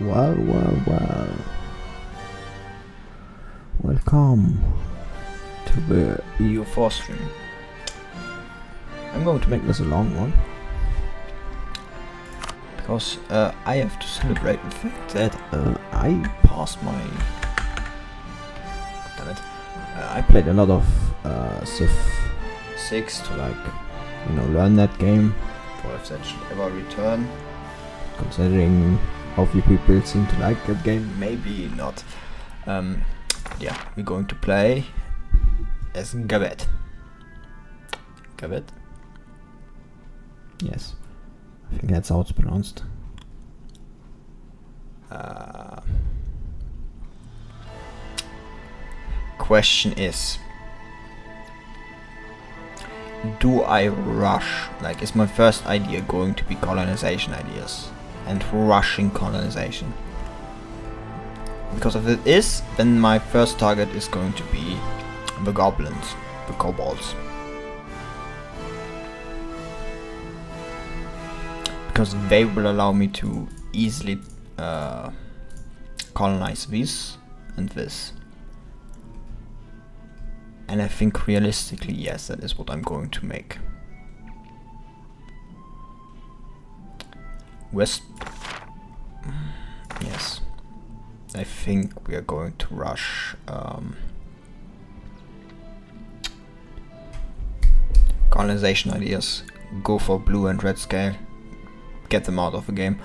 Well. Welcome to the EU4 stream. I'm going to make this a long one because I have to celebrate the fact that I passed my. Damn it! I played a lot of Civ 6 to learn that game for if that should ever return. Considering how few people seem to like that game, maybe not. Yeah, we're going to play as Gawed. Gawed? Yes, I think that's how it's pronounced. Question is, do I rush? Like, is my first idea going to be colonization ideas and rushing colonization? Because if it is, then my first target is going to be the goblins, the kobolds. Because they will allow me to easily colonize this and this. And I think realistically, yes, that is what I'm going to make. West. Yes. I think we are going to rush colonization ideas, go for blue and red scale, get them out of the game,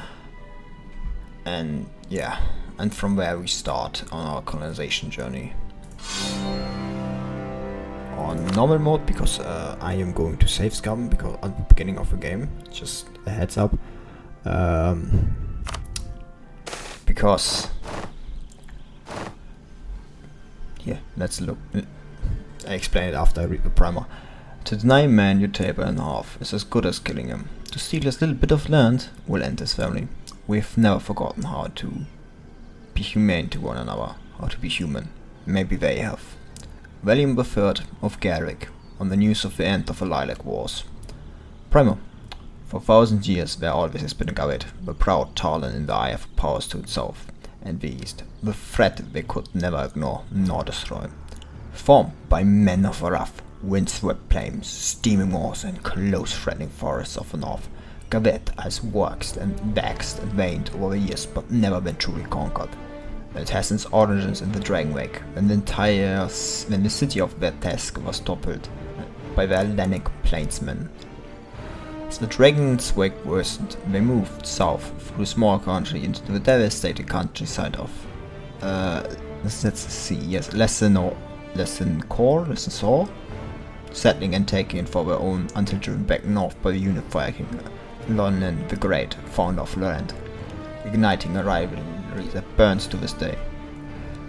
and yeah, and from there we start on our colonization journey. On normal mode, because I am going to save scum because at the beginning of the game, just a heads up, because yeah, let's look. I explain it after I read the primer. To deny a man your table in half is as good as killing him. To steal his little bit of land will end his family. We've never forgotten how to be humane to one another, how to be human. Maybe they have. William III of Garrick, on the news of the end of the Lilac Wars. Primer. For 1,000 years there always has been a Gawed, the proud Talon in the eye of powers to the south and the east, the threat they could never ignore nor destroy. Formed by men of the rough, windswept plains, steaming wars and close threatening forests of the north, Gawed has waxed and waxed and waned over the years but never been truly conquered. It has its origins in the Dragon Wake, when the city of Vertesk was toppled by the Hellenic plainsmen. As the Dragon's Wake worsened, they moved south through the small country into the devastated countryside of Lessenor, settling and taking it for their own until driven back north by the unified king Lonan the Great, founder of the land, igniting a rivalry that burns to this day.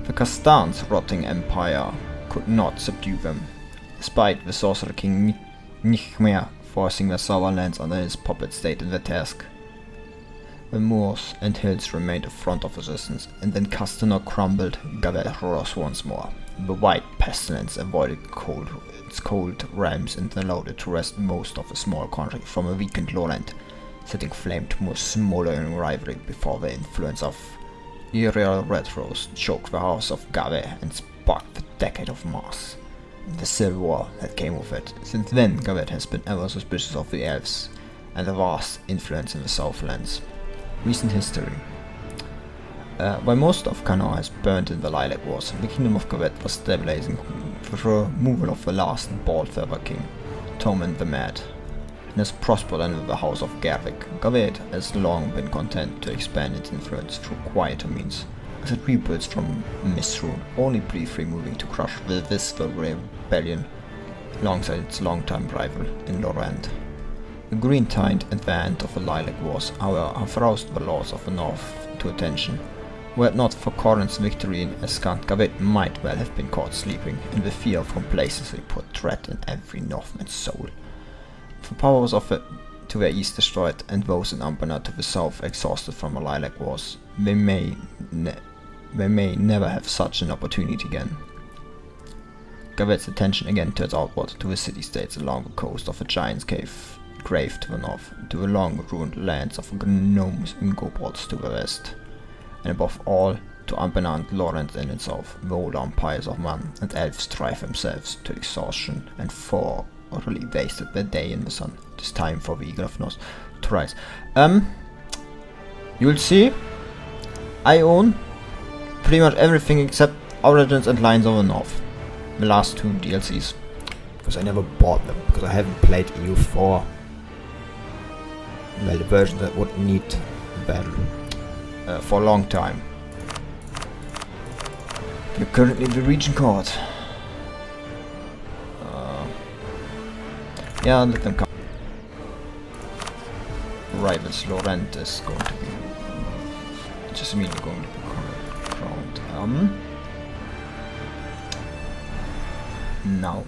The Kastan's rotting empire could not subdue them, despite the sorcerer king Nichmer forcing their southern lands under his puppet state in the task. The moors and hills remained a front of resistance, and then Castanor crumbled, Gawed rose once more. The white pestilence avoided its cold realms and allowed it to wrest most of the small country from a weakened lowland, setting flame to a smoldering rivalry before the influence of Uriel Red Rose choked the house of Gawed and sparked the Decade of Mars, and the civil war that came with it. Since then, Gawed has been ever suspicious of the elves and the vast influence in the Southlands. Recent history. While most of Canor has burned in the Lilac Wars, the kingdom of Gawed was stabilizing through the removal of the last bald feather king, Tommen the Mad, and has prospered under the house of Garrick. Gawed has long been content to expand its influence through quieter means, as it rebuilds from Misrule, only briefly moving to crush the Visval rebellion alongside its longtime rival in Lorand. The green tide at the end of the Lilac Wars, however, have roused the lords of the north to attention. Were it not for Corrin's victory in Escant, Gawed might well have been caught sleeping, and the fear of complacency put dread in every Northman's soul. The powers of it to the east destroyed, and those in Anbennar to the south exhausted from the Lilac Wars, they may never have such an opportunity again. Gawed's attention again turns outward to the city-states along the coast of the Giant's Grave to the north, to the long ruined lands of gnomes and kobolds to the west. and above all, to Anbennar and Lawrence in its south, the old empires of man and elves strive themselves to exhaustion and thoroughly wasted their day in the sun. It is time for the Eagle of North to rise. You'll see, I own pretty much everything except Origins and Lines of the North. The last 2 DLCs. Because I never bought them, because I haven't played EU4. Well, the version that would need them for a long time. You're currently the region card. Yeah, let them come. Rivals Laurent is going to be just immediately going to be crowned. Now,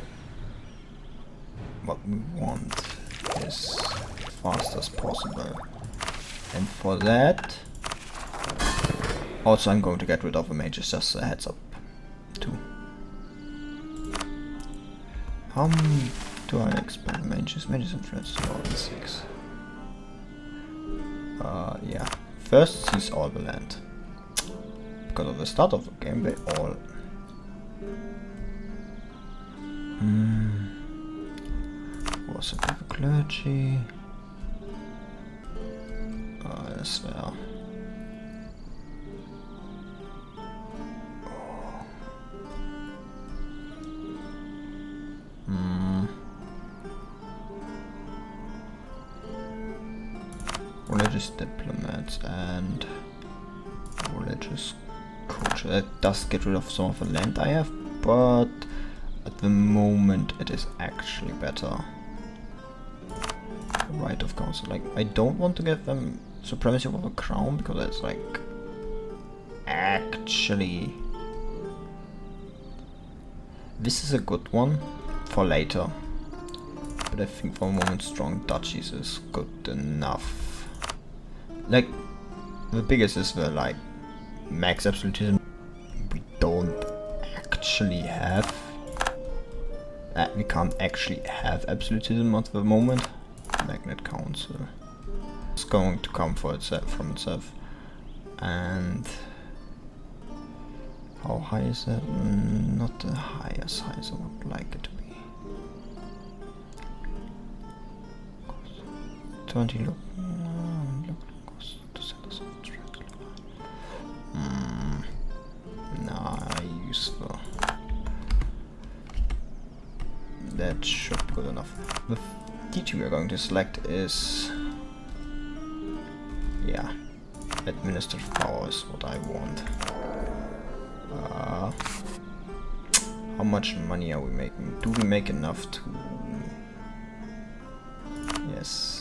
what we want is fast as possible, and for that, also I'm going to get rid of the mages, just a heads up too. How do I expect mages? Mages influence 6. Yeah. First seize all the land. Because of the start of the game, they all was it with the clergy? Yes, there. Religious diplomats and religious culture. That does get rid of some of the land I have, but at the moment it is actually better. Right of council. Like, I don't want to give them supremacy over the crown because it's like actually this is a good one for later. But I think for the moment strong duchies is good enough. Like, the biggest is the like max absolutism we don't actually have. We can't actually have absolutism at the moment. Magnet Council. It's going to come for itself from itself. And how high is it? Not the highest high as I would like it to be. 20 look. Useful. That should be good enough. The D2 we are going to select is, yeah, administrative power is what I want. How much money are we making? Do we make enough to? Yes.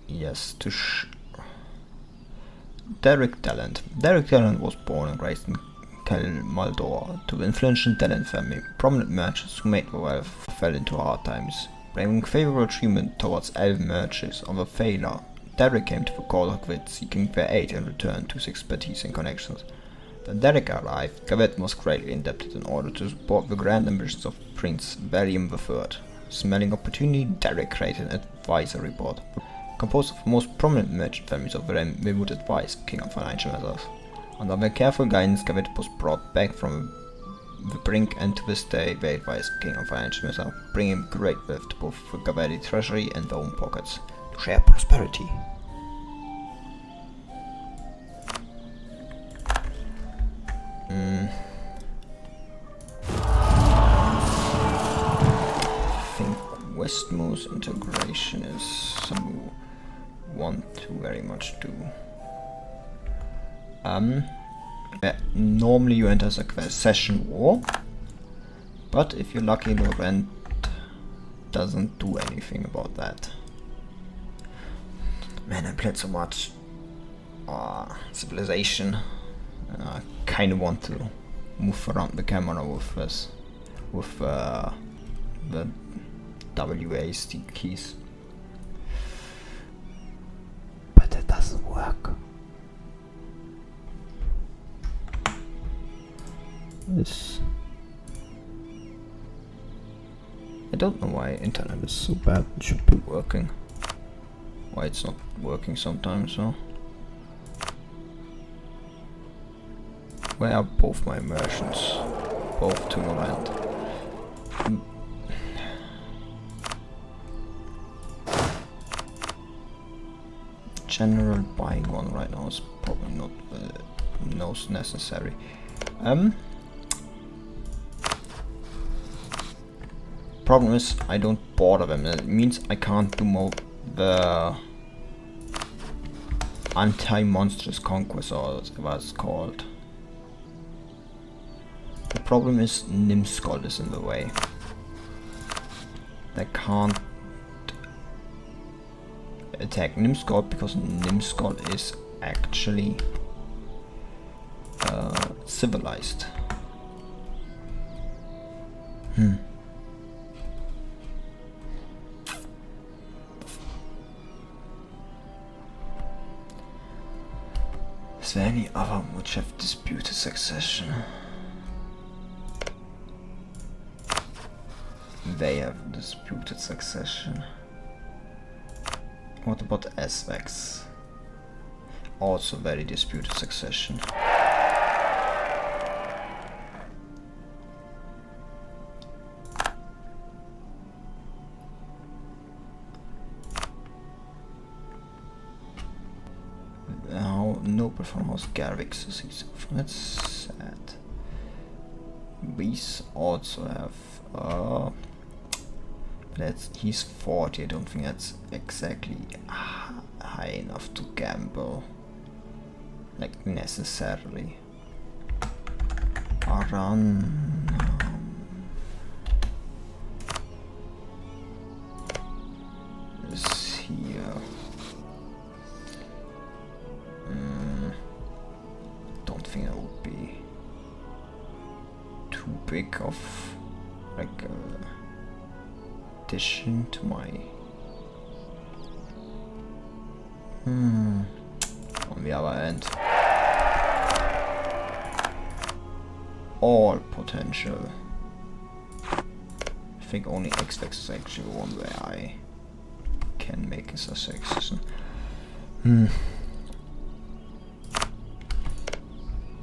Yes, to Derek Talent. Derek Talent was born and raised in Kel Maldor to the influential Talent family. Prominent merchants who made the wealth fell into hard times, bringing favorable treatment towards elven merchants. On the failure, Derek came to the court of Gawed seeking their aid in return to his expertise and connections. When Derek arrived, Gawed was greatly indebted in order to support the grand ambitions of Prince William III. Smelling opportunity, Derek created an advisory board composed of the most prominent merchant families of the realm. They would advise the king on financial matters. Under their careful guidance, Gawed was brought back from the brink, and to this day they advise the king on financial matters, bringing great wealth to both the Gawedi treasury and their own pockets to share prosperity. I think Westmost integration is something we want to very much do. Normally you enter a session war, but if you're lucky, Laurent doesn't do anything about that. Man, I played so much Civilization. I kind of want to move around the camera with this, with the WASD keys, but it doesn't work. this. I don't know why internet is so bad. It should be working. Why it's not working sometimes, so. Where are both my merchants? Both to the land. General buying one right now is probably not most necessary. Problem is, I don't border them. It means I can't do more the anti-monstrous conquest, or whatever it's called. The problem is Nimskold is in the way. I can't attack Nimskold because Nimskold is actually civilized. Is there any other which have disputed succession? They have disputed succession. What about Esvex? Also very disputed succession. How noble from House Garvix is that's sad. These also have he's 40, I don't think that's exactly high enough to gamble. Like, necessarily. Aran... is here. Don't think that would be too big of, like, addition to my on the other end, all potential. I think only Xvex is actually one where I can make a succession.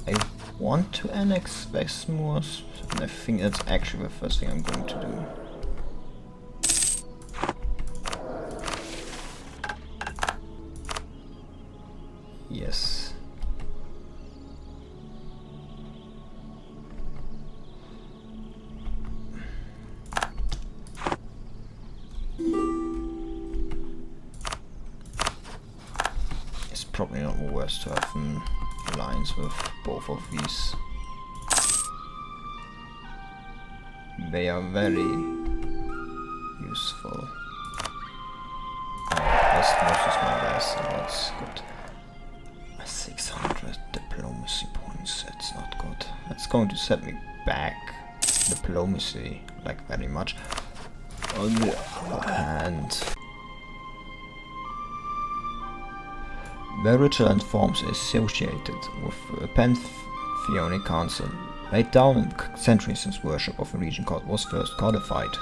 I want to annex Westmoors, and I think that's actually the first thing I'm going to do. Yes. It's probably not worse to have lines with both of these. They are very useful. Westmoors is my best, so that's good. 600 diplomacy points, that's not good. That's going to set me back diplomacy, like, very much. On the other hand, the ritual and forms associated with the Pantheonic Council laid down in the centuries since worship of a region called was first codified.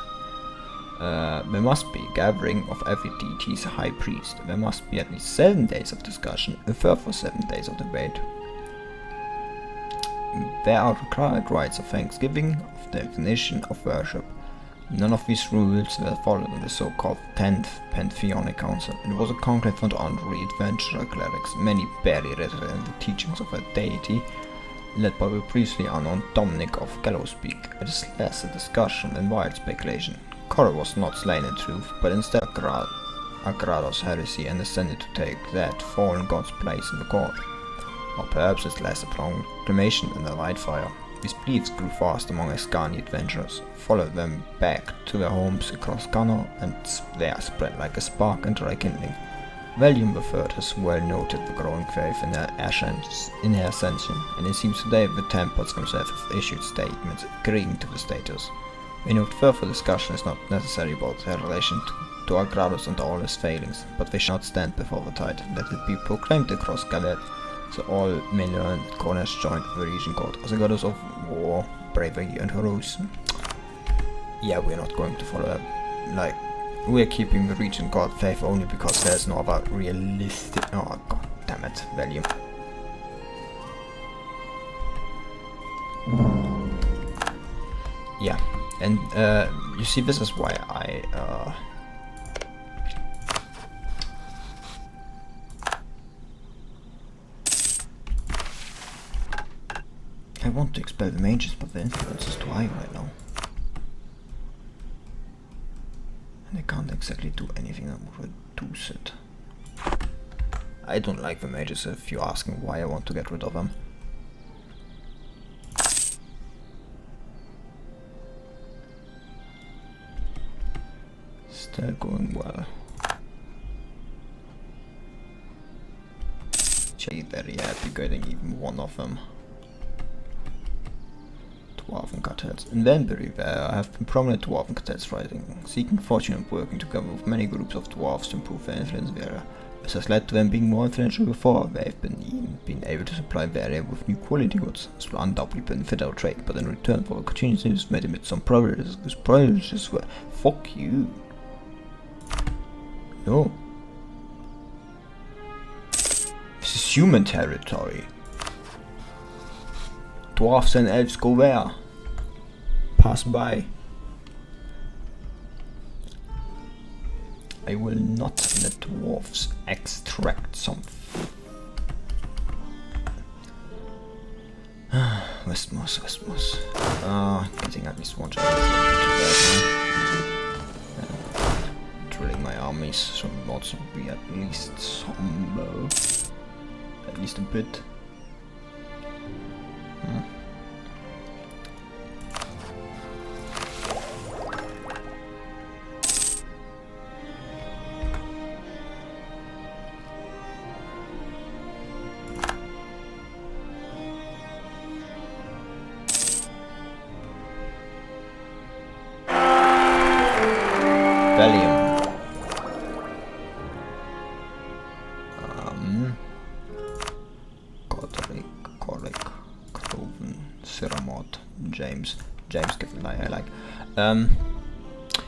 There must be a gathering of every deity's high priest. There must be at least 7 days of discussion, a further 7 days of debate. There are required rites of thanksgiving, of definition of worship. None of these rules were followed in the so-called 10th Pantheonic Council. It was a conclave of honorary adventurer clerics, many barely resident the teachings of a deity, led by the priestly unknown Dominic of Gallowspeak. It is less a discussion than wild speculation. Korra was not slain in truth, but instead Agrados' heresy and ascended to take that fallen god's place in the court. Or perhaps it's less a proclamation than a light fire. These beliefs grew fast among Ascani adventurers, followed them back to their homes across Gunnar, and there spread like a spark into rekindling. William III has well noted the growing faith in her ascension, and it seems today the Templars themselves have issued statements agreeing to the status. We note further discussion is not necessary about their relation to Agrados and all his failings, but they shall not stand before the tide. Let it be proclaimed across Gawed So all may learn that Gawed has joined the region called as a goddess of war, bravery and heroism. Yeah, we're not going to follow that. Like, we're keeping the region called faith only because there's no other realistic... Oh, god damn it, value. Yeah, and you see, this is why I want to expel the mages, but the influence is too high right now. And I can't exactly do anything that would reduce it. I don't like the mages if you're asking why I want to get rid of them. Still going well. Very happy getting even one of them. Dwarven cartels. Inventory, there have been prominent dwarven cartels rising, seeking fortune and working together with many groups of dwarves to improve their influence in the area. This has led to them being more influential before. They've been able to supply the area with new quality goods. This will undoubtedly benefit our trade, but in return for continuous use made amid some privileges. These privileges were fuck you. No. This is human territory. Dwarves and elves go there. Pass by. I will not let dwarves extract something. Westmoss. Getting at least one child. Drilling my armies, so mods will be at least some, at least a bit. James given I like.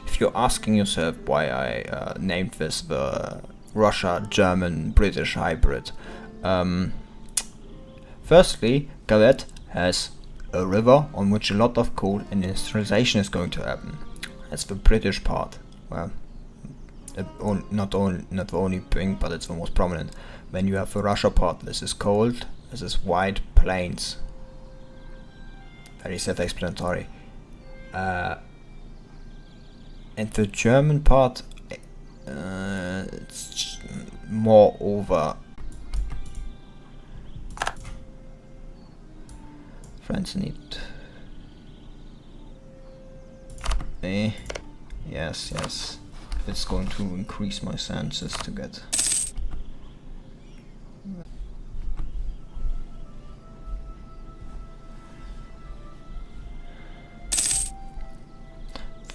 If you're asking yourself why I named this the Russia-German-British hybrid, firstly, Gawed has a river on which a lot of coal and industrialization is going to happen. That's the British part. Well, not the only thing, but it's the most prominent. When you have the Russia part, this is cold, this is wide plains. Very self-explanatory. And the German part, it's more over. France need. Yes. It's going to increase my chances to get.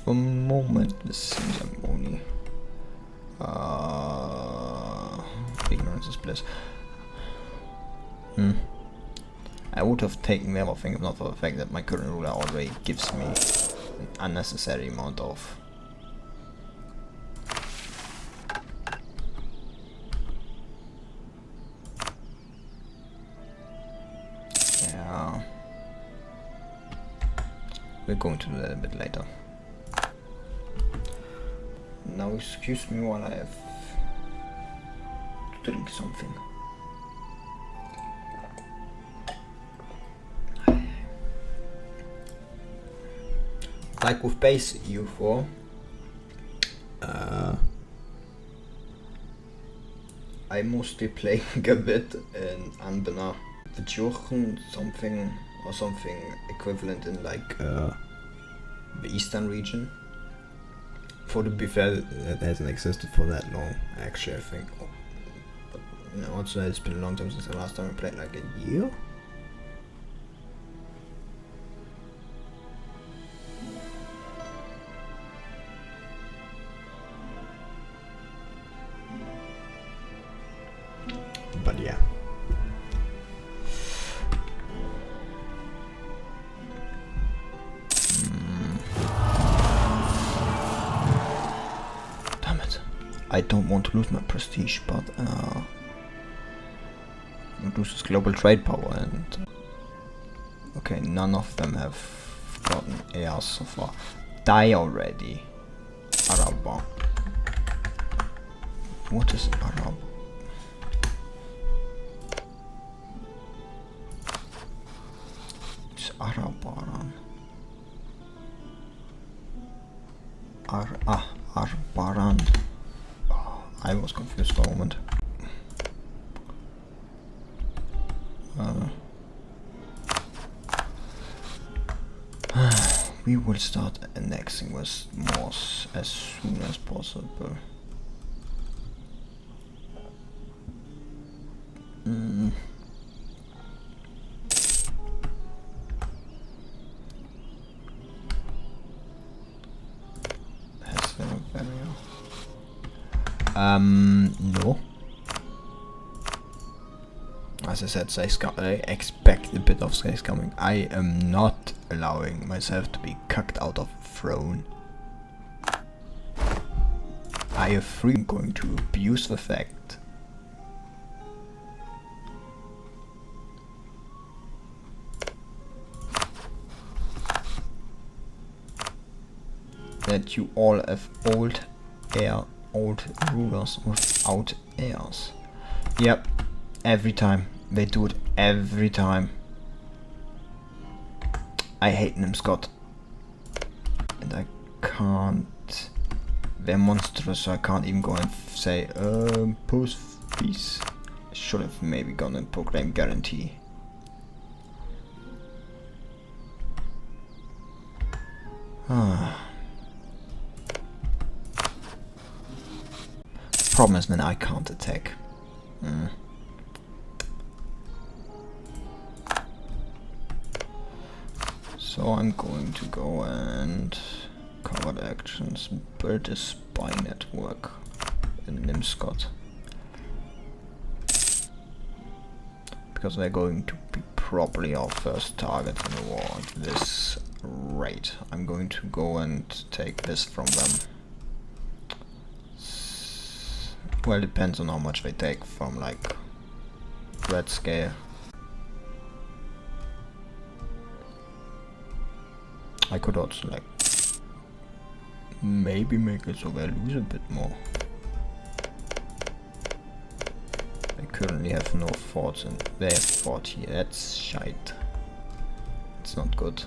For the moment, this seems I'm only ignorance is bliss. I would have taken the other thing if not for the fact that my current ruler already gives me an unnecessary amount of we're going to do that a bit later. Now excuse me while I have to drink something. Like with base EU4, I mostly play Gawed and Anbennar. The Jurchen something equivalent in like the eastern region. For to be fair, that hasn't existed for that long, actually, I think. But also, it's been a long time since the last time I played, like a year? But yeah. I don't want to lose my prestige, but reduces global trade power, and okay, none of them have gotten heirs so far. Die already, Araba. What is Arab? It's Arabaran. Arbaran. Oh, I was confused for a moment. We will start annexing West Moors as soon as possible. Has there a barrier? No. As I said, I expect a bit of space coming. I am not allowing myself to be cucked out of a throne. I am free going to abuse the fact that you all have old rulers without heirs. Yep, every time. They do it every time. I hate them, Scott. And I can't. They're monstrous, so I can't even go and say, post peace. I should have maybe gone and proclaim guarantee. Problem is, then I can't attack. So I'm going to go and covered actions, build a spy network in Nimscott. Because they're going to be probably our first target in the war at this rate. I'm going to go and take this from them. Well, depends on how much they take from, like, red scale. I could also, like, maybe make it so they lose a bit more. They currently have no forts and they have fort here. That's shite. It's not good.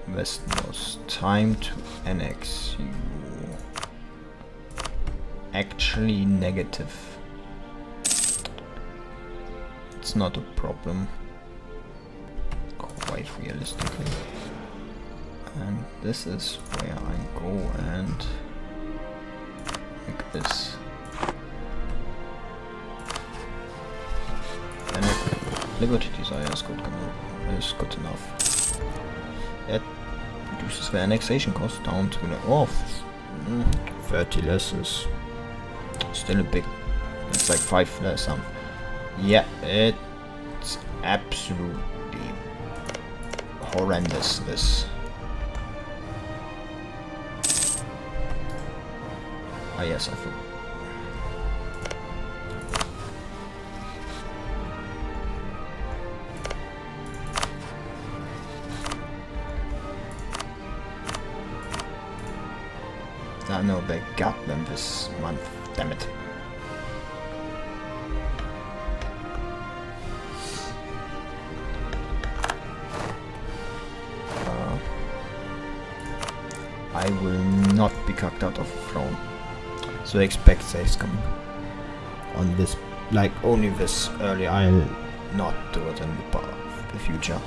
Westmost, time to annex you. Actually negative. It's not a problem. Quite realistically. And this is where I go and like this. And Liberty Desire is good enough. That reduces the annexation cost down to the 30 less is still a big. It's like 5 less. Yeah, it's absolutely horrendous, this. Ah yes, I forgot. I know they got them this month, damn it. I will not be kicked out of the throne. So I expect saves coming. On this, like only this early, I'll not do it in the future.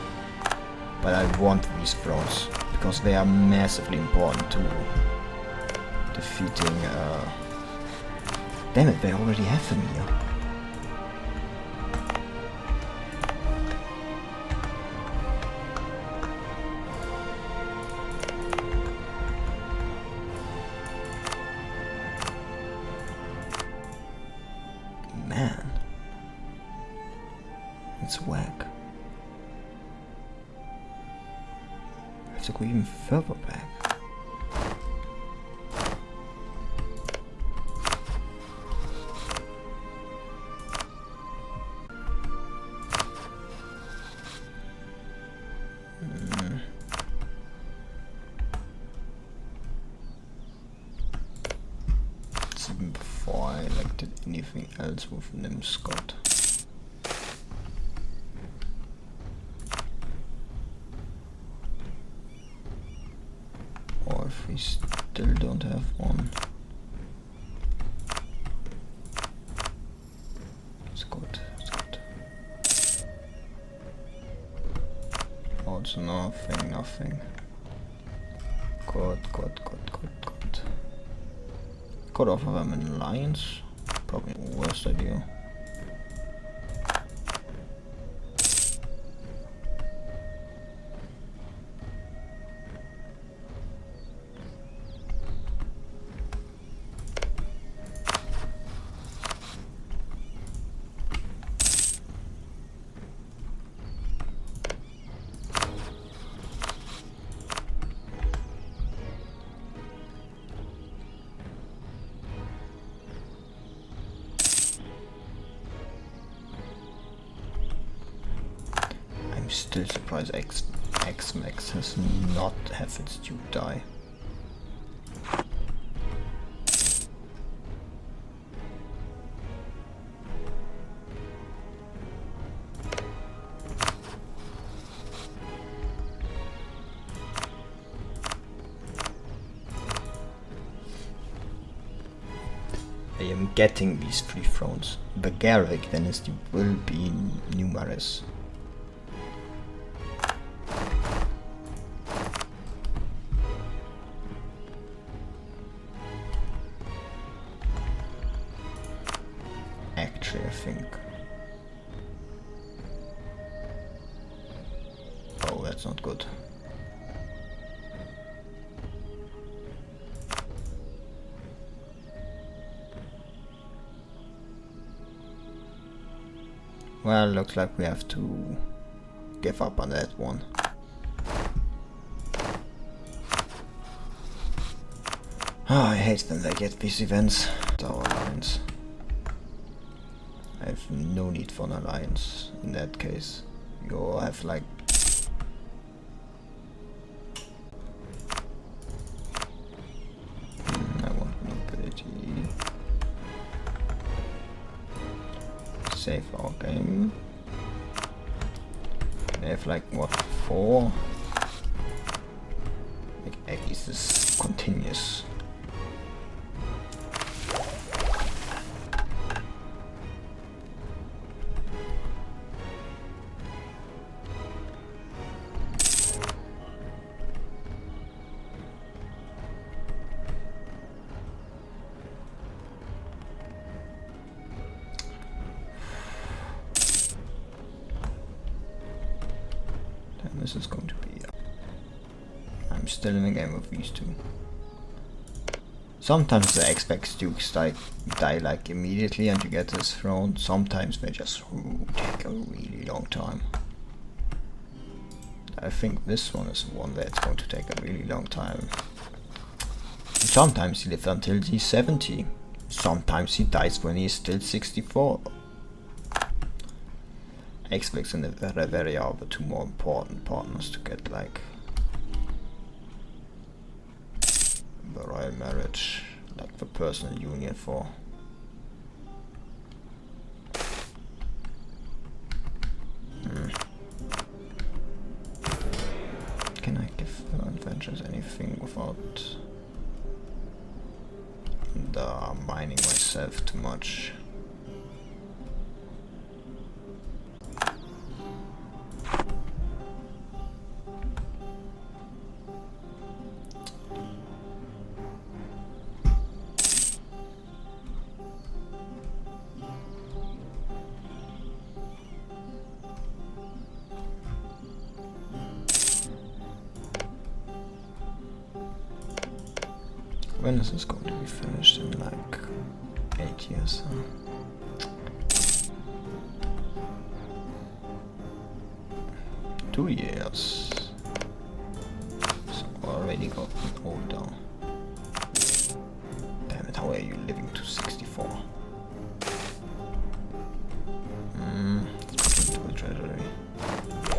But I want these thrones, because they are massively important to defeating, damn it, they already have them here. Man, it's whack. I have to go even further back. anything else with Nim Scott. Or if we still don't have one. It's good, it's good. Also nothing, nothing. Good. Could offer them an alliance. Probably the worst idea. I'm still surprised X-Max has not have its Duke die. I am getting these 3 thrones. The Garrick dynasty will be numerous. Actually, I think. Oh, that's not good. Well, looks like we have to give up on that one. Oh, I hate when they get these events. Our alliance. I have no need for an alliance in that case. You all have like... I want nobility. Save our game. They have like what, 4? Like at least this continuous. This is going to be... I'm still in the game with these 2. Sometimes the X-Max Dukes die like immediately and you get this throne. Sometimes they just take a really long time. I think this one is one that's going to take a really long time. Sometimes he lives until he's 70. Sometimes he dies when he's still 64. X-Max and the Reverie are the 2 more important partners to get like the royal marriage, like the personal union for. Can I give the adventures anything without mining myself too much? When is this going to be finished? In like 8 years? Huh? 2 years. It's already gotten older. Damn it, how are you living to 64? Let's put into a treasury.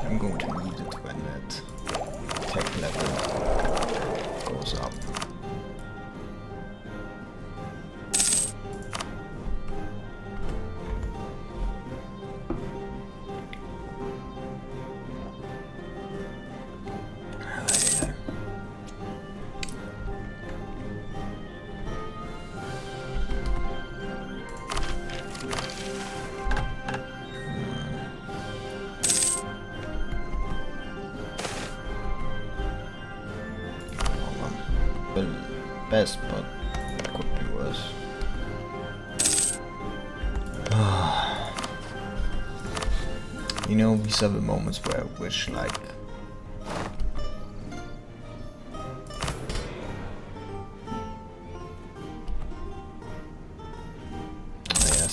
I'm going to need it when that tech level goes up. the best, but it could be worse. You know, these are the moments where I wish, like,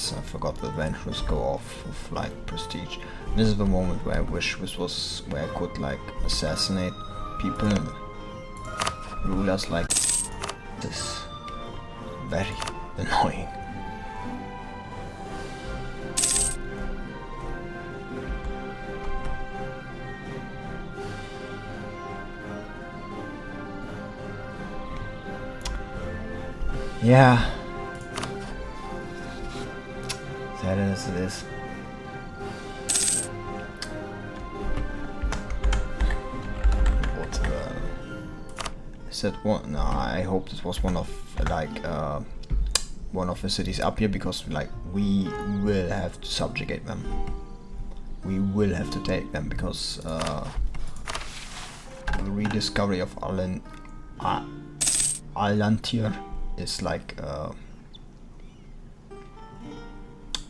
I forgot the adventurers go off with like prestige. This is the moment where I wish this was where I could like assassinate people and rulers like this. Very annoying. Yeah. Sad as it is. What is that one? No, I hope this was one of like one of the cities up here, because like we will have to subjugate them. We will have to take them, because the rediscovery of Alantir is like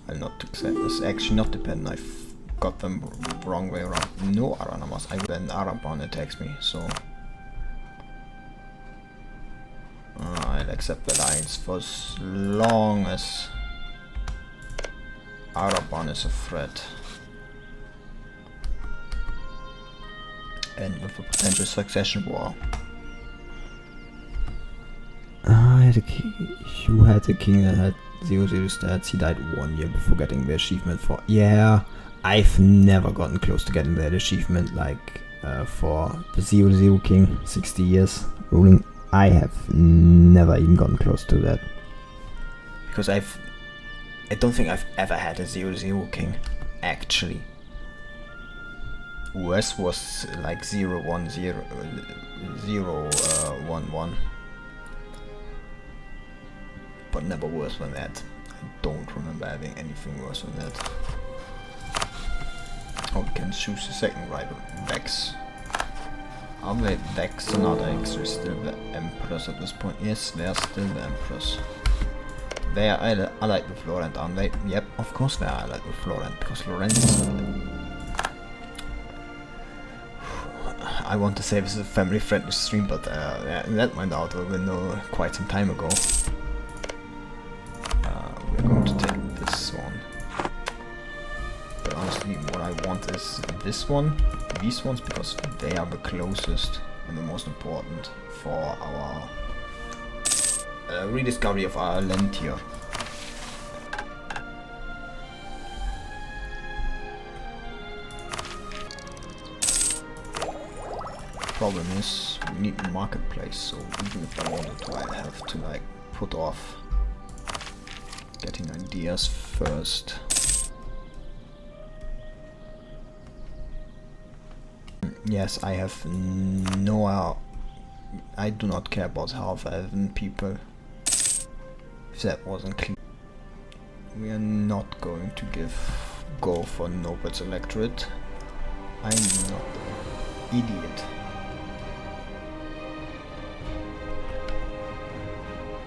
I'll not accept this. Actually, not dependent. I've got them wrong way around. No Aranamas. When Araban attacks me, so I'll accept the alliance for as long as Araban is a threat, and with a potential succession war. You had a king that had 0 stats. He died 1 year before getting the achievement for. Yeah, I've never gotten close to getting that achievement, like for the 0 king, 60 years ruling. I have never even gotten close to that, because I don't think I've ever had a 0 king actually. US was like 0-1-0-0-1-1. But never worse than that. I don't remember having anything worse than that. Oh, we can choose a second rival. Vex. Are they Vex and other X are still the Emperors at this point? Yes, they are still the Emperors. They are allied with Florent, aren't they? Yep, of course they are allied with Florent, because Florent is... I want to say this is a family-friendly stream, but that went out of the window quite some time ago. We're going to take this one. But honestly, what I want is this one, these ones, because they are the closest and the most important for our rediscovery of our Lentir. Problem is, we need a marketplace, so even if I wanted to, I have to like put off getting ideas first. Yes, I have no... I do not care about half-elven people. If that wasn't clear. We are not going to go for Nobles electorate. I'm not an idiot.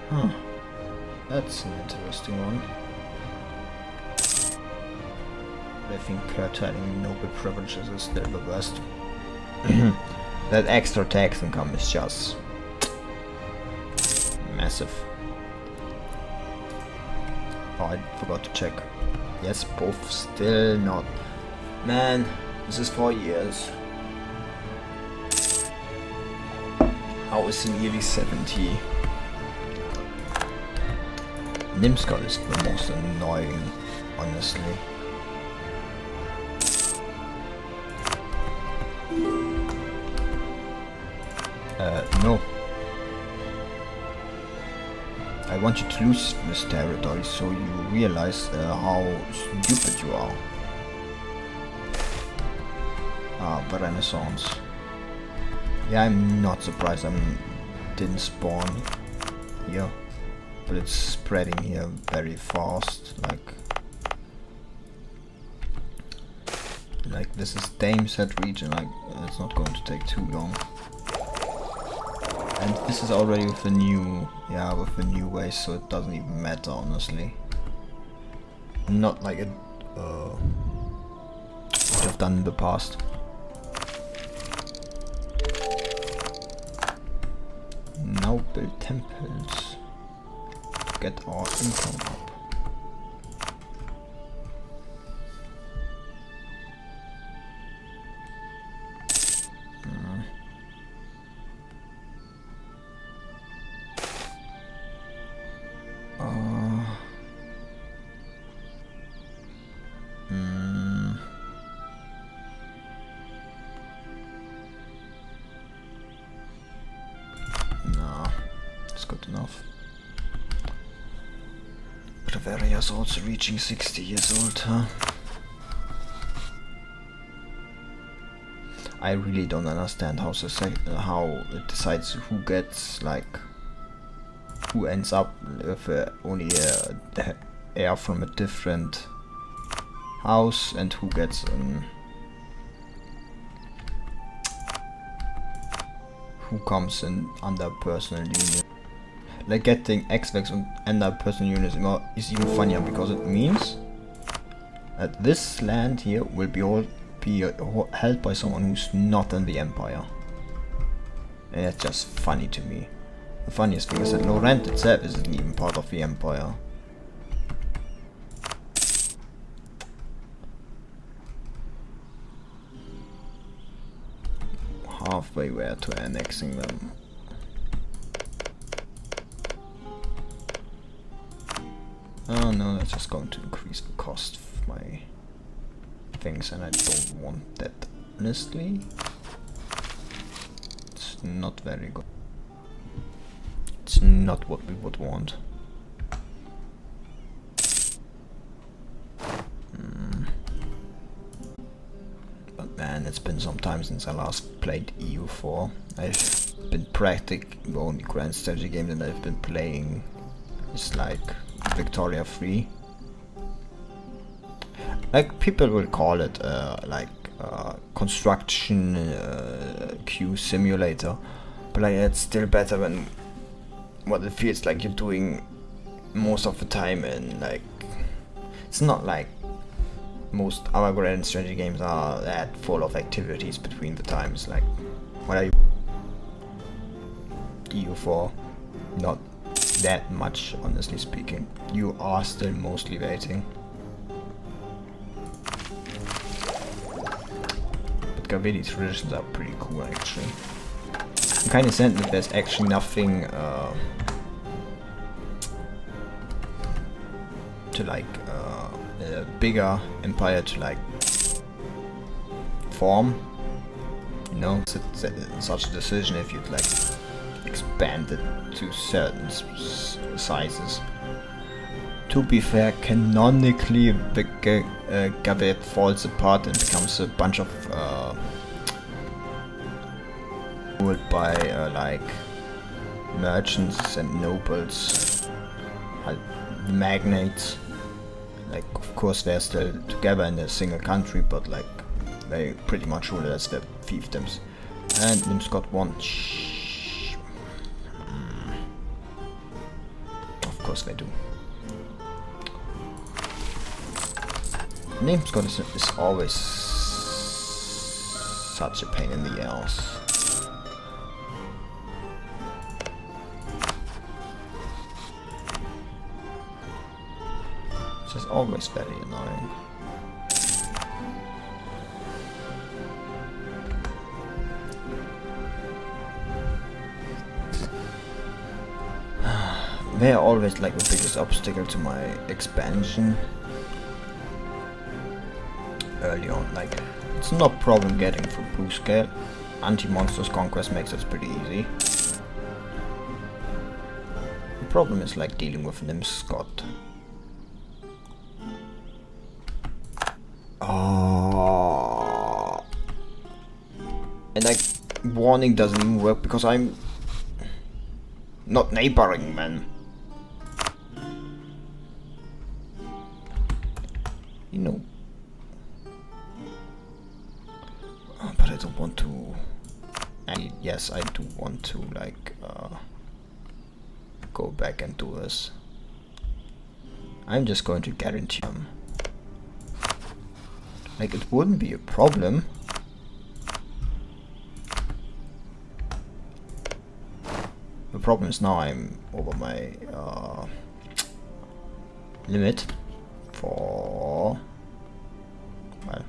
Huh. That's an interesting one. I think curtailing noble privileges is still the best. That extra tax income is just massive. Oh, I forgot to check. Yes, both still not. Man, this is 4 years. How is it nearly 70? Nimskal is the most annoying, honestly. No. I want you to lose this territory so you realize how stupid you are. Ah, the Renaissance. Yeah, I'm not surprised I didn't spawn here. But it's spreading here very fast, like this is Dameset region, like it's not going to take too long. And this is already with the new, with the new way, so it doesn't even matter, honestly. Not like it would have done in the past. Now build temples. Get our income up. Good enough. Bavaria is also reaching 60 years old, huh? I really don't understand how it decides who gets, like, who ends up with only heir from a different house and who gets who comes in under personal union. Like getting X-Vex under personal union is even funnier because it means that this land here will be held by someone who's not in the Empire. And that's just funny to me. The funniest thing is that Laurent itself isn't even part of the Empire. Halfway where to annexing them. Oh no, that's just going to increase the cost of my things, and I don't want that, honestly. It's not very good. It's not what we would want. But man, it's been some time since I last played EU4. I've been practically the only grand strategy game that I've been playing is like Victoria 3. Like people will call it construction queue simulator, but like it's still better than what it feels like you're doing most of the time. And like it's not like most other grand strategy games are that full of activities between the times. Like what are you? EU4, not that much, honestly speaking. You are still mostly waiting. But Gawed traditions are pretty cool, actually. I'm kinda sad that there's actually nothing to like a bigger empire to like form. You know, such a decision if you'd like expand it to certain sizes. To be fair, canonically the Gawed falls apart and becomes a bunch of ruled by like merchants and nobles, magnates. Like of course they're still together in a single country, but like they pretty much rule it as their fiefdoms. And Nim's got one. Of course they do. Namescott is always such a pain in the ass. It's just always very annoying. They are always like the biggest obstacle to my expansion. Early on, like it's no problem getting through blue scale. Anti-monsters conquest makes it pretty easy. The problem is like dealing with Nimscott. Oh, and like warning doesn't even work because I'm not neighboring, man. You know. But I don't want to Yes, I do want to like go back and do this. I'm just going to guarantee them. Like, it wouldn't be a problem. The problem is now I'm over my limit for, well,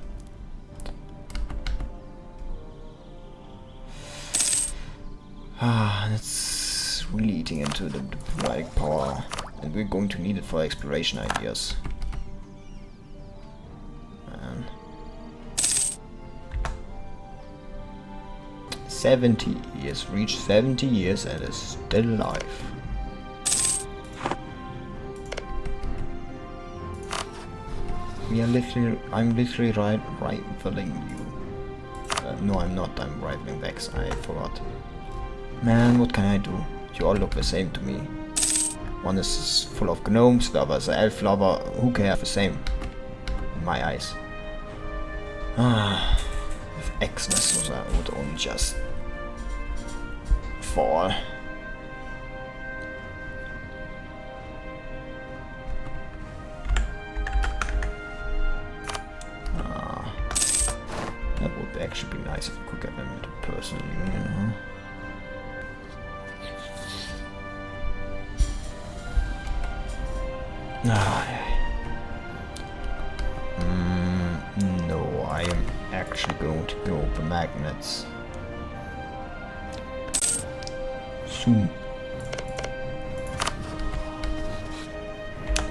that's really eating into the diplomatic power, and we're going to need it for exploration ideas. Man. 70 years, reached 70 years and is still alive. I'm literally rivaling you. No, I'm not. I'm rivaling Vex. I forgot. Man, what can I do? You all look the same to me. One is full of gnomes, the other is an elf lover. Who cares? The same in my eyes. If Xmas would only just fall. That would actually be nice if we could get them into personal union, huh? No, I am actually going to go for magnets soon.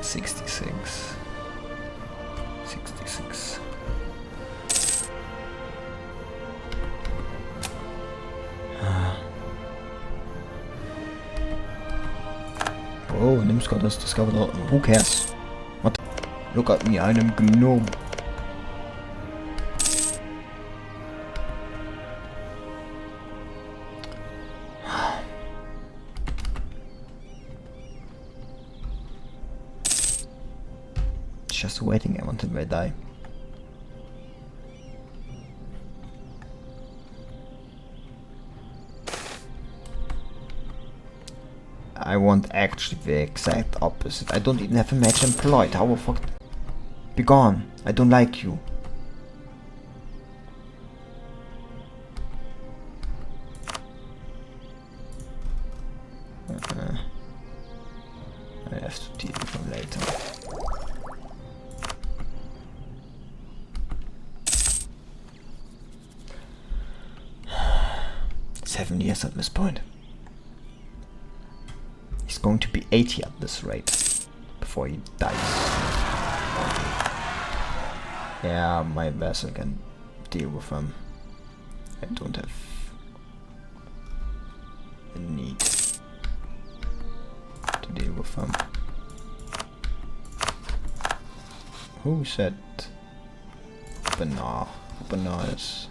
66. Oh, Nimscott has discovered all. Who cares? What? Look at me, I'm gnome. Just waiting until they die. I want actually the exact opposite. I don't even have a match employed. How the fuck? Be gone. I don't like you. I have to deal with them later. Seven years at this point. He's going to be 80 at this rate before he dies. Yeah, my vessel can deal with him. I don't have a need to deal with him. Who said Anbennar? Anbennar is...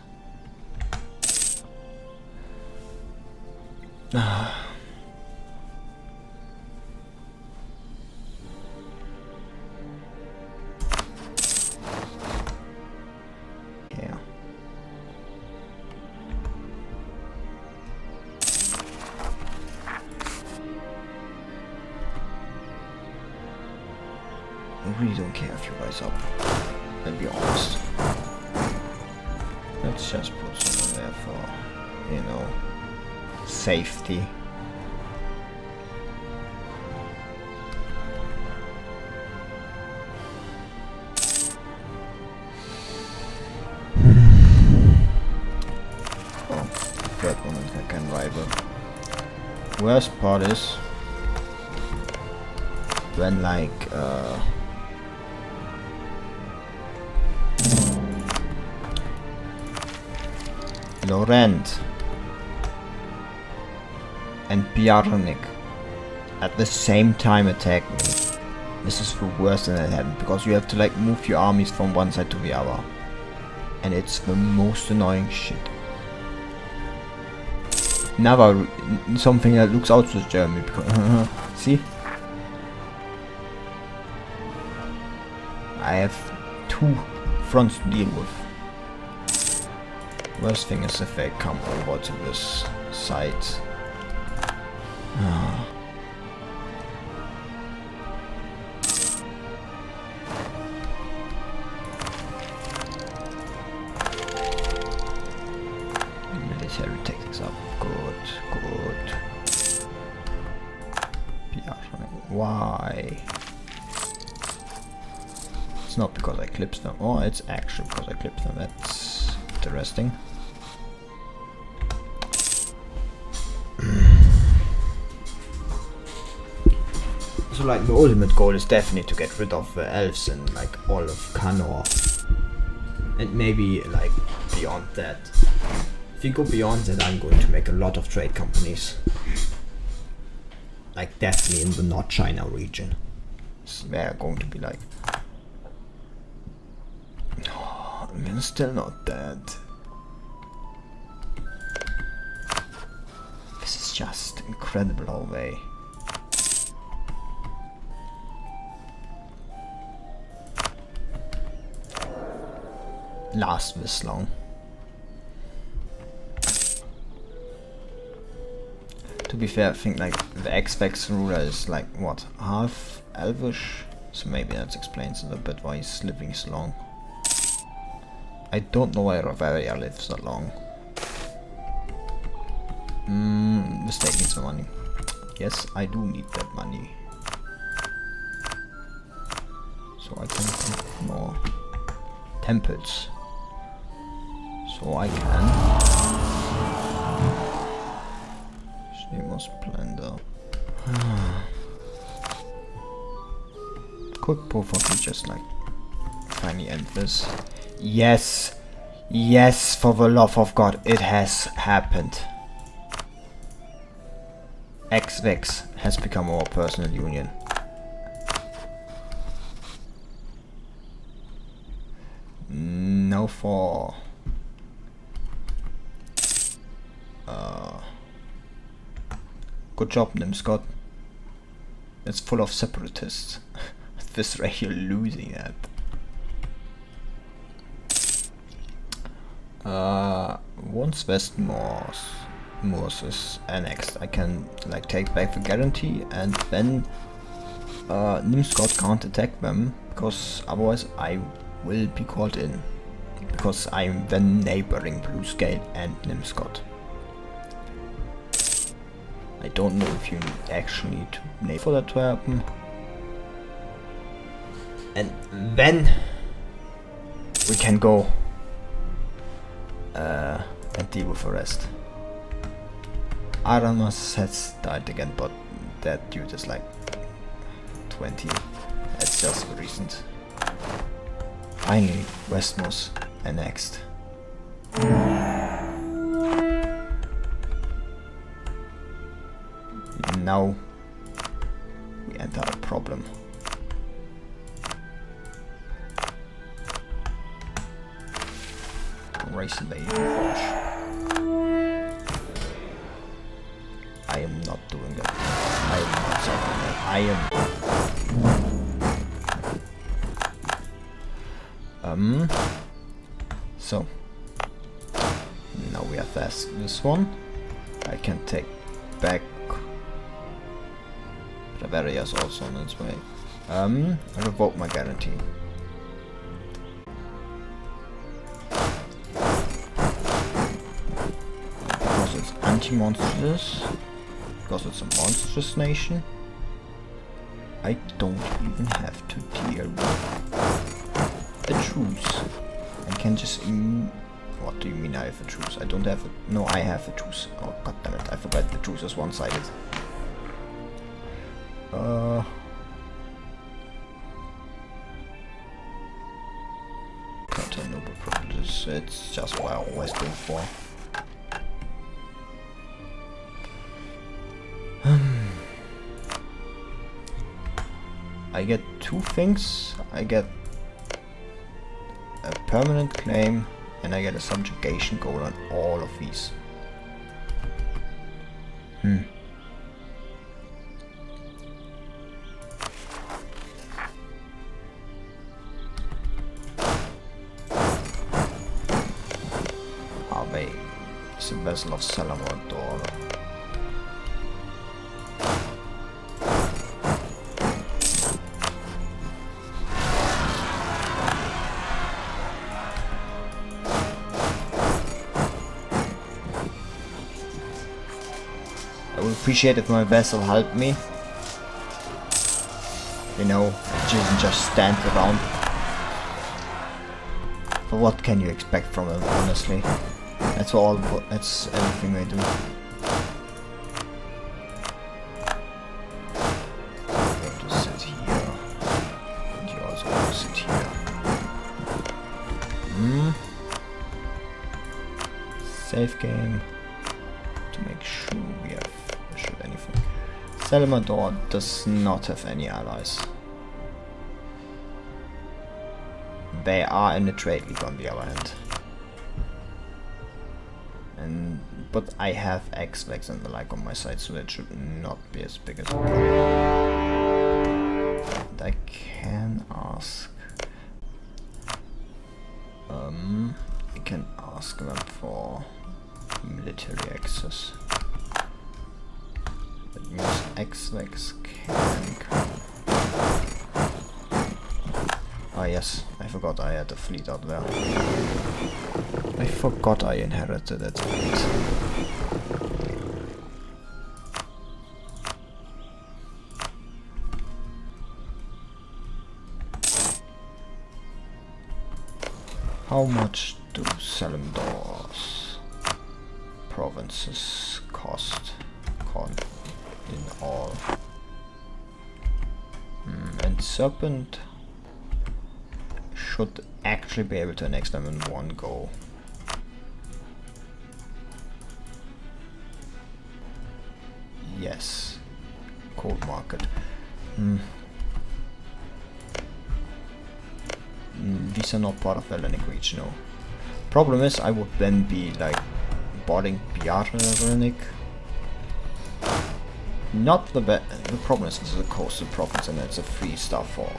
I really don't care if you rise up, I'll be honest. Let's just put someone there for, you know, safety. Oh, that one I can rival. Worst part is when like Laurent and Bjarnik at the same time attack me. This is the worst thing that happened, because you have to like move your armies from one side to the other, and it's the most annoying shit. Never something that looks out to Germany, because see, I have two fronts to deal with. Worst thing is if they come over to this side. Ah. Military tactics up. Good, good. Why? It's not because I clipped them. Oh, it's actually because I clipped them. That's interesting. So like the ultimate goal is definitely to get rid of the elves in like all of Canor. And maybe like beyond that. If you go beyond that, I'm going to make a lot of trade companies. Like definitely in the North China region. So they're going to be like... Oh, I'm still not dead. This is just incredible how they... last this long. To be fair, I think like the X-Vex ruler is like what, half elvish? So maybe that explains a little bit why he's living so long. I don't know why Bavaria lives so long. The state needs some money. Yes, I do need that money. So I can put more temples. So I can... Splendor. Could probably just like finally end this. Yes! Yes, for the love of God, it has happened. X-Vex has become our personal union. No for... Good job, Nimscott. It's full of separatists. At this rate, you're losing that. Once Westmoors is annexed, I can like take back the guarantee, and then Nimscott can't attack them because otherwise I will be called in, because I'm then neighboring Bluescale and Nimscott. I don't know if you actually need to neighbor for that to happen. And then we can go and deal with the rest. Aramas has died again, but that dude is like 20. That's just recent. Finally, Westmoors annexed. Now we enter a problem. Race the EU4. I am not doing that. I am not solving that. I am. So now we have this one. I can take back. Bavaria is also on its way. I revoke my guarantee. Because it's anti-monstrous. Because it's a monstrous nation. I don't even have to deal with a truce. I can just... what do you mean I have a truce? I don't have a... No, I have a truce. Oh, goddammit, I forgot the truce is one-sided. Noble privileges, it's just what I always go for. I get two things. I get a permanent claim and I get a subjugation goal on all of these. wait. It's a vessel of Salvador. I would appreciate if my vessel helped me. You know, it doesn't just stand around. But what can you expect from him, honestly? That's everything they do. You have to sit here. And you also have to sit here. Save game. To make sure we have anything. Salvador does not have any allies. They are in the trade league on the other hand. But I have X-Vex and the like on my side, so it should not be as big as a problem. And I can ask... I can ask them for military access. That means X-Vex can come. Ah yes, I forgot I had a fleet out there. I forgot I inherited that fleet. How much do Salvador's provinces cost in all? And Serpent should actually be able to annex them in one go. Yes. Cold market. These are not part of the Hellenic region, no. Problem is, I would then be like boarding Hellenic. Not the best. The problem is this is a coastal province and it's a 3-star fort.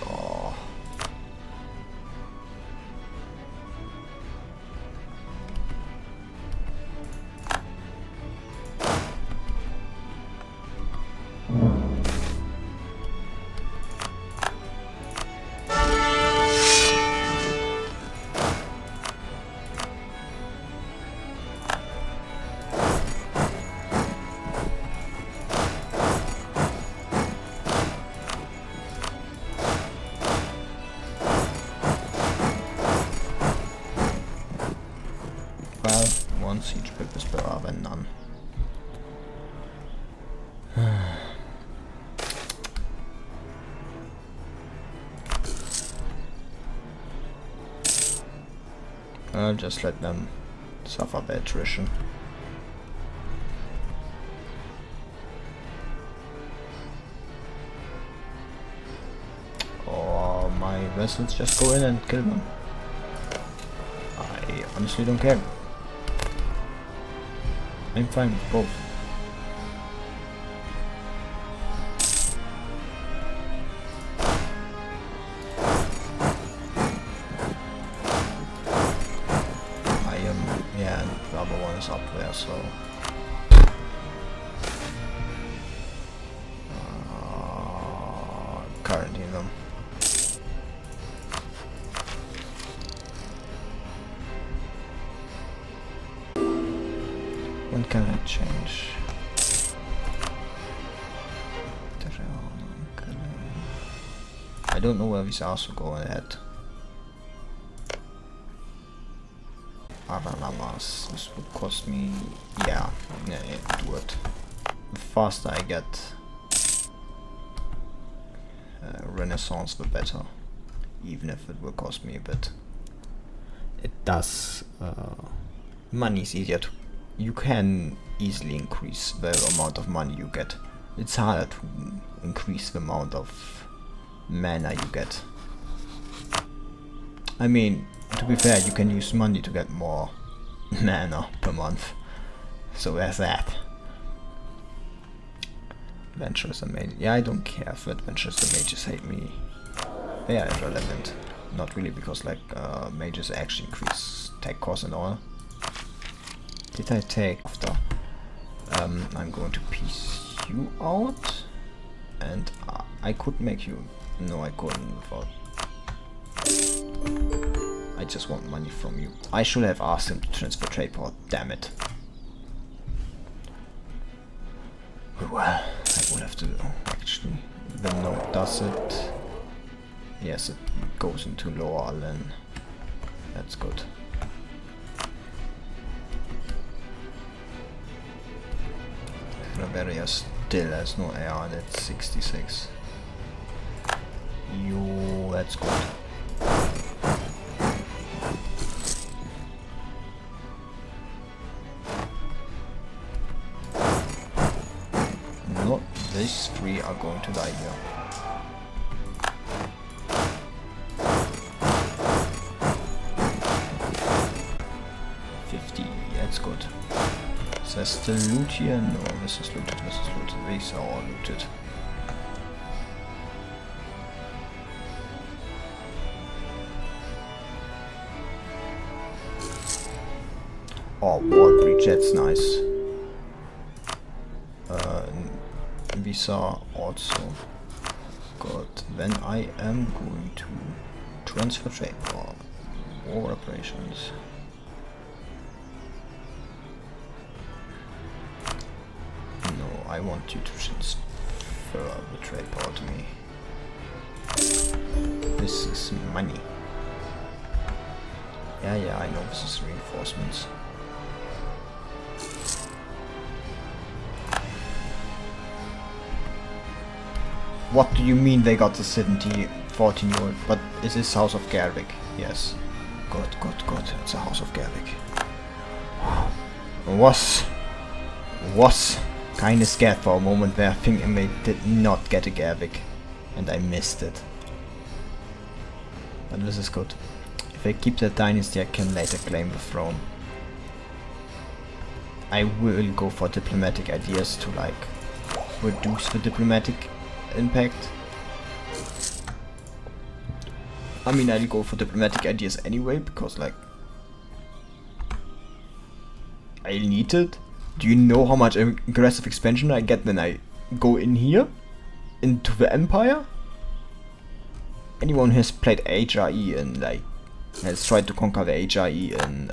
Oh. One siege ship is better than none. I'll just let them suffer the attrition. Or my vessels just go in and kill them. I honestly don't care. I'm fine with both. I am, yeah, and the other one is up there, so... quarantine them. When can I change? I don't know where these are, so go ahead. Aralamas. This would cost me... yeah, do it. The faster I get Renaissance, the better. Even if it will cost me a bit. It does... money's easier to... you can easily increase the amount of money you get. It's harder to increase the amount of mana you get. I mean, to be fair, you can use money to get more mana per month. So there's that. Adventurers and mages. Yeah, I don't care if adventurers and mages hate me. They are irrelevant. Not really, because like mages actually increase tech cost and all. did I take after? I'm going to piece you out, and I could make you. No, I couldn't without. I just want money from you. I should have asked him to transfer trade port. Damn it. Well, I will have to actually. The node does it. Yes, it goes into Lower Allen. That's good. Bavaria still has no AR, that's 66. Yo, that's good. No, these three are going to die here. That's good. Is there still loot here? No, this is looted, this is looted. These are all looted. Oh, wall breach, that's nice. These are also good. Then I am going to transfer trade for war operations. I want you to transfer the trade power to me. This is money. Yeah, I know this is reinforcements. What do you mean they got the 14-year-old? But is this House of Gerwig? Yes. Good. It's a House of Gerwig. Was kinda scared for a moment there, thinking they did not get a Gerwig, and I missed it. But this is good. If I keep that dynasty, I can later claim the throne. I will go for diplomatic ideas to like reduce the diplomatic impact. I mean, I'll go for diplomatic ideas anyway, because like I need it. Do you know how much aggressive expansion I get when I go in here? Into the Empire? Anyone who has played HRE and like has tried to conquer the HRE in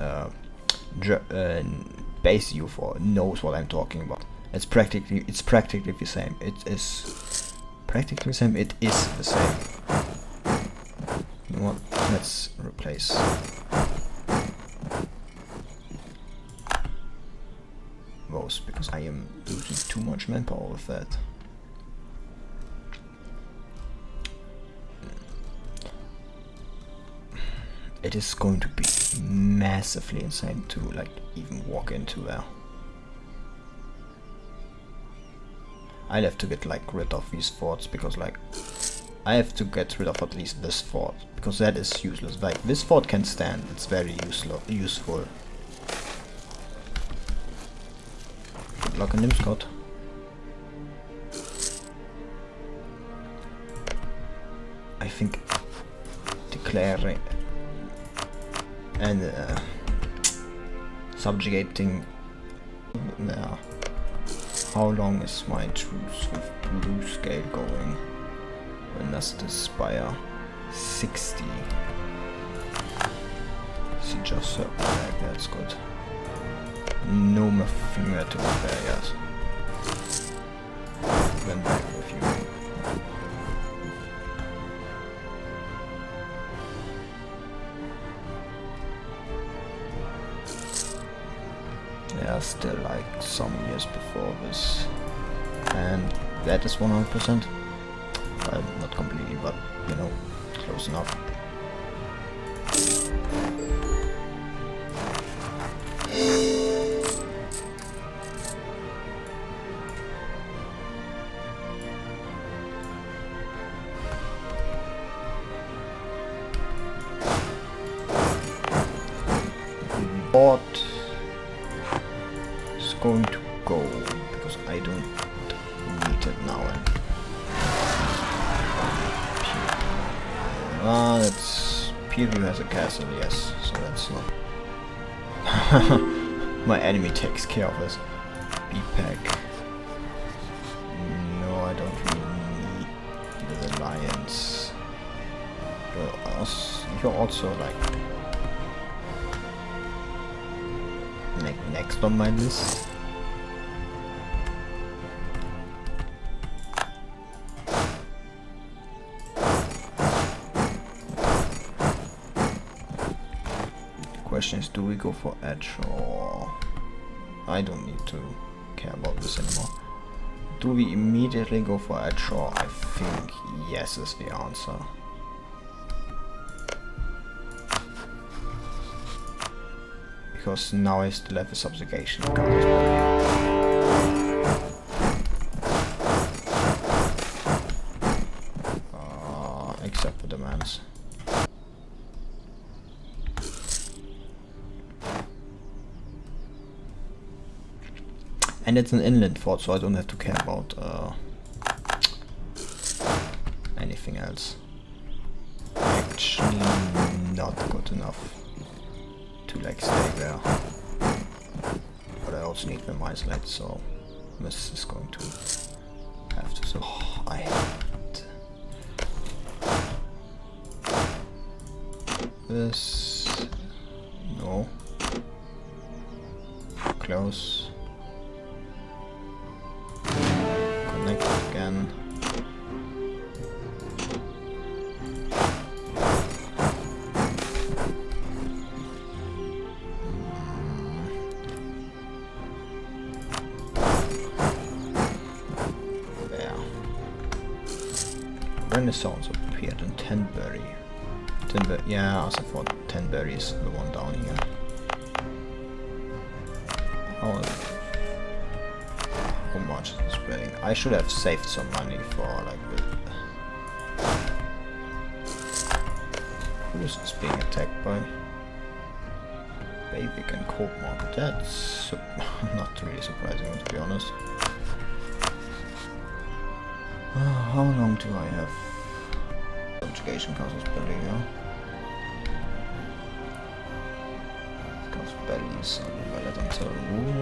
base EU4 knows what I'm talking about. It's practically the same. It is practically the same. It is the same. You know what? Let's replace. Those, because I am losing too much manpower with that. It is going to be massively insane to like even walk into there. I'll have to get like rid of these forts, because like I have to get rid of at least this fort, because that is useless. Like this fort can stand, it's very useful. Good luck on him, Scott. I think declaring and subjugating. Now, how long is my truce with blue scale going? When does this expire? 60. Siege of Serpent, that's good. No nothing there to repair yet. Then back with you. Yeah, still like some years before this. And that is 100%. Well, not completely, but you know, close enough. What is going to go, because I don't need it now. And that's Peerview has a castle, yes, so that's not. My enemy takes care of us. B-Pack. No, I don't really need the Alliance. You're also like next on my list. The question is, do we go for Edge or... I don't need to care about this anymore. Do we immediately go for Edge or... I think yes is the answer. Because now I still have a subjugation. Except for demands. And it's an inland fort, so I don't have to care about anything else. Actually, not good enough to like stay there. But I also need the mines light, so this is going to have to. So I hate this. No. Close. Connect again. Renaissance appeared in Tenbury. Yeah, also for Tenbury is the one down here. How much is this spreading? I should have saved some money for like the... Who is this being attacked by? Basic and Cold Market. That's not really surprising, to be honest. How long do I have? Subjugation causes building, yeah. Cause bellies valid until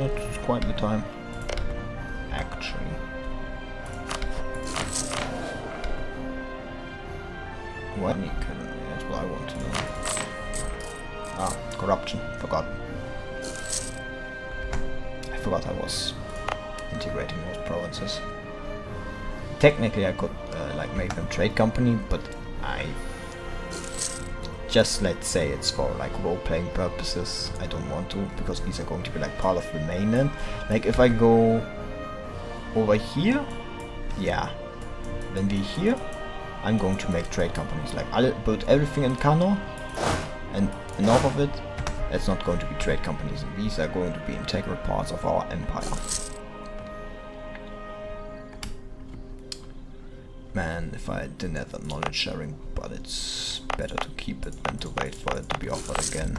that's quite the time. Actually. What? That's what I want to know. Ah, corruption. Forgot. I forgot I was integrating those provinces. Technically I could like make them trade company, but I just, let's say it's for like role-playing purposes, I don't want to, because these are going to be like part of the mainland. Like if I go over here, yeah, then be here, I'm going to make trade companies. Like I'll build everything in Kano, and north of it, it's not going to be trade companies. These are going to be integral parts of our empire. Man, if I didn't have that knowledge sharing, but it's better to keep it than to wait for it to be offered again.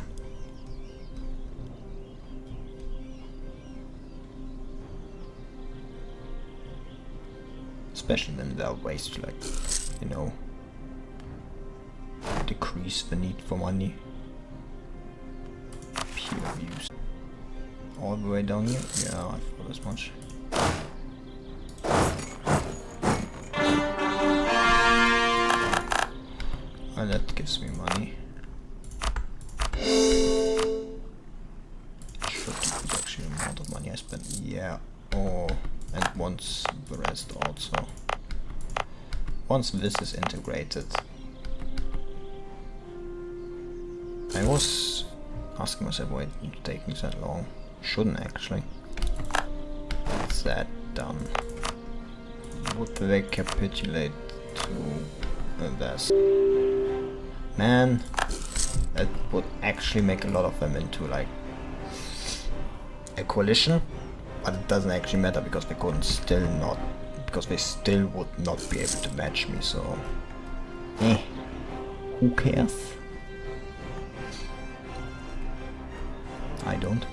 Especially when there are ways to, like, you know, decrease the need for money. Pure views. All the way down here? Yeah, I thought as much. And that gives me money. Should be actually the amount of money I spent. Yeah. Oh, and once the rest also. Once this is integrated. I was asking myself why it's taking so long. Shouldn't actually. That's that done. Would they capitulate to this? Man, that would actually make a lot of them into like a coalition, but it doesn't actually matter because they couldn't still not, because they still would not be able to match me, so who cares? I don't.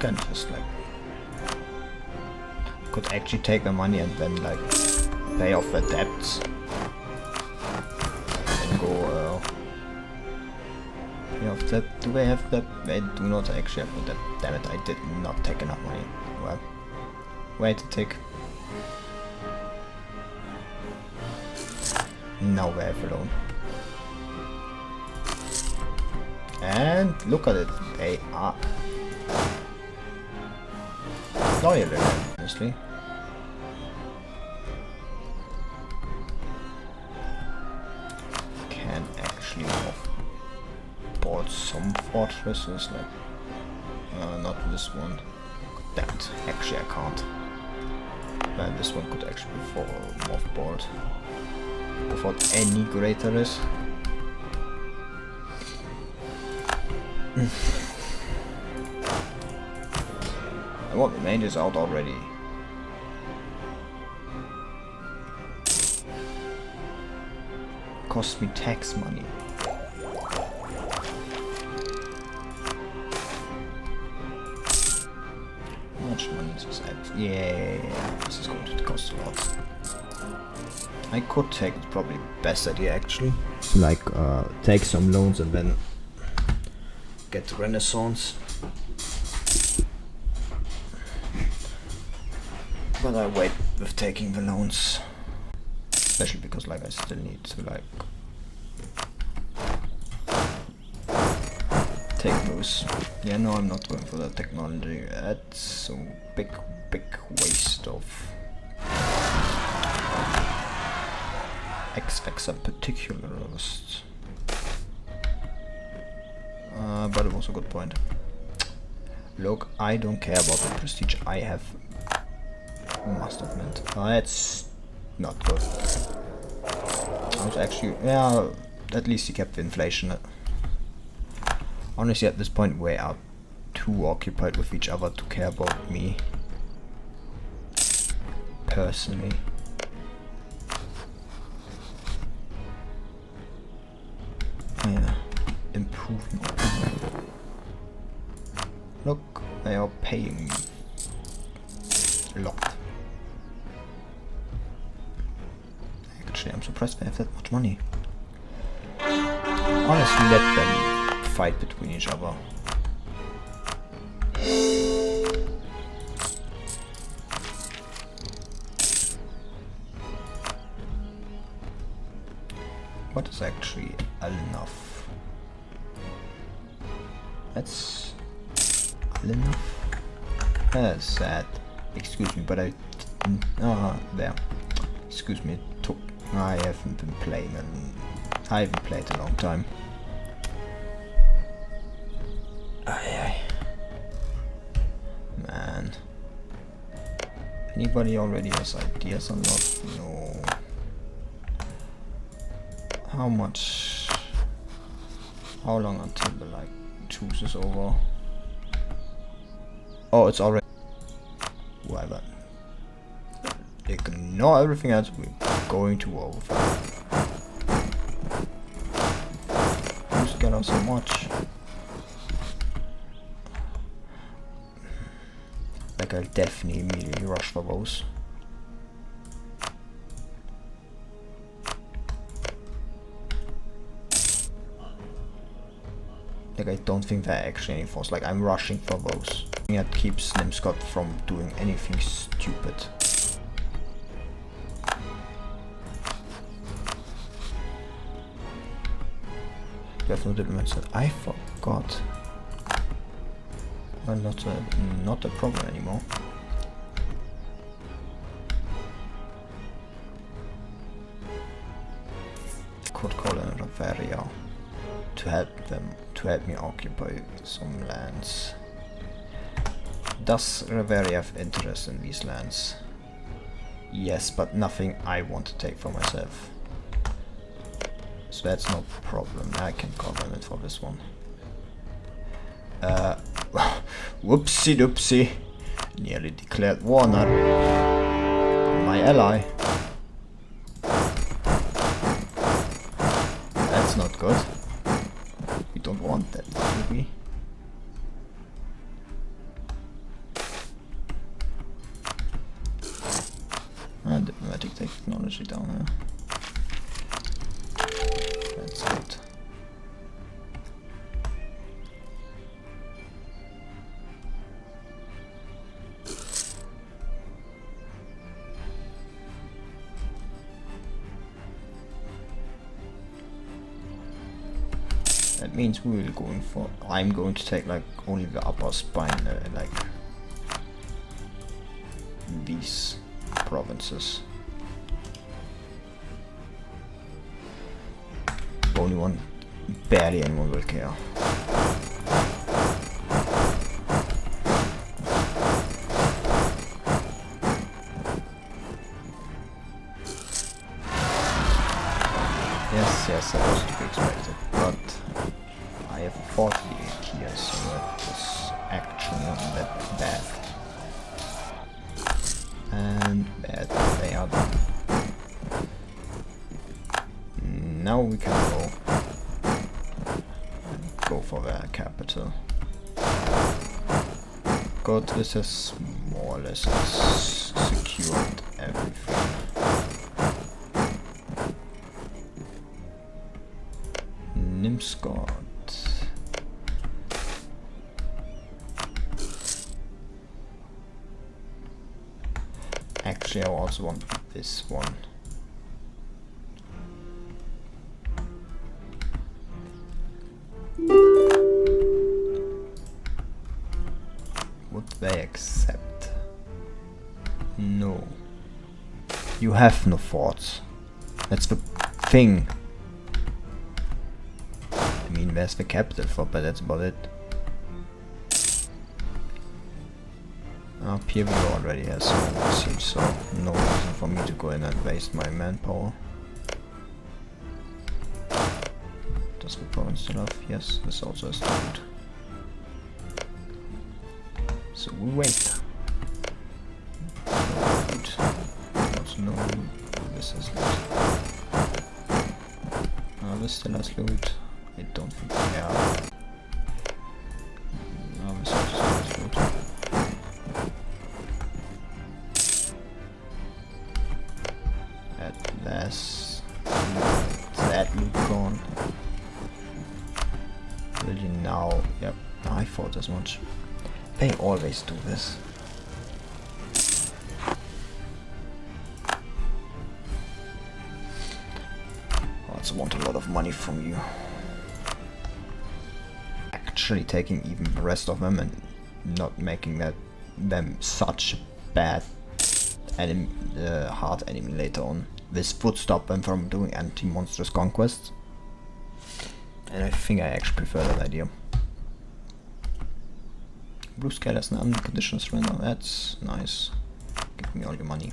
can just like could actually take the money and then like pay off the debts and go pay off that. Do they have that? They do not actually have that. Damn it, I did not take enough money. Well, wait a tick. Now we have a loan. And look at it, they are loyal again, honestly. Can actually offboard some fortresses, like not this one. Damn it, actually I can't. Man, this one could actually be for offboard without any greater risk. I want the mages out already. Cost me tax money. How much money is this at? Yeah, this is going to cost a lot. I could take, it's probably best idea actually. Like take some loans and then get Renaissance. But I wait with taking the loans. Especially because like I still need to like take those. Yeah, no, I'm not going for that technology. That's so big waste of XX in particular. But it was a good point. Look, I don't care about the prestige I have. Must have meant. That's not good. I was actually, yeah, at least he kept the inflation. Honestly, at this point, we are too occupied with each other to care about me. Personally. Yeah. Improvement. Look, they are paying me a lot. Actually, I'm surprised they have that much money. Honestly, let them fight between each other. What is actually enough? That's enough. That's sad. Excuse me, but I didn't. There. Excuse me. I haven't been playing, and I haven't played a long time. Aye. Man. Anybody already has ideas or not? No. How much? How long until the like truce is over? Oh, it's already. Whatever. Ignore everything else. We're going to war with her. Who's got so much? Like I'll definitely immediately rush for those. Like I don't think they're actually any force. Like I'm rushing for those. That keeps Slim Scott from doing anything stupid. You have no diplomats. I forgot. Well, not a problem anymore. Could call in Reveria to help me occupy some lands. Does Reveria have interest in these lands? Yes, but nothing I want to take for myself. So that's no problem. I can govern it for this one. Whoopsie doopsie. Nearly declared war on my ally. That's not good. We don't want that, do we? technology down here. That's good. That means we will going for. I'm going to take like only the upper spine, like these provinces. Only one, barely anyone will care. Yes, that was to be expected, but I have 48 here, so that is actually not that bad. And bad, they are done. Now we can go for the capital. Good, this has more or less secured everything. Nimsgard. Actually, I also want this one. Would they accept? No. You have no forts. That's the thing. I mean, there's the capital fort, but that's about it. Up here we already have some siege, so no reason for me to go in and waste my manpower. Does the province still have? Yes, this also has food. So we wait. No loot. Also no loot. This is loot. This still has loot. I don't think we have. No, this also still has loot. At last, that loot gone. Will you now? Yep, I thought as much. They always do this. I also want a lot of money from you. Actually taking even the rest of them and not making them such bad enemy, hard enemy later on. This would stop them from doing anti-monstrous conquests. And I think I actually prefer that idea. Blue scale has an unconditional surrender. That's nice. Give me all your money.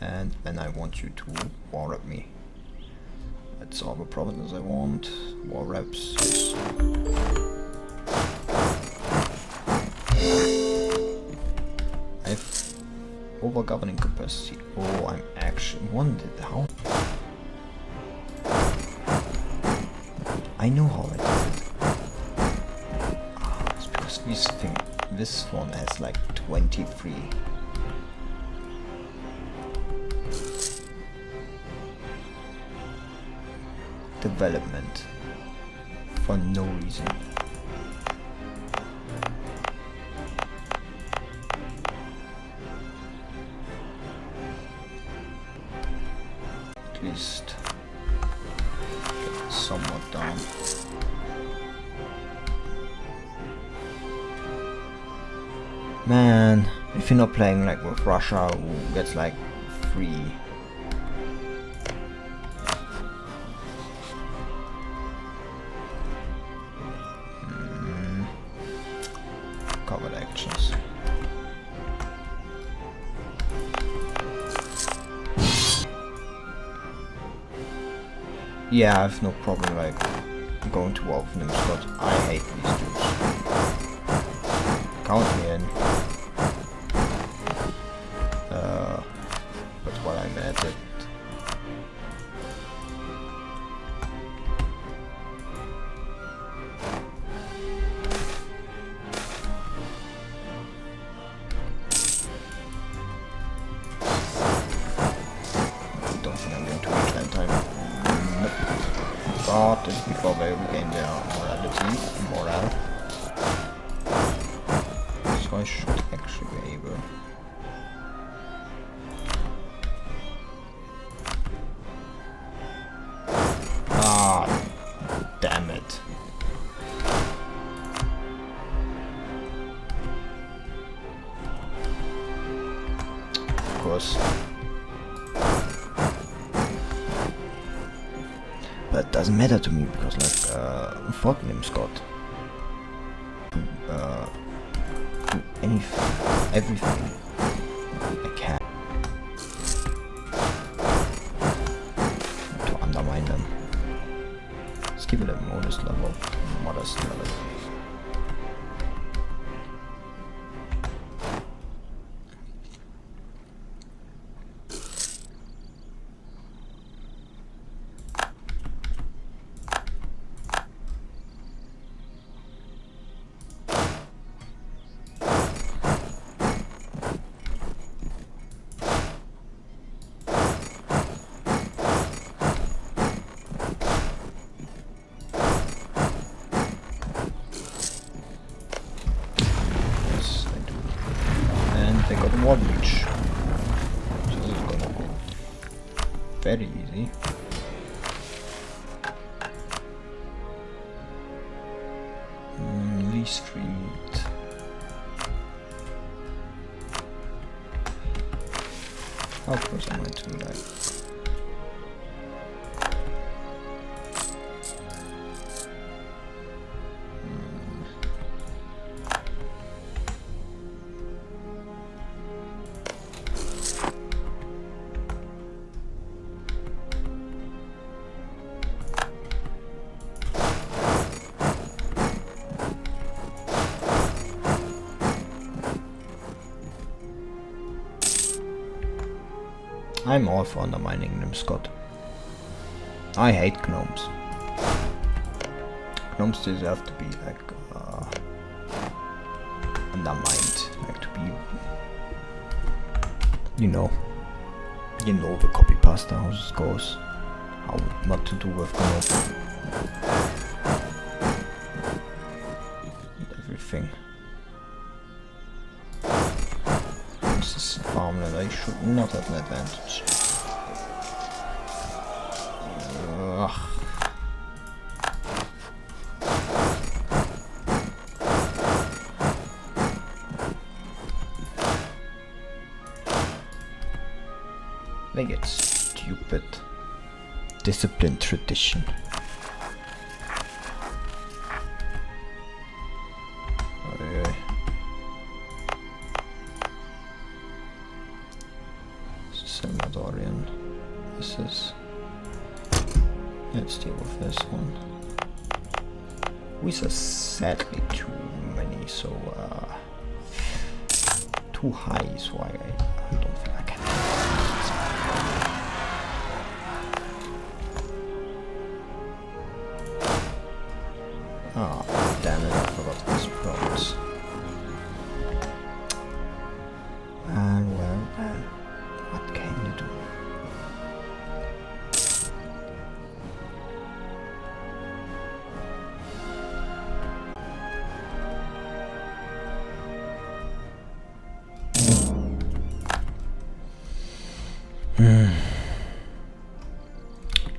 And then I want you to war rep me. That's all the provinces I want. War reps. I have over governing capacity. Oh, I'm actually wondered how. I know how I did it. It's because this one has like 23. Development for no reason. At least get somewhat down. Man, if you're not playing like with Russia, who gets like 3. Covered actions. Yeah, I have no problem like going to war with them, but I hate these dudes. Count me in. But while I'm at it, think I'm going to reach that time. Nope. But just before they regain their morale. So I should actually be able. Ah, damn it. Of course. But it doesn't matter to me because, like, unfortunately, Scott. Do anything, everything I can to undermine them. Let's give it a modest level. They got one each, so this is gonna go very easy. Lee Street. Of course I might do that. I'm all for undermining them, Scott. I hate gnomes. Gnomes deserve to be like undermined, like to be, you know the copy pasta how this goes, how not to do with gnomes. Everything. This is farmland. I should not have an advantage. Ugh. They get stupid. Discipline tradition. Salvadorian. This is. Let's deal with this one. These are sadly too many, so too high, so I don't think I can. Ah, damn it, I forgot this province. Well, what can you do?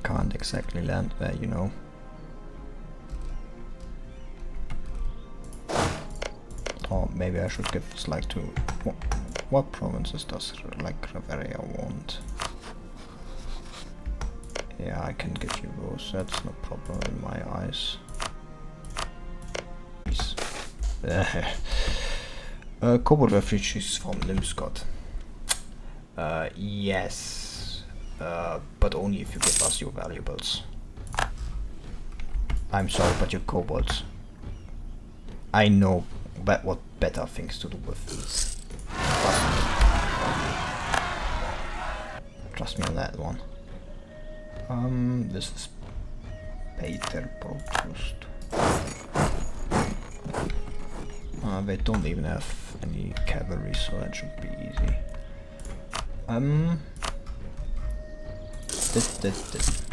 Can't exactly land there, you know. Or maybe I should give this like to what provinces does like Riveria want? Yeah, I can give you those. That's no problem in my eyes. Cobalt refugees from Limscott. Yes, but only if you give us your valuables. I'm sorry, but your kobolds. I know what better things to do with these. Trust me on that one. This is Peter Protrust. They don't even have any cavalry, so that should be easy. This.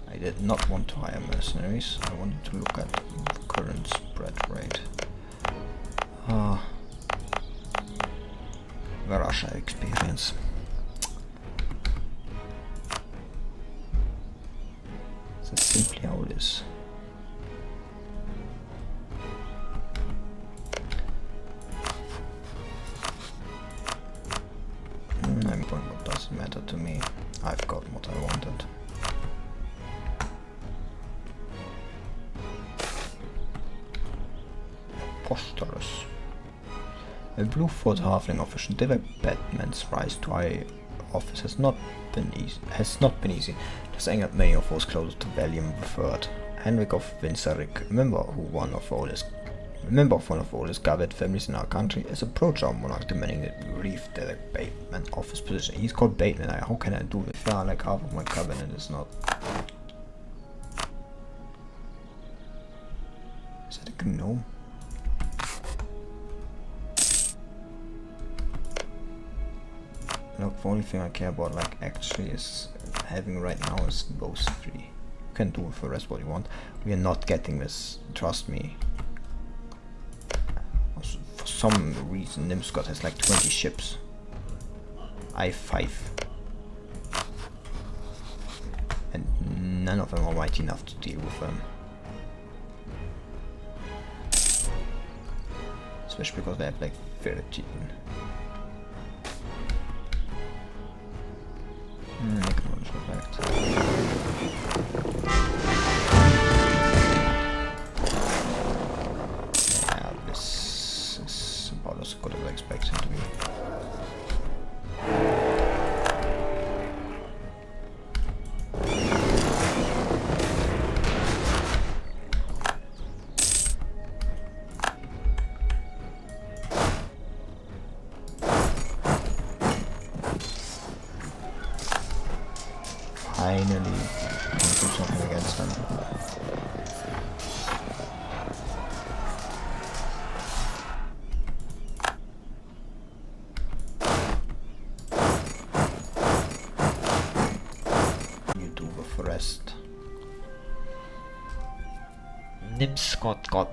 I did not want to hire mercenaries. I wanted to look at the current spread rate. The Russia experience. That's simply how it is. What doesn't matter to me. I've got what I wanted. Postulus. A blue-footed halfling official development's rise to high office has not been easy. This angered many of those closer to Valium III. Henrik of Winseric, member of one of the oldest Gawed families in our country, has approached our monarch demanding that we relieve the Bateman office position. He's called Bateman. How can I do this? Yeah, like half of my cabinet is not. Is that a gnome? Look, the only thing I care about, like, actually is having right now is those three. You can do for the rest what you want. We are not getting this, trust me. Also, for some reason, Nimscott has like 20 ships. I have 5. And none of them are mighty enough to deal with them. Especially because they have like 13. Acknowledge the fact. Yeah, this is about as good as I expect him to be. Finally, can do something against them. You do the rest. Nimscott got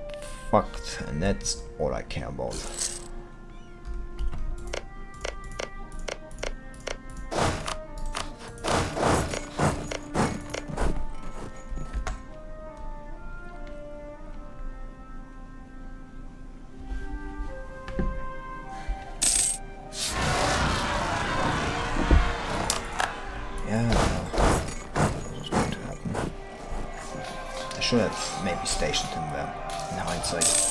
fucked, and that's all I care about. Should have maybe stationed him there, in hindsight.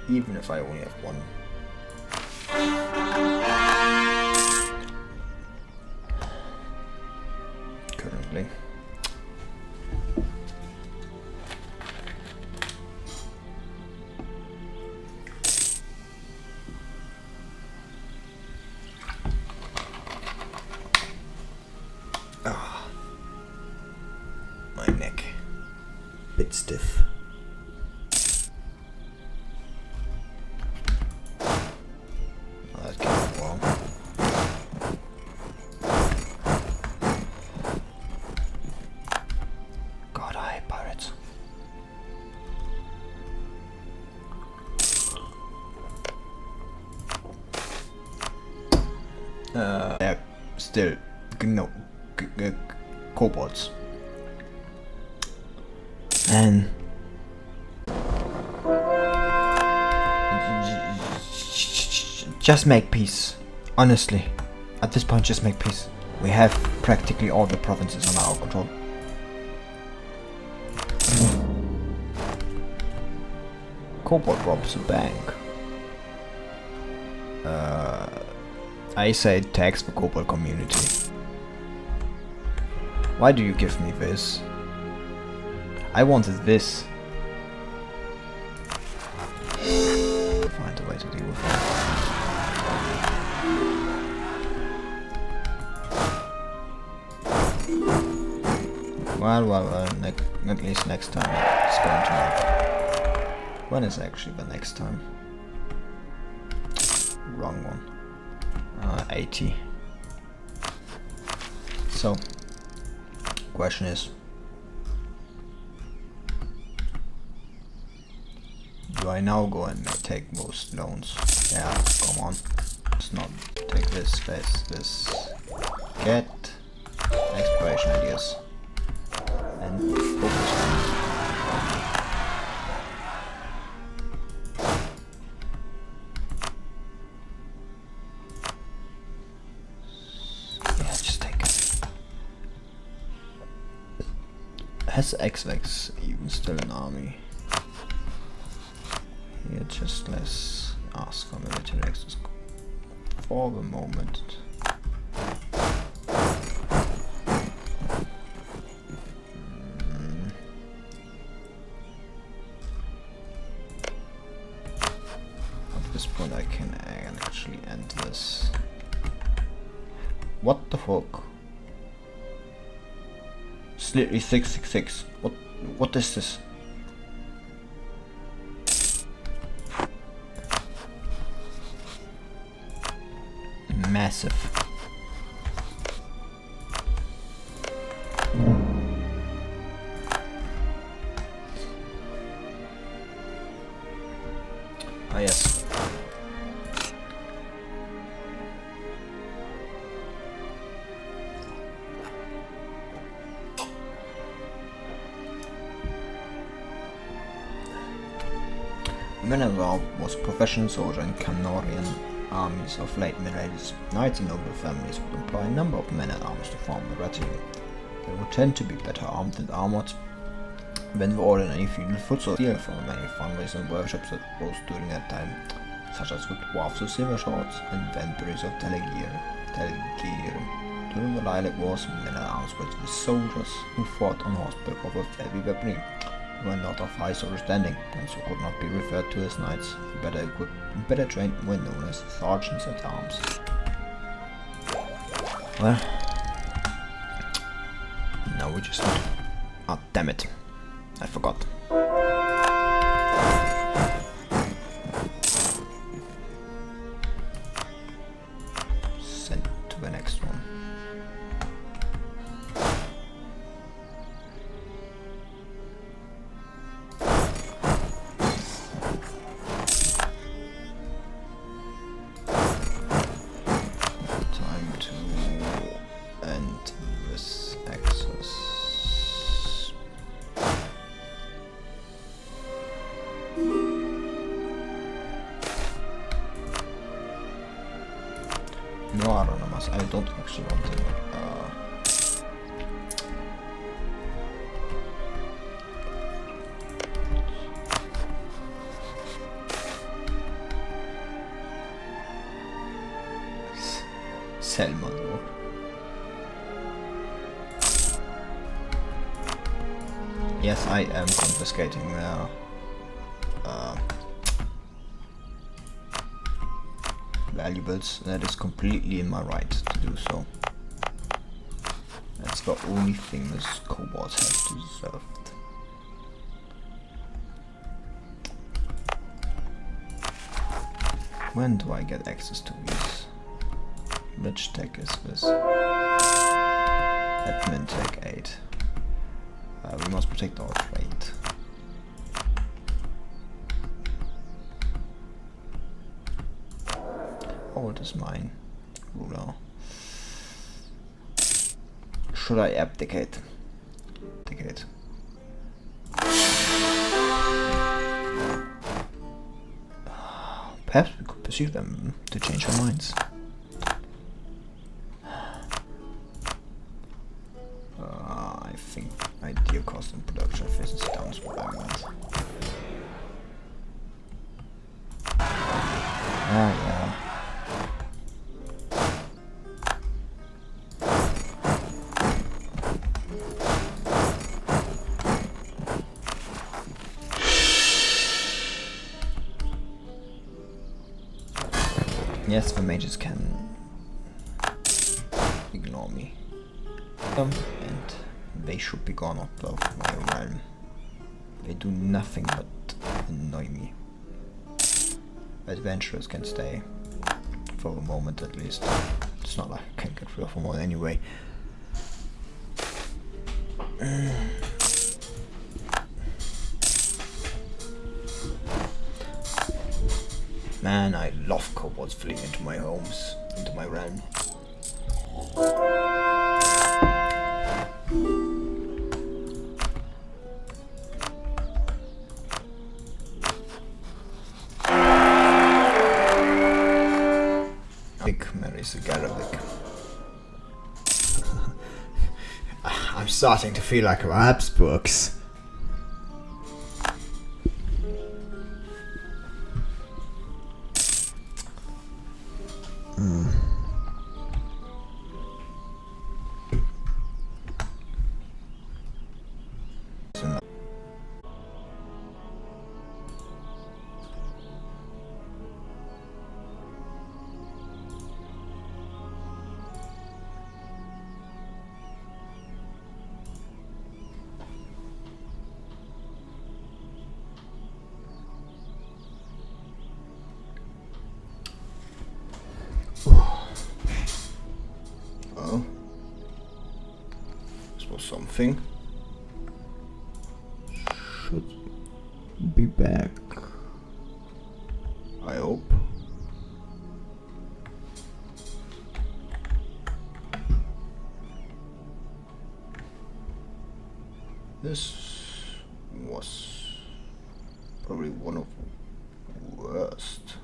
Even if I only have one. Currently. Ah, my neck. Bit stiff. They're still kobolds. And Just make peace. Honestly. At this point, just make peace. We have practically all the provinces under our control. Cobalt robs a bank. I say tax the Cobalt community. Why do you give me this? I wanted this. Find a way to deal with it. Well, at least next time it's going to make. When is actually the next time? Wrong one. 80. So, question is, do I now go and take most loans? Yeah, come on. Let's not take this, this. Get exploration ideas. And focus on. Yeah, just take it. Has XVX even still an army? Here, just let's ask for military access for the moment. At this point I can actually end this. What the fuck? It's literally 666. What is this? Massive. Ah, yes. Anbennar was a professional soldier in Canorian armies of late Middle Ages. Knights and noble families would employ a number of men at arms to form the retinue. They would tend to be better armed and armored than the ordinary foot soldiers from many fundraisers and workshops that rose during that time, such as the dwarfs of silver swords and inventories of telegear. During the Lilac Wars, men at arms were the soldiers who fought on horseback or with heavy weaponry. They were not of high social standing, and so could not be referred to as knights. Better equipped and better trained were known as sergeants at arms. Well, now we just need. Ah, damn it! I forgot. Send to the next one. No Anonymous, I don't actually want to. Salvador. Yes, I am confiscating their valuables. That is completely in my right to do so. That's the only thing this kobolds have deserved. When do I get access to these? Which tech is this? Admin tech 8. We must protect our trade. Oh, it is mine. Ruler. Should I abdicate? Abdicate. Perhaps we could pursue them to change our minds. I think ideal cost and production efficiency down is what I want. Yeah. Yes, the mages can ignore me. And they should be gone out of my realm. They do nothing but annoy me. Adventurers can stay. For a moment at least. It's not like I can get rid of them all anyway. Man, I love kobolds fleeing into my homes, into my realm. Big Mary's a Garlic. I'm starting to feel like Habsburgs. Something should be back. I hope. This was probably one of the worst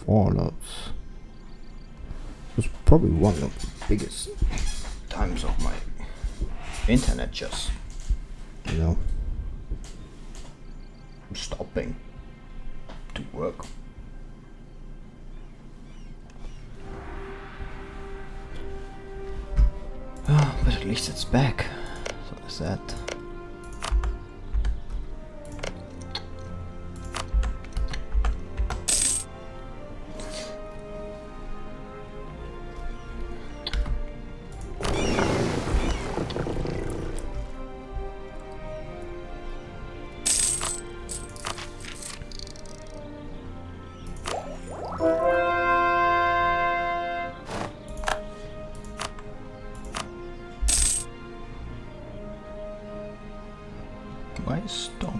fallouts. It was probably one of the biggest times of my internet just, stopping to work. But at least it's back, so is that. Why stop?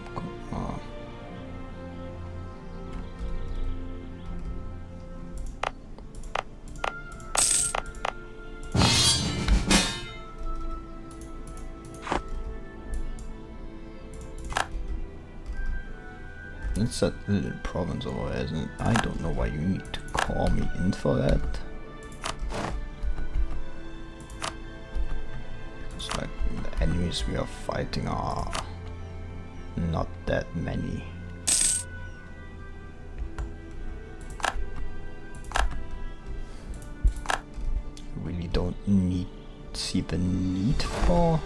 It's that little province over there, isn't it? I don't know why you need to call me in for that. It's like the enemies we are fighting are not that many. Really don't see the need for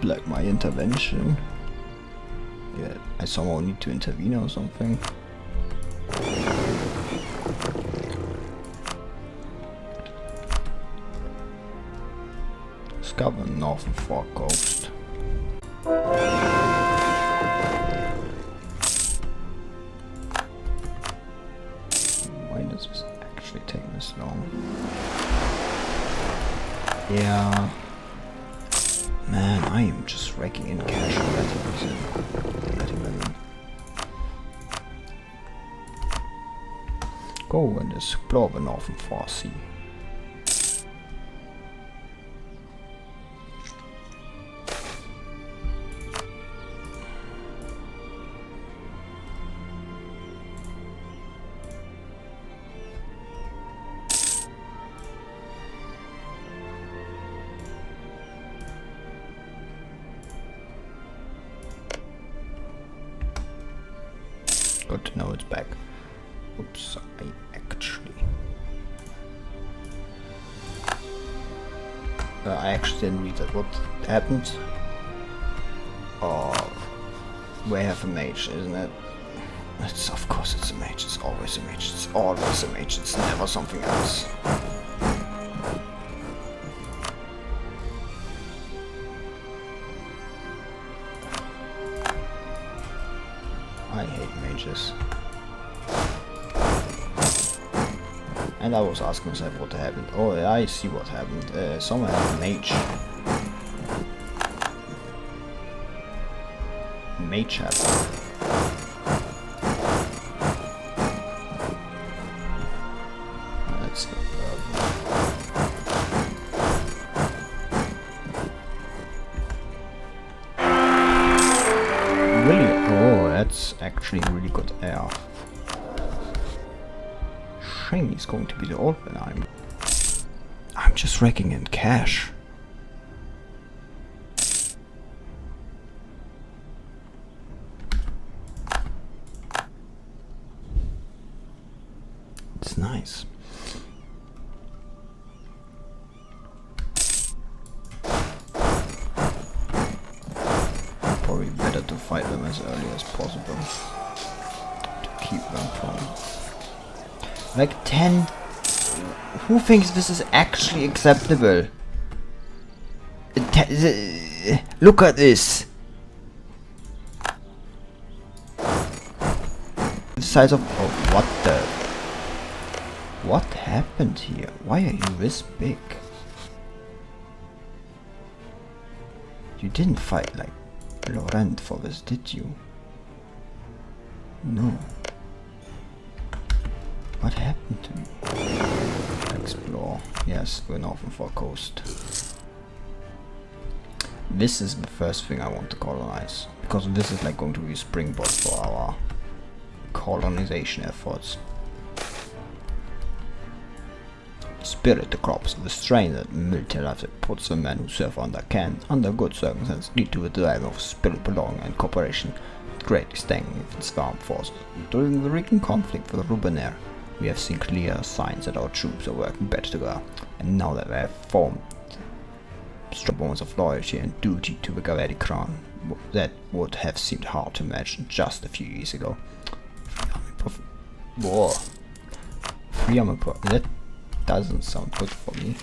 like my intervention. Yeah, I somehow need to intervene or something. Discover Northern Fork Coast. Why does this actually take this long? Yeah. Man, I am just raking in cash for that reason. Go and explore the Northern Far Sea. Good to know it's back. Oops, I actually didn't read that. What happened? Oh, we have a mage, isn't it? It's, of course it's a mage, it's always a mage, it's always a mage, it's never something else. I hate mages. And I was asking myself what happened. Oh, I see what happened. Someone had a mage. Mage happened. That's the problem. Really? Oh, that's actually really good air. Shame he's going to be the old man. I'm just raking in cash. It's nice. Probably better to fight them as early as possible to keep them from like 10. Who thinks this is actually acceptable? Look at this. The size of what the? What happened here? Why are you this big? You didn't fight like Laurent for this, did you? No. What happened to me? Explore. Yes, we're north and far coast. This is the first thing I want to colonize, because this is like going to be a springboard for our colonization efforts. Spirit the crops, the strain that military life that puts the men who serve under can, under good circumstances, lead to a drive of spirit belonging and cooperation, greatly staying with its armed forces. During the recent conflict for the Rubenair, we have seen clear signs that our troops are working better together, and now that we have formed strong bonds of loyalty and duty to the Gawed crown, that would have seemed hard to imagine just a few years ago. That doesn't sound good for me.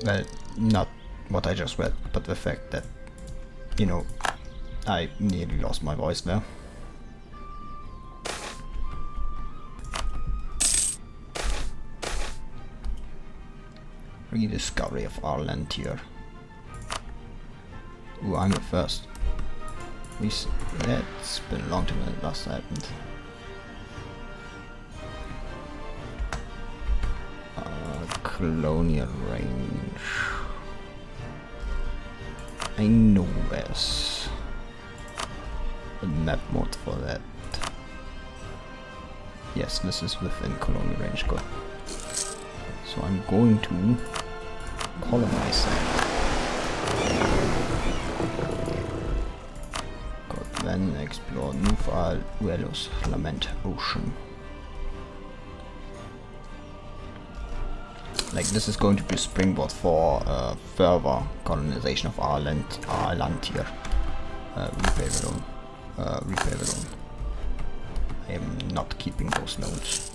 Well, not what I just read, but the fact that, you know, I nearly lost my voice there. Rediscovery of our land here. Ooh, I'm the first. It's been a long time since it last happened. Colonial range. I know there's a map mod for that. Yes, this is within colonial range. Good. So I'm going to colonize that. Good. Then explore Universalis Lament Ocean. Like, this is going to be a springboard for further colonization of our land here. Repay the loan. Repay the loan. I am not keeping those loans.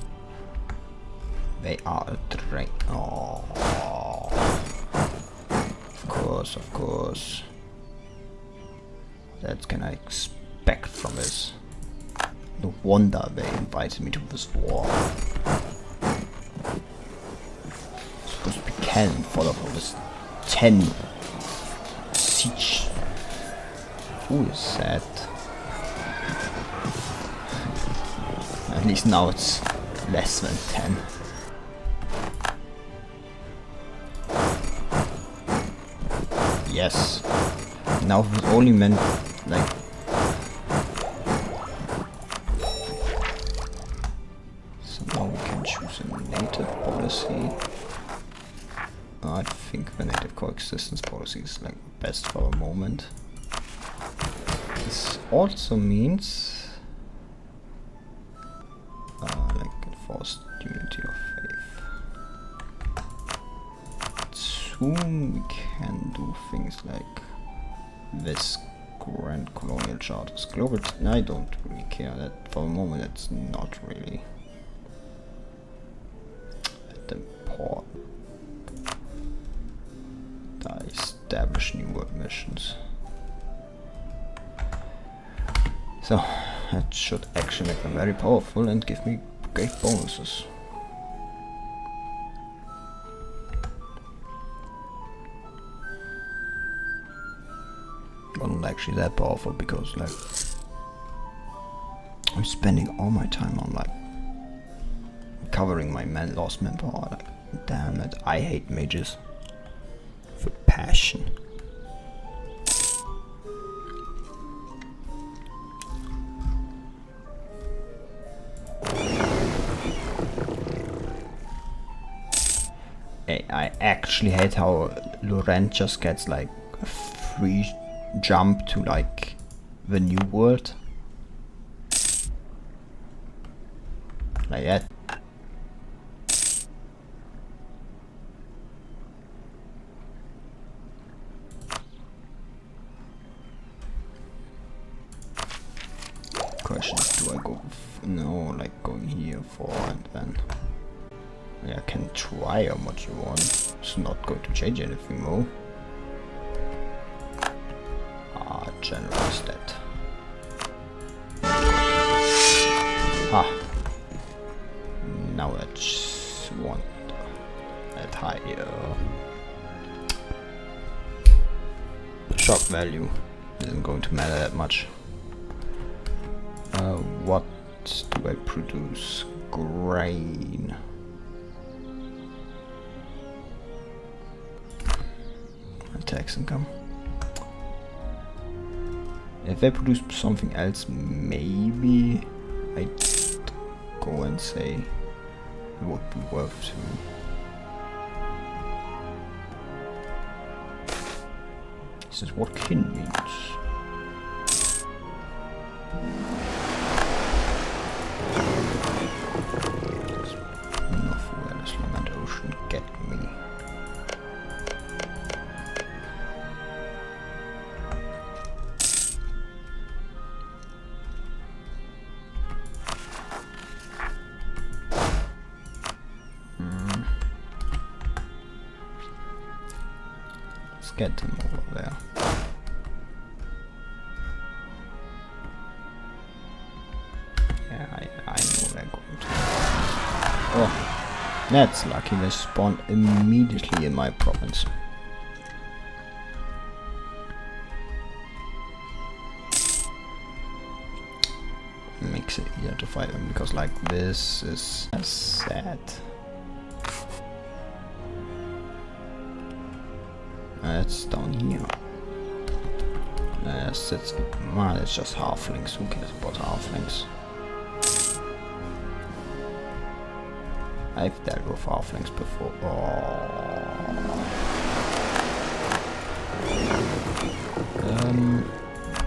They are a drain. Oh, of course, of course. What can I expect from this? No wonder they invited me to this war. Because we can follow this 10 siege. Who is that? At least now it's less than 10. Yes. Now it only meant like so now we can choose a native policy. I think the native coexistence policy is like best for the moment. This also means things like this Grand Colonial Charters. Global, I don't really care. That for the moment it's not really that important. I establish new world missions. So that should actually make them very powerful and give me great bonuses. Well, not actually that powerful because like I'm spending all my time on like recovering my lost manpower. Like, damn it, I hate mages with passion. I actually hate how Laurent just gets like a free jump to like the new world. Like that. Question is, do I go no, like going here for and then I can try how much you want. It's not going to change anything more. General stat. Now I just want that higher shock value. Isn't going to matter that much. What do I produce? Grain. Tax income. If I produce something else, maybe I'd go and say it would be worth to. This is what kin means. Enough where this Lament Ocean get me. Get them over there. Yeah, I know they're going to. Oh, that's lucky. They spawn immediately in my province. Makes it easier to fight them because, like, this is sad. It's down here. Yes, it's just halflings. Who cares about halflings? I've dealt with halflings before.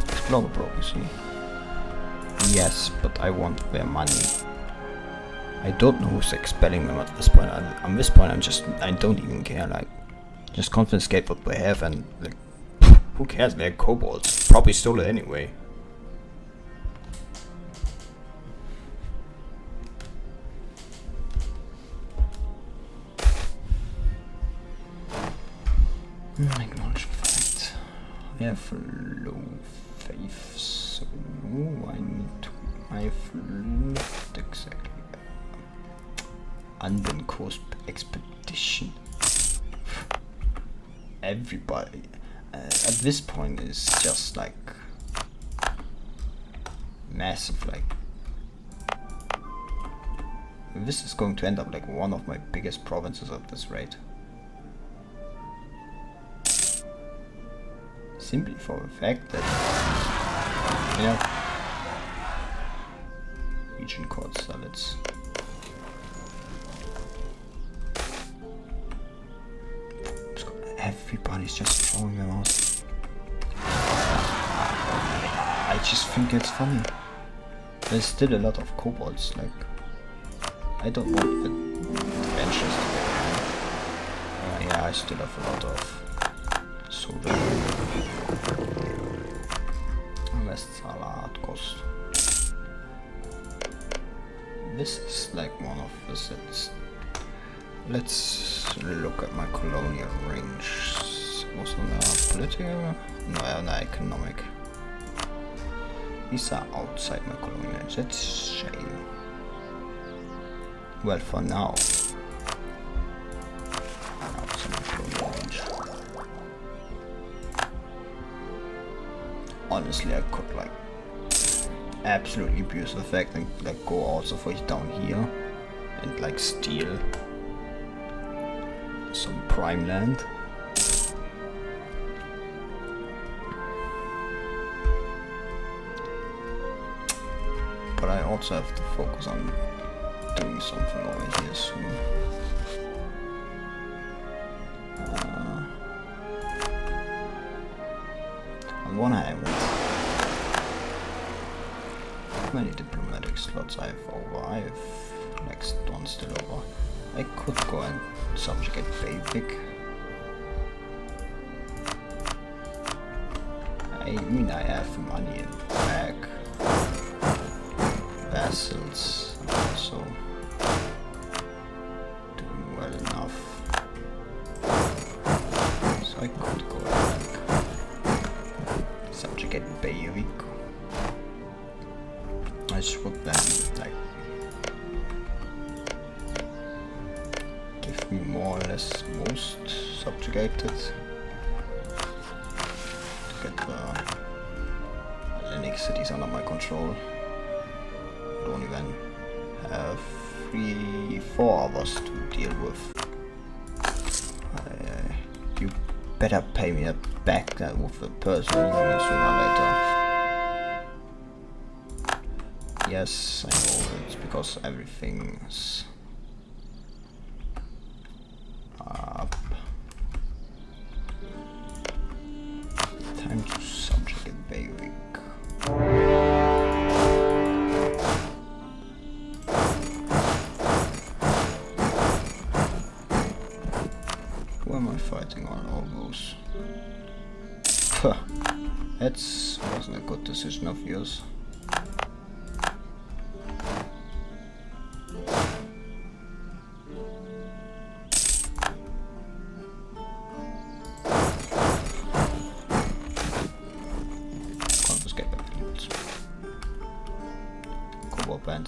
Explore the prophecy. Yes, but I want their money. I don't know who's expelling them at this point. At this point, I don't even care. Like. Just confiscate what we have and like, who cares, they're kobolds. Probably stole it anyway. Acknowledge fact. I have low faith, so I need to. I have looked exactly. Anbennar expedition. Everybody at this point is just like massive. Like this is going to end up like one of my biggest provinces at this rate, simply for the fact that region called salads. Everybody's just throwing them out. I just think it's funny. There's still a lot of kobolds, like I don't want the adventures to get yeah, I still have a lot of soldier. Westsalat-Kost. This is like one of the sets. Let's look at my colonial range. Was on political? No, no, economic. These are outside my colonial range. That's shame. Well, for now. Outside my colonial range. Honestly, I could like absolutely abuse the fact and like go also for down here and like steal some prime land. But I also have to focus on doing something over here soon. On one hand, how many diplomatic slots I have over? I have like one still over. I could go and subjugate Basic. I mean, I have money in the bag. Vassals also doing well enough. So I could go and subjugate Basic. I should then like give me more or less most subjugated to get the Hellenic cities under my control. I don't even have 4 others to deal with. You better pay me back with the personal money sooner or later. Yes, I know it's because everything's up. Time to subjugate Basic. Who am I fighting on all those? That wasn't a good decision of yours.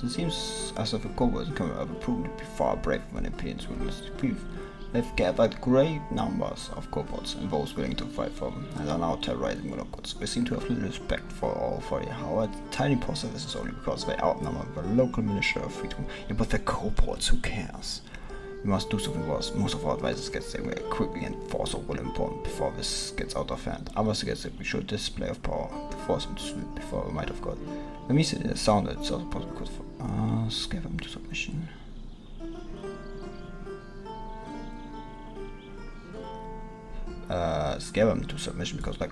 It seems as if the Gawed have proven to be far braver than appearance witnesses prove. They've gathered great numbers of kobolds and those willing to fight for them, and are now terrorizing the locals. They seem to have little respect for all for the Howard. Tiny process this is only because they outnumber the local militia of freedom. Yeah, but the kobolds, who cares? We must do something worse. Most of our advisors get their way quickly and force are well important before this gets out of hand. Others suggest that we should display of power before them to before the might of God. Let me see the sound that it's also possible could scare them to submission. Scare them to submission because like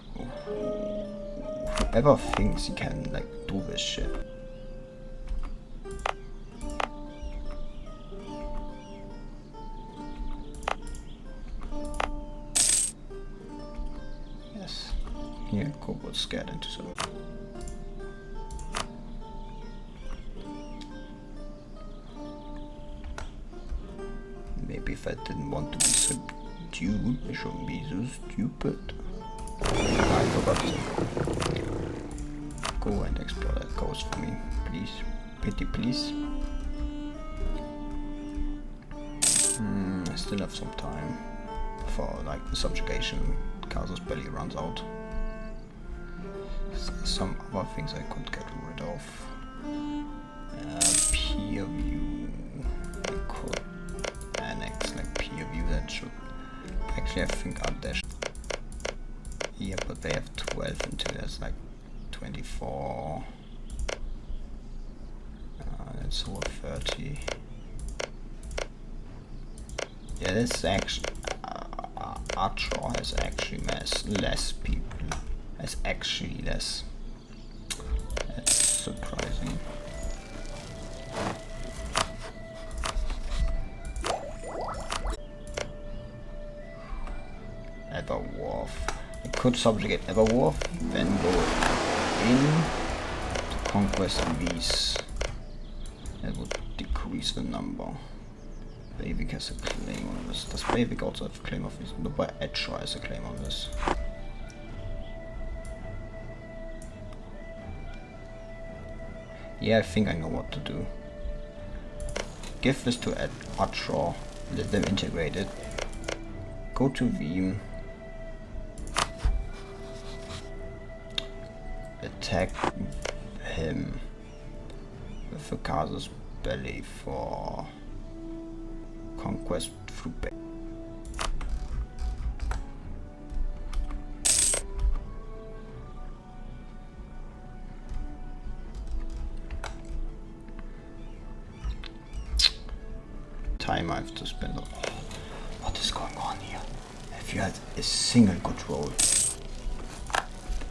whoever thinks he can like do this shit. Yes. Here, kobolds scared into submission. Maybe if I didn't want to be subdued, I shouldn't be so stupid. I forgot to go and explore that coast for me, please. Pretty please. I still have some time before like the subjugation casus belli runs out. Some other things I could get rid of. Peer view. I could annex like peer view. That should actually I think are dashed. Yeah, but they have 12 until there's like 24. That's over 30. Yeah, this actually Archer has actually less people. Has actually less. That's surprising. Ever Wharf. could subjugate Everworth, then go in to conquest these. That would decrease the number. Bavik has a claim on this. Does Bavik also have a claim of this? No, but Edshire has a claim on this. Yeah, I think I know what to do. Give this to Edshire, let them integrate it. Go to Veeam. Attack him with a Casus Belli for conquest through Bay. Time I have to spend on. What is going on here? Have you had a single good roll?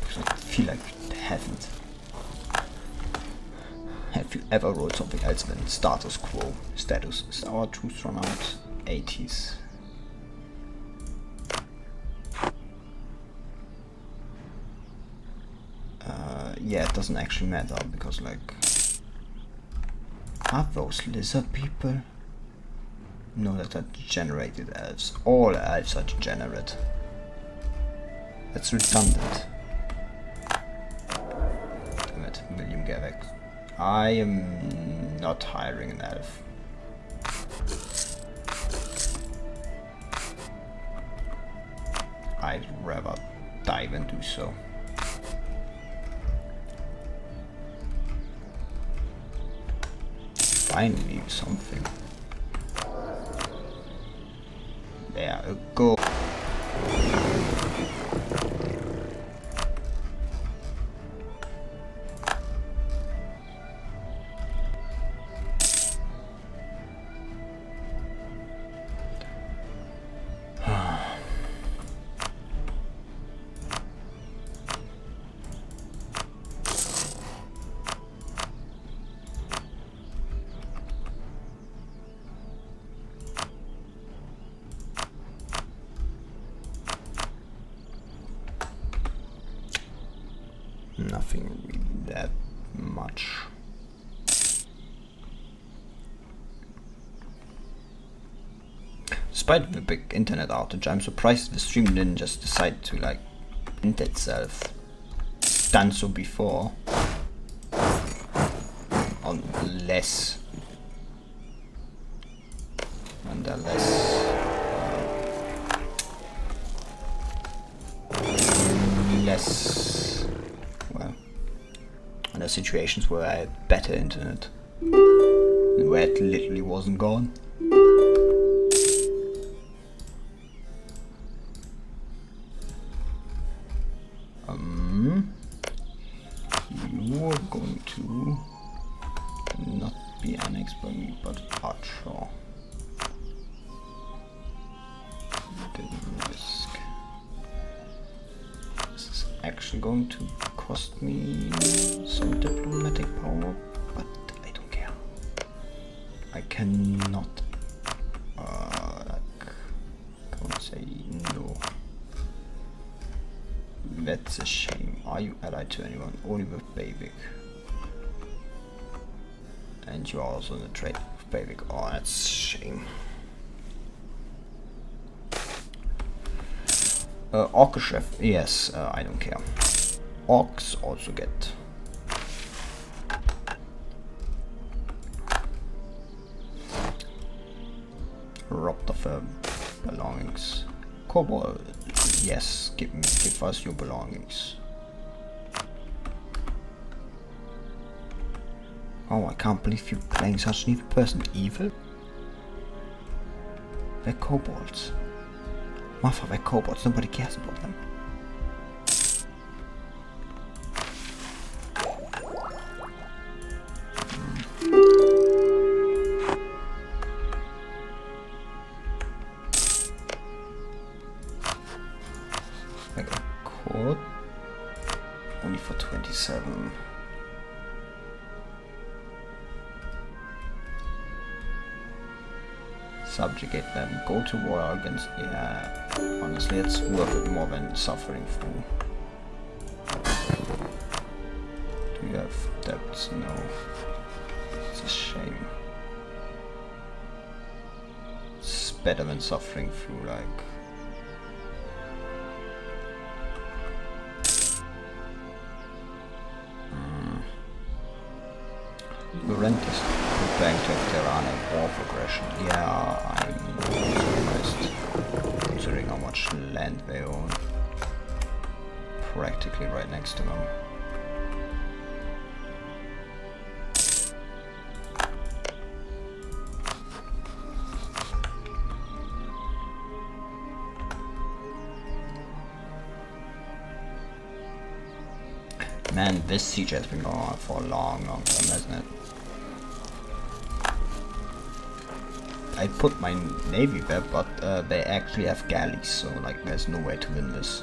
Because I feel like you haven't. Have you ever rolled something else than status quo? Status is our truth run out. 80s. Yeah, it doesn't actually matter because, like, are those lizard people? No, that are degenerated elves. All elves are degenerate. That's redundant. Damn it, William Gawed. I am not hiring an elf. I'd rather die than do so. Finally, something. There we go. Nothing really that much. Despite the big internet outage, I'm surprised the stream didn't just decide to, like, end itself. It's done so before. Unless well, there are situations where I had better internet, where it literally wasn't gone. You are going to not be annexed by me, but Archer. Didn't risk. This is actually going to cost me some diplomatic power, but I don't care. I cannot go and say no. That's a shame. Are you allied to anyone? Only with Bavik. And you are also in the trade with Bavik. Oh, that's a shame. Orcish, yes, I don't care. Orcs also get. Robbed of belongings. Kobold, yes, give us your belongings. Oh, I can't believe you're playing such an evil person. Evil? They're kobolds. Mother, they're kobolds, nobody cares about them. I got caught. Only for 27. Subjugate them, go to war against, yeah. Honestly, it's worth it more than suffering through. Do you have debts? No. It's a shame. It's better than suffering through, like... The rent is preparing to have tyrannic war progression. Yeah, I'm surprised, considering how much land they own. Practically right next to them. Man, this siege has been going on for a long time, hasn't it? I put my navy there, but they actually have galleys, so like there's no way to win this.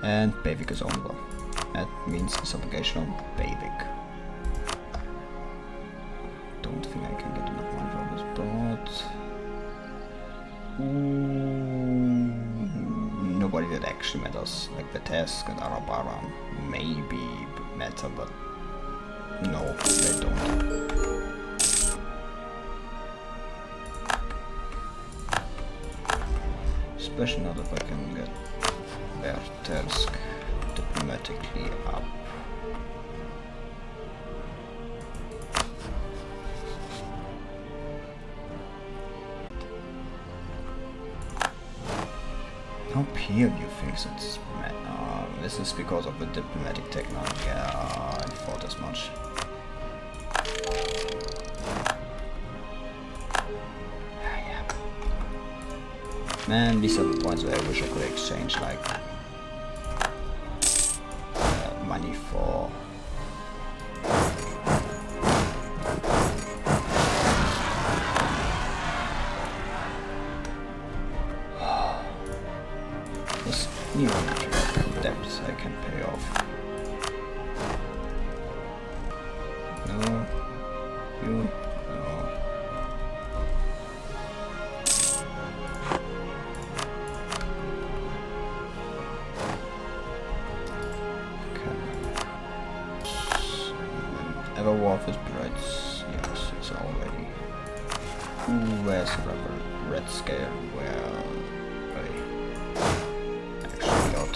And Bavik is over. That means subrogation on Bavik. Don't think I can get enough money from this, but... Ooh, nobody that actually matters. Like the task and Arabaran maybe matter, but no, they don't. Especially now that I can get Bertersk diplomatically up. How Pierview thinks it's this is because of the diplomatic technology. Yeah, I thought as much. Man, these are the points where I wish I could exchange like money for this new debts I can pay off. No, you, no. Everwarth is bright. Yes, it's already. Ooh, where's the red scale? Well, I actually got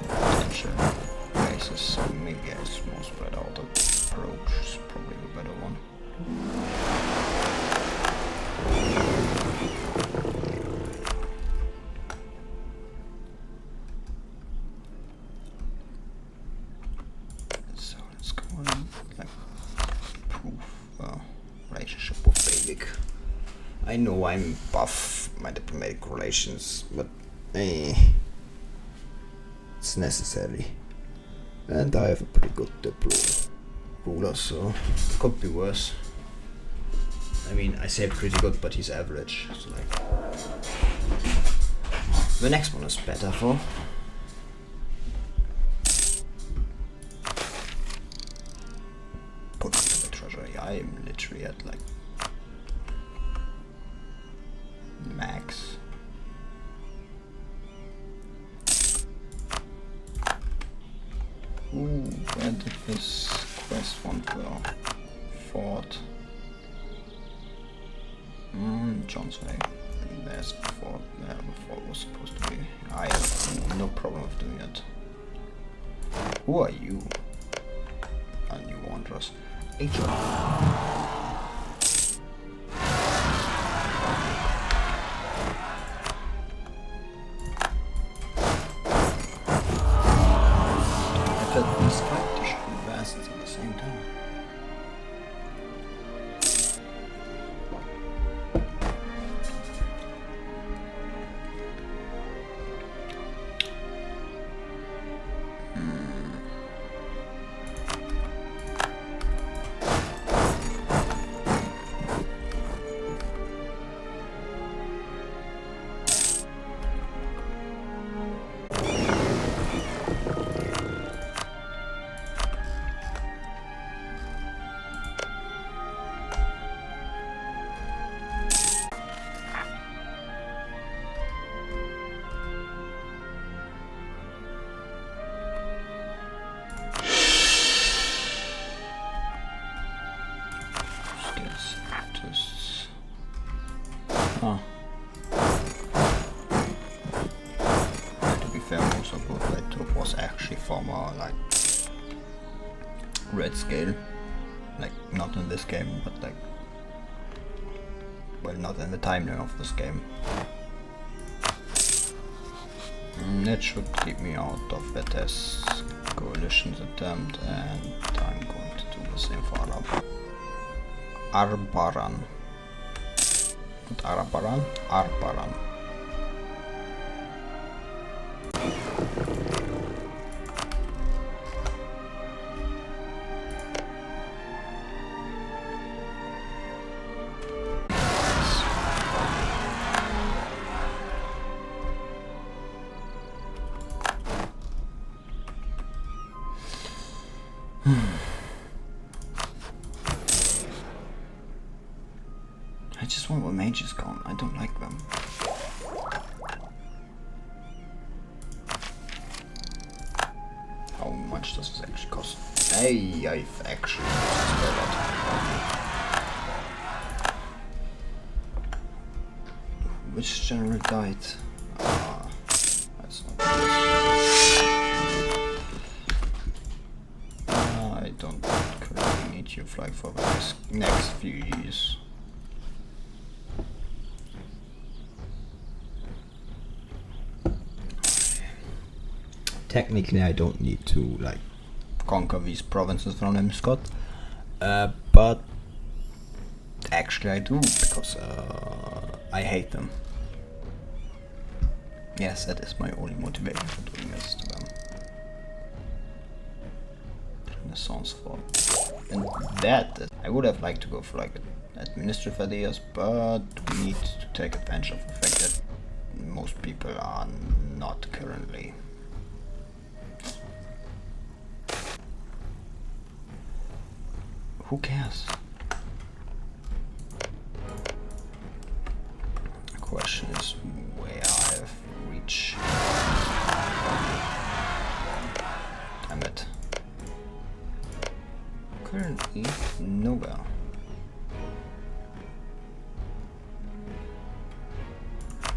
potential bases, so maybe a small spread out approach is probably the better one. I know I'm buff my diplomatic relations, but it's necessary. And I have a pretty good diplo ruler, so it could be worse. I mean, I say pretty good, but he's average, so like... The next one is better for. Put it to the treasury. I'm literally at like max. Ooh, where did this quest one go? Fort. John's Way. And there's the fort there the fort was supposed to be. I have no problem with doing it. Who are you? New Wanderers. HR. red scale. Like, not in this game, but like, well, not in the timeline of this game. That should keep me out of Vetes coalition's attempt, and I'm going to do the same for Arbaran. Not Arabaran? Arbaran. I just want my mages gone. I don't like them. How much does this actually cost? Hey, I've actually cost a lot. Which general died? That's not good. I don't currently need you flag for the next few years. Technically, I don't need to like conquer these provinces from him, Scott. But actually, I do, because I hate them. Yes, that is my only motivation for doing this to them. Renaissance for, and that I would have liked to go for like administrative ideas, but we need to take advantage of the fact that most people are not currently. Who cares? The question is where I have reached. Damn it. Currently nowhere.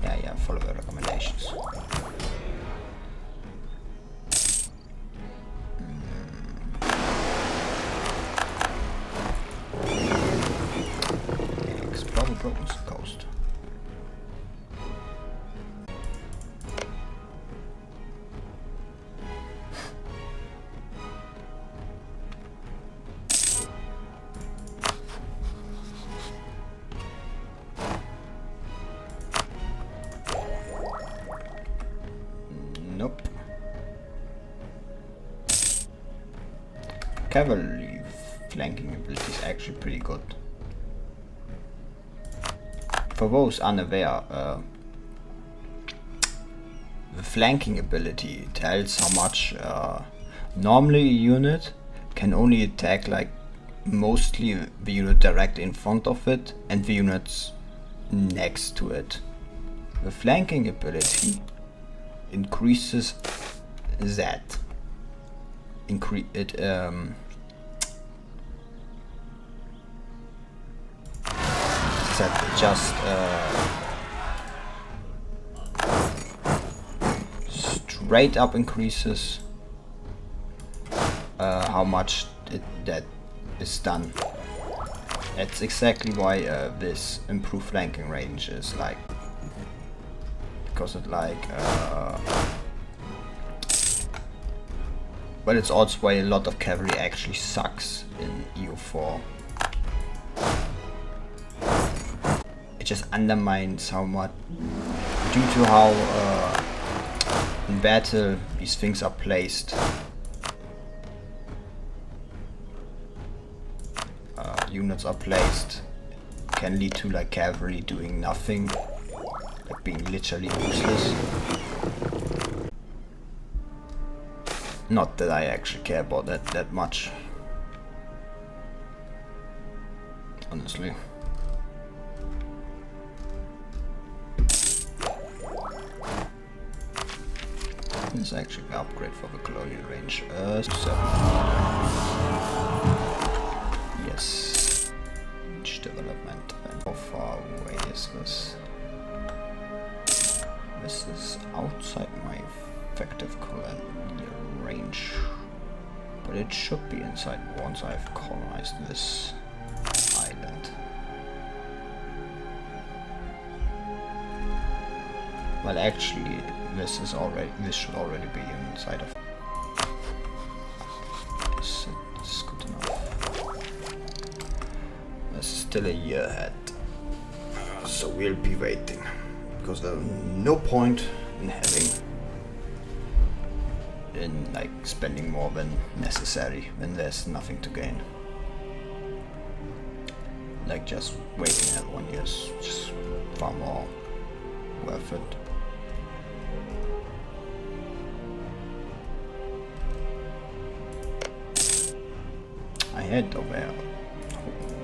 Yeah, follow the recommendations. Broken coast. Nope. Cavalry flanking ability is actually pretty good. For those unaware, the flanking ability tells how much normally a unit can only attack like mostly the unit directly in front of it and the units next to it. The flanking ability increases that. That just straight up increases how much that is done. That's exactly why this improved flanking range is like, because it like but it's also why a lot of cavalry actually sucks in EU4. It just undermines how much, due to how in battle these things are placed. Units are placed can lead to like cavalry doing nothing, like being literally useless. Not that I actually care about that much, honestly. This is actually an upgrade for the colonial range. 7. Yes. Range development. And how far away is this? This is outside my effective colonial range. But it should be inside once I've colonized this island. Well, actually, this should already be inside of. This is good enough. This is still a year ahead, so we'll be waiting because there's no point in like spending more than necessary when there's nothing to gain. Like just waiting at 1 year is just far more worth it. I had over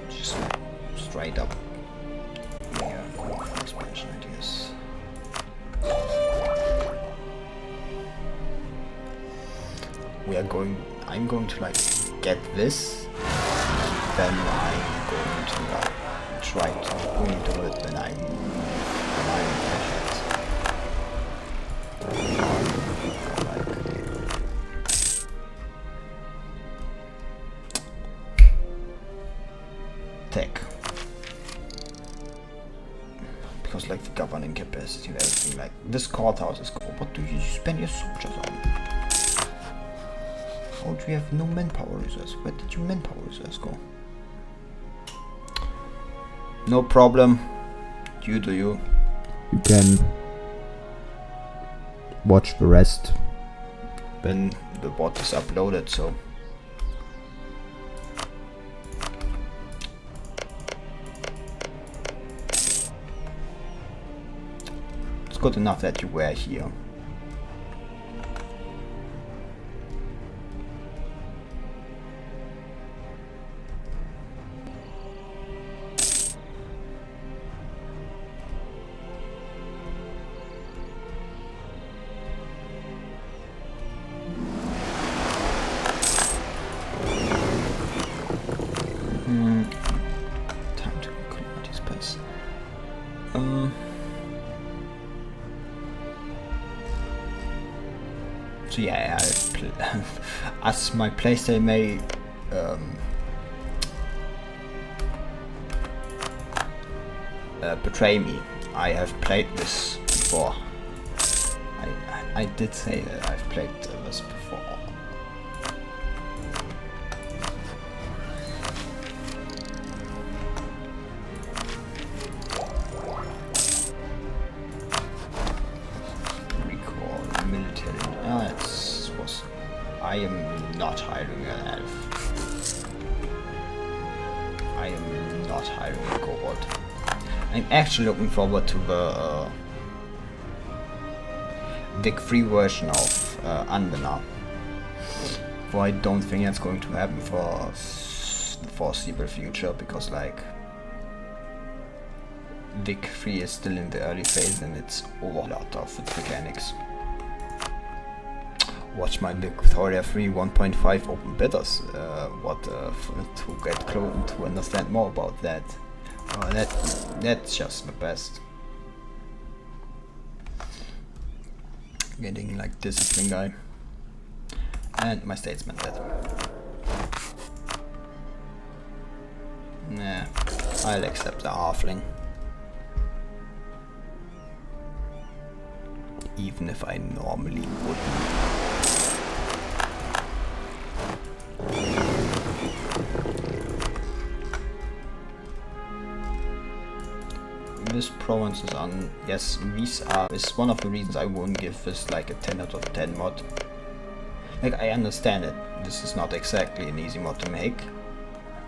just straight up expansion ideas. I'm going to like get this, then I'm going to try to only do it when I'm tech. Because like the governing capacity and everything, like this courthouse is cool. What do you spend your soldiers on? Oh, do you have no manpower reserves? Where did your manpower reserves go? No problem. You do you. You can watch the rest when the bot is uploaded, so. It's good enough that you were here. Time to collect his pass. So yeah, as my playstyle may betray me, I have played this before. I did say that I've played this before. I am not hiring an elf. I am not hiring a Gawed. I'm actually looking forward to the Vic-free version of Anbennar. But I don't think that's going to happen for the foreseeable future, because like Vic-free is still in the early phase and it's over a lot of its mechanics. Watch my Victoria 3 1.5 open betas, to get close to understand more about that. That's just the best. Getting like discipline guy. And my statesman dead. Nah, I'll accept the halfling. Even if I normally wouldn't. This province is on. Yes, these is one of the reasons I won't give this like a 10 out of 10 mod. Like, I understand it. This is not exactly an easy mod to make,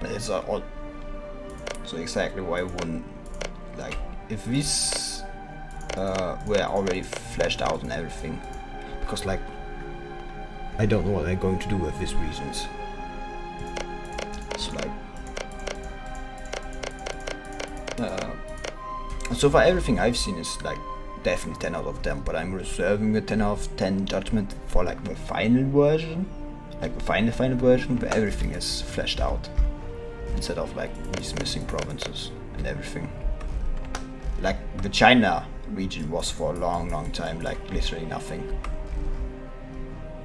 but it's all. So exactly why I wouldn't like if these were already fleshed out and everything, because like I don't know what I'm going to do with these regions. It's like so far everything I've seen is like definitely 10 out of 10, but I'm reserving the 10 out of 10 judgment for like the final version, like the final version where everything is fleshed out instead of like these missing provinces and everything. Like the China region was for a long time like literally nothing,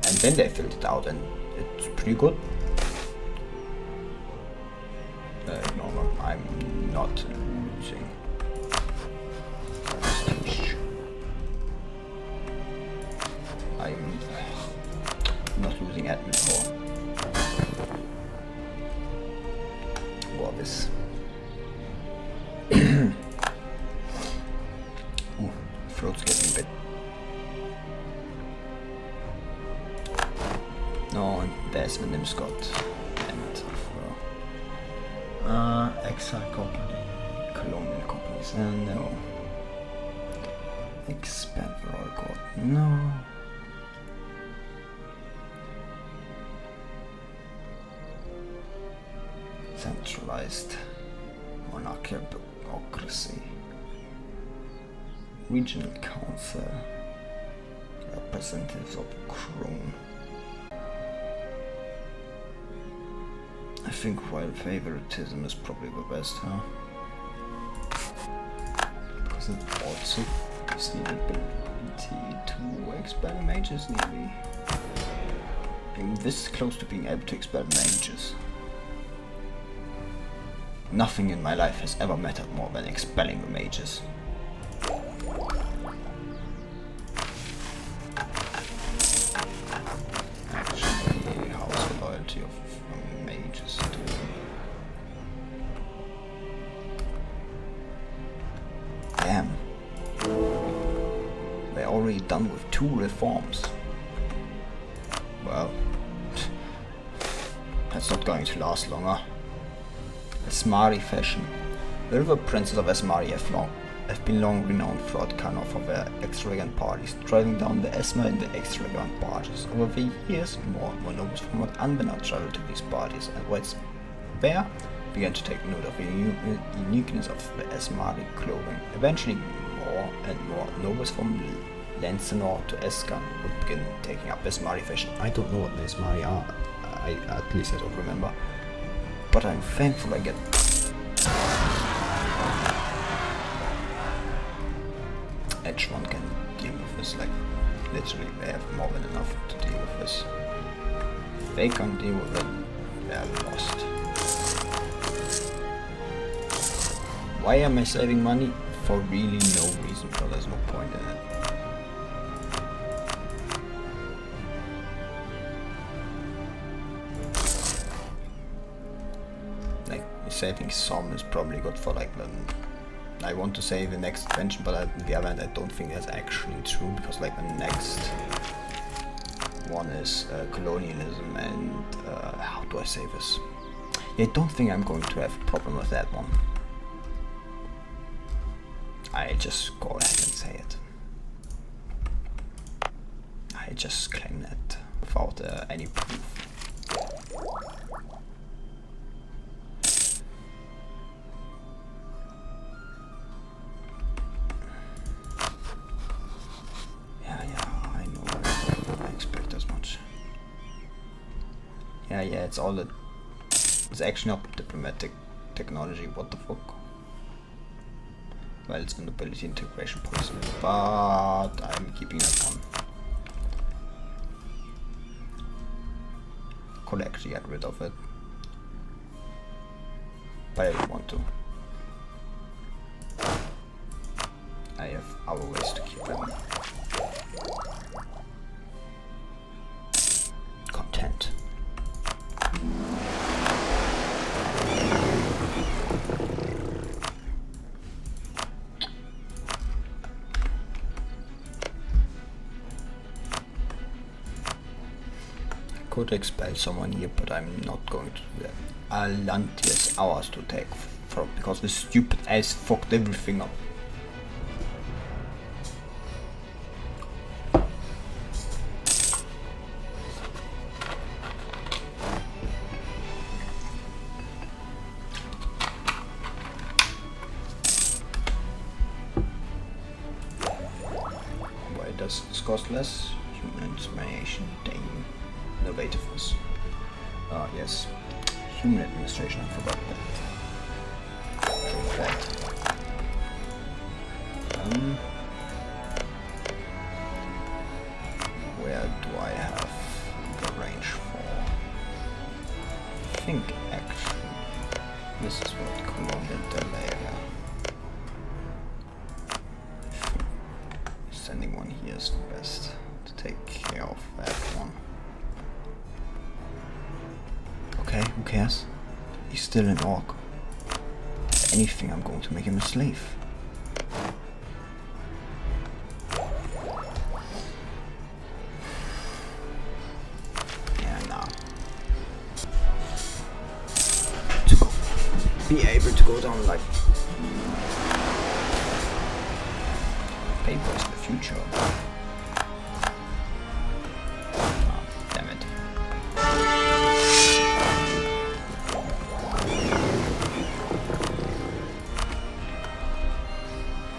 and then they filled it out and it's pretty good. No, I'm not losing prestige. I'm not losing admin power. What this? Ooh, throat's getting a bit. No, and there's the Nimscott and Exile Company, Colonial Companies, and no. Expand for all court, no. Centralized monarchical bureaucracy, regional council, representatives of Crown. I think royal favoritism is probably the best, huh? Because it also gives the ability to expel mages nearly. Being this close to being able to expel mages. Nothing in my life has ever mattered more than expelling the mages. Actually, how's the loyalty of mages doing? Damn. They're already done with 2 reforms. Well, that's not going to last longer. Asmari fashion. The river princes of Asmari have been long renowned throughout Kano for their extravagant parties, driving down the Esma in the extravagant barges. Over the years, more and more nobles from Anbennar traveled to these parties, and whites there began to take note of the uniqueness of the Asmari clothing. Eventually, more and more nobles from Lancenor to Eskan would begin taking up Asmari fashion. I don't know what the Asmari are. At least I don't remember. But I'm thankful I get H1 can deal with this, like literally they have more than enough to deal with this. If they can't deal with it, they're lost. Why am I saving money? For really no reason, so there's no point in it. Saving some is probably good for like I want to say the next expansion, but on the other hand I don't think that's actually true, because like the next one is colonialism and how do I say this? I don't think I'm going to have a problem with that one. I just go ahead and say it. I just claim that without any proof. Yeah, it's all that. It's actually not diplomatic technology, what the fuck? Well, it's an ability integration policy, but I'm keeping that one. Could actually get rid of it, but I don't want to. I have other ways to keep them content. Could expel someone here, but I'm not going to do that. Alantius hours to take from, because this stupid ass fucked everything up. Why does this cost less? Human inspiration, dang. Innovativeness. Ah, yes. Human administration, I forgot that. Where do I have the range for? think actually this is what colonial delay. Sending one here is the best to take care of that one. Okay, who cares? He's still an orc. If anything, I'm going to make him a slave. Yeah, nah. Be able to go down like paper is the future. Oh, damn it.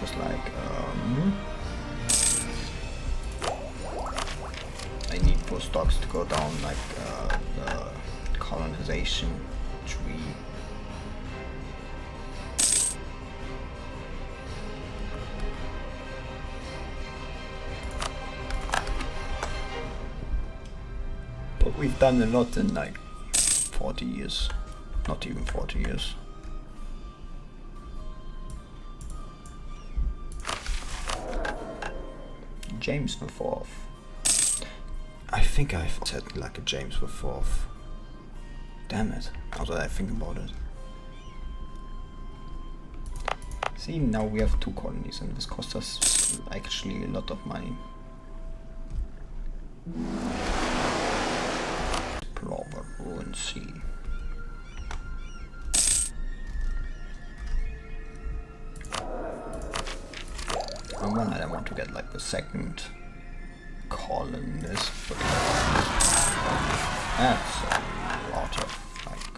Just like I need 4 stocks to go down like the colonization tree. But we've done a lot in like 40 years. Not even 40 years. James the Fourth. I think I've said like a James the Fourth. Damn it. Now that I think about it. See, now we have 2 colonies and this costs us actually a lot of money. Explore Ruin Sea. And one I want to get like the second colonist, but that's a lot of like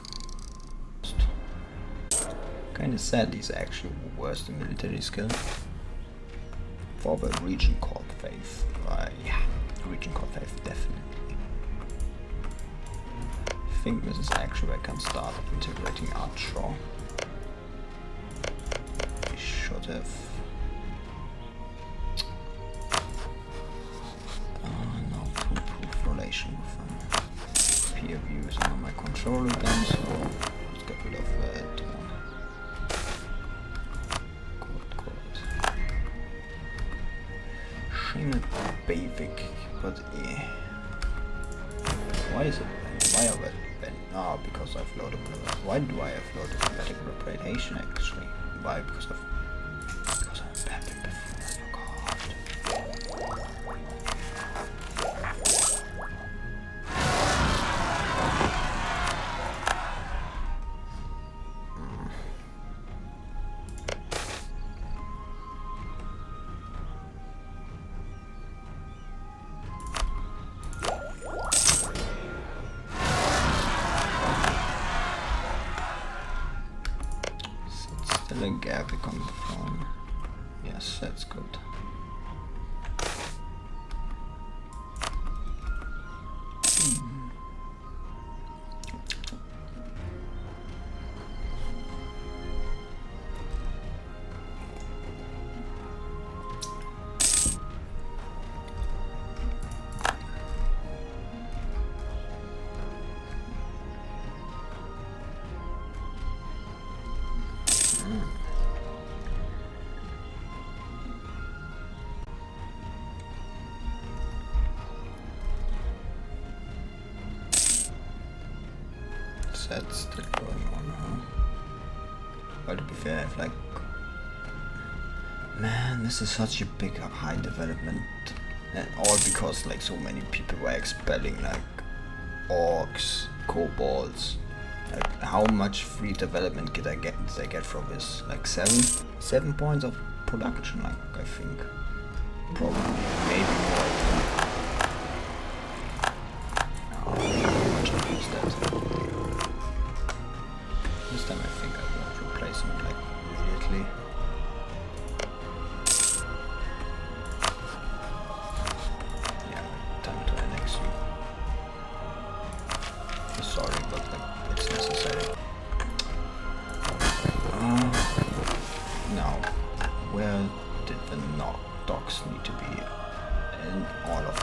kinda sad he's actually worse than military skill. For the region called Faith. Yeah, region called Faith definitely. I think this is actually where I can start integrating Archer. We should have relation with peer views on my controller then, so let's get rid of that one. Good. Shame basic, but yeah. Why is it why are we because I've loaded why do I have loaded automatic replication actually? Why? Because I'm bad before, still a gap on the phone. Yes, that's good. That's still going on, huh? But to be fair, I've like... Man, this is such a big high development. And all because like so many people were expelling like orcs, kobolds. Like how much free development did I get from this? Like 7 points of production, like I think. Probably, maybe more. How much is that? This time I think I won't replace him like immediately. Yeah, time to annex you. Sorry, but like, it's necessary. Now, where did the docks need to be? In all of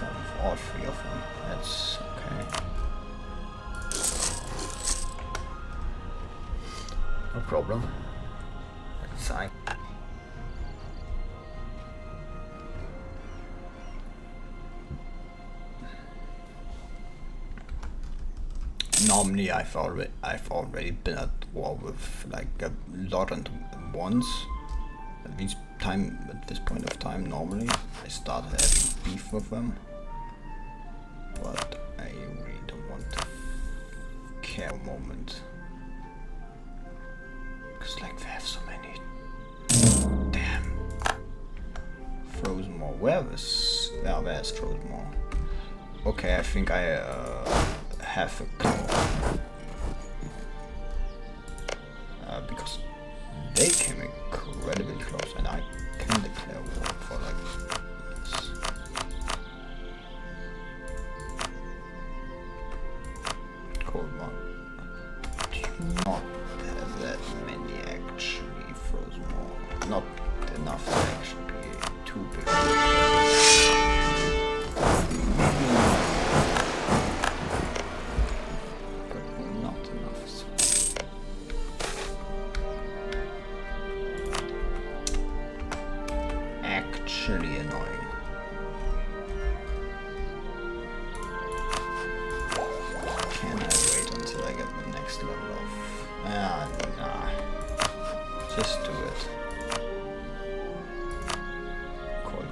No problem. Sign. Normally I've already been at war with like a lot and once. At this point of time normally I started having beef with them. But I really don't want to care a moment. Cause like they have so many. Damn. Frozen more. Where's Frozen more? Okay, I think I have a clue. Because they came incredibly close and I can declare war for like this. Cold one. Do not have that many actually frozen more. Not enough to actually be too big. But not enough. Actually annoying. Can I wait until I get the next level of... nah. Just do it.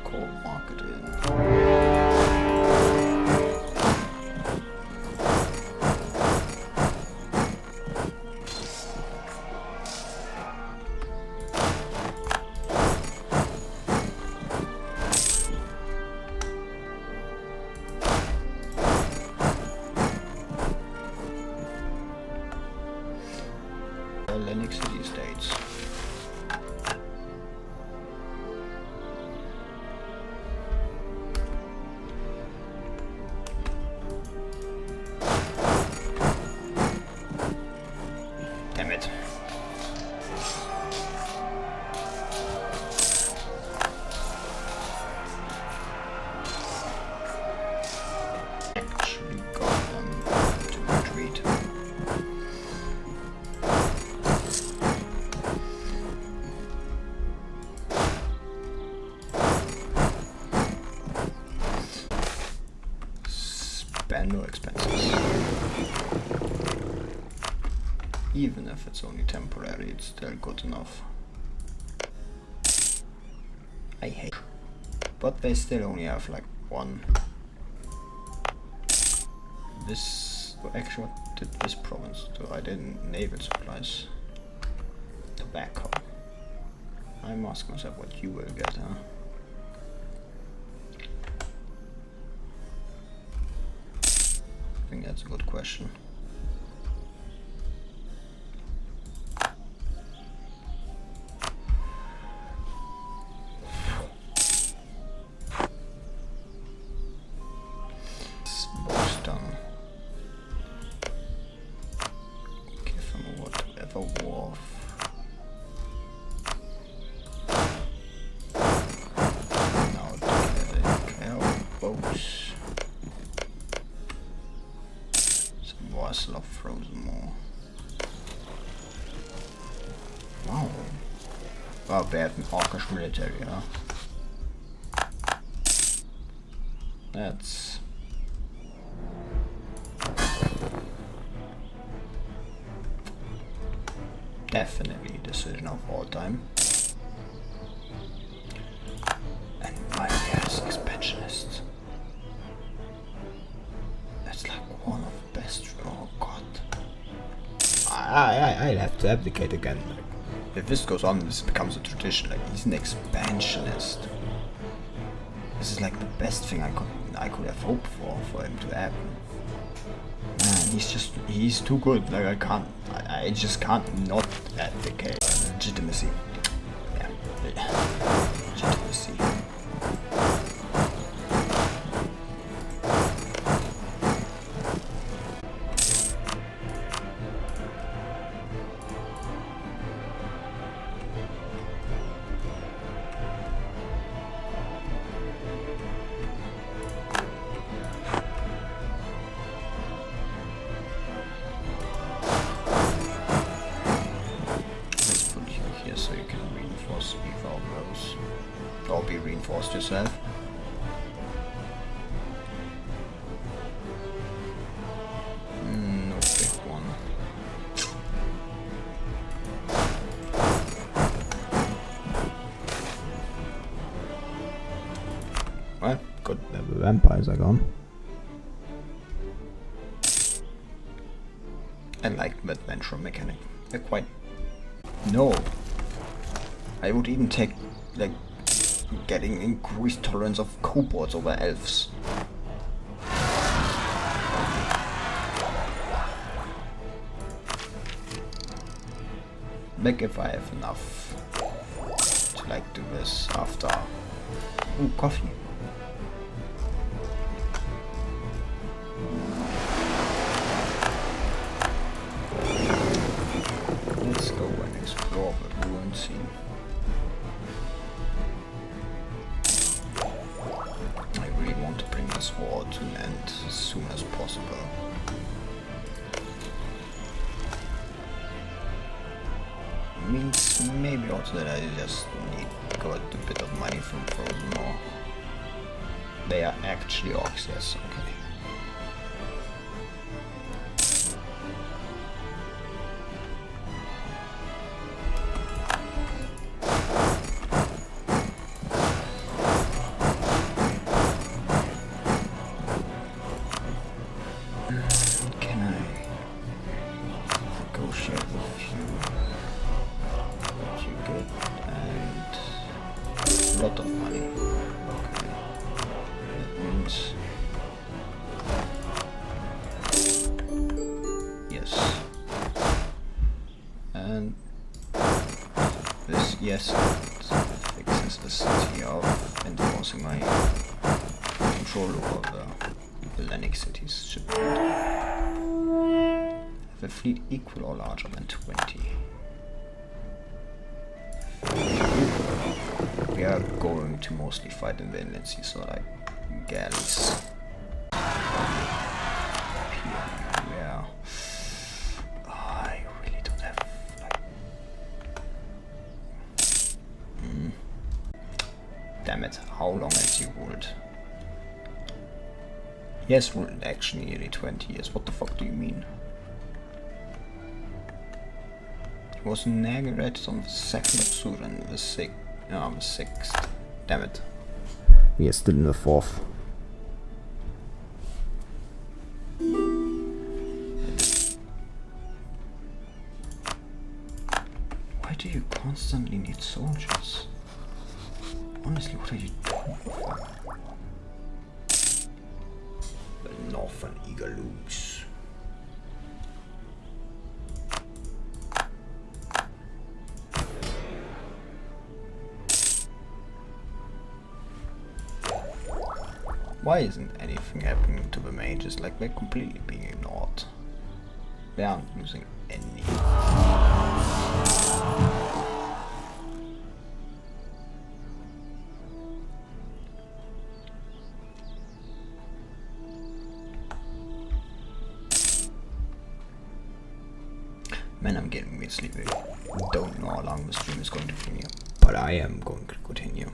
Cold market in. Atlantic City States. Damn it. Actually got them to retreat. No expenses. Even if it's only temporary, it's still good enough. I hate. But they still only have like one. This actually, what did this province do? I didn't naval supplies. Tobacco. I'm asking myself what you will get, huh? I think that's a good question. Most done. Give them whatever wharf. Now to get a boats. Love frozen more. Wow. Wow, they have an orcish military, huh? That's definitely a decision of all time. And my gas expansionists. That's like one of the best. Oh god. I'll have to abdicate again. Like, if this goes on, this becomes a tradition. Like, he's an expansionist. This is like the best thing I could have hoped for him to happen. Man, he's too good. Like I just can't not abdicate. Legitimacy. Yeah. Legitimacy. reinforced yourself. No big one. Well, good, the vampires are gone. I like the adventure mechanic. They're quite... No! I would even take, like, getting increased tolerance of kobolds over elves. Like if I have enough to like do this after... Ooh, coffee. Let's go and explore the ruined scene. I really want to bring this war to an end as soon as possible. Means maybe also that I just need got a bit of money from Frozen War. They are actually orcs, yes, okay. Can I negotiate with you? What you get and a lot of money. Okay. That means yes. And this yes fixes the city of enforcing my control over the Hellenic cities should have a fleet equal or larger than 20. We are going to mostly fight in the inland sea, so like galleys. Yeah. Oh, I really don't have like. Damn it! How long has you ruled? Yes, ruled actually nearly 20 years. What the fuck do you mean? He was inaugurated on the 2nd of Sudan, the 6th. No, the 6th. Damn it. We are still in the 4th. Why do you constantly need soldiers? Honestly, what are you doing with them? The Northern Eagaloos. Why isn't anything happening to the mages? Like, they're completely being ignored. They aren't using any. Man, I'm getting weird sleepy. I don't know how long the stream is going to continue, but I am going to continue.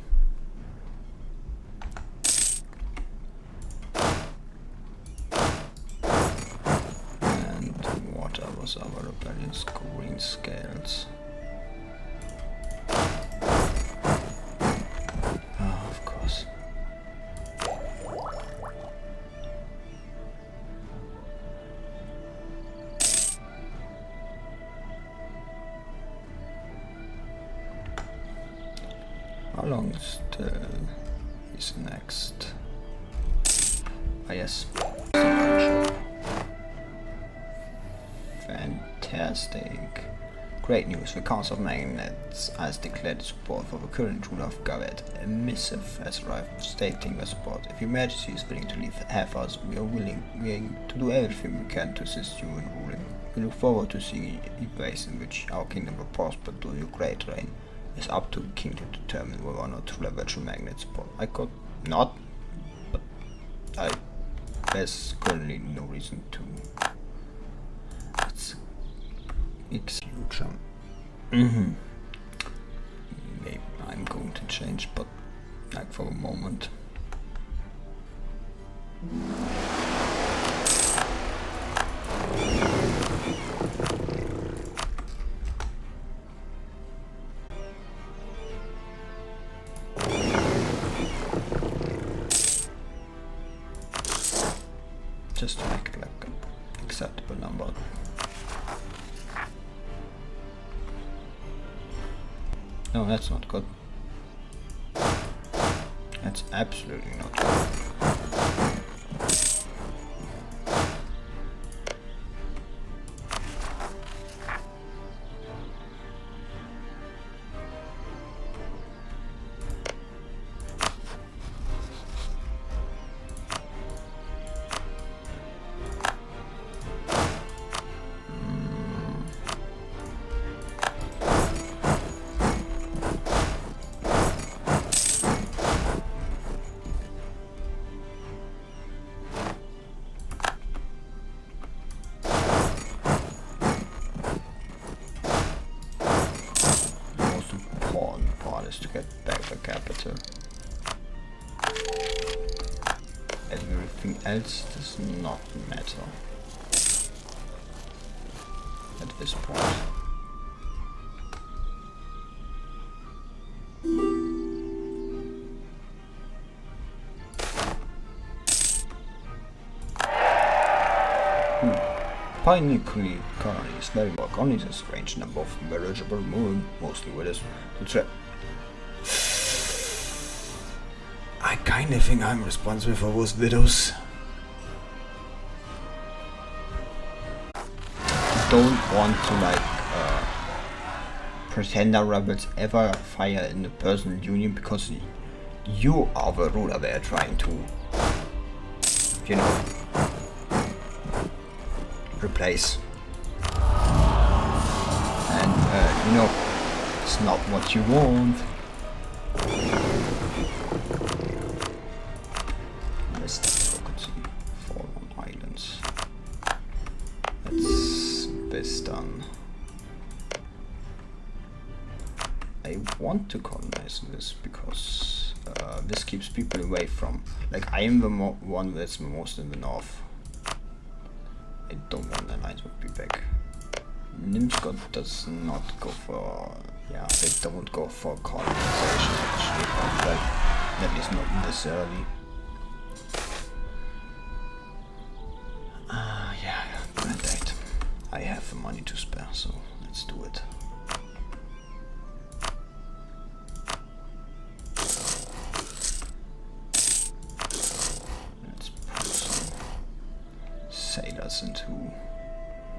Our rebellious green scales. Ah, of course. How long still is next? Ah, yes. Fantastic. Great news. The Council of Magnates has declared support for the current ruler of Gawed. A missive has arrived stating their support. If Your Majesty is willing to have us, we are willing to do everything we can to assist you in ruling. We look forward to seeing a place in which our kingdom will prosper during your great reign. It's up to the king to determine whether or not to leverage your Magnate support. I could not, but there's currently no reason to. It's huge. Maybe I'm going to change, but like for a moment. Just to make it like an acceptable number. No, that's not good. That's absolutely not good. To get back the capital. Everything else does not matter at this point. Pineally colonies, very well colonies, a strange number of marriageable, mostly widows, to trap. I kinda think I'm responsible for those widows. Don't want to like pretender rebels ever fire in the personal union because you are the ruler they are trying to, you know, replace. And you know, it's not what you want. This done. I want to colonize this because this keeps people away from, like, I am the one that's most in the north. I don't want the alliance with Bebek. Nimscott does not go for, yeah, they don't go for colonization actually, but at least not necessarily. Yeah, mandate. I have the money to spare, so let's do it. Let's put some sailors into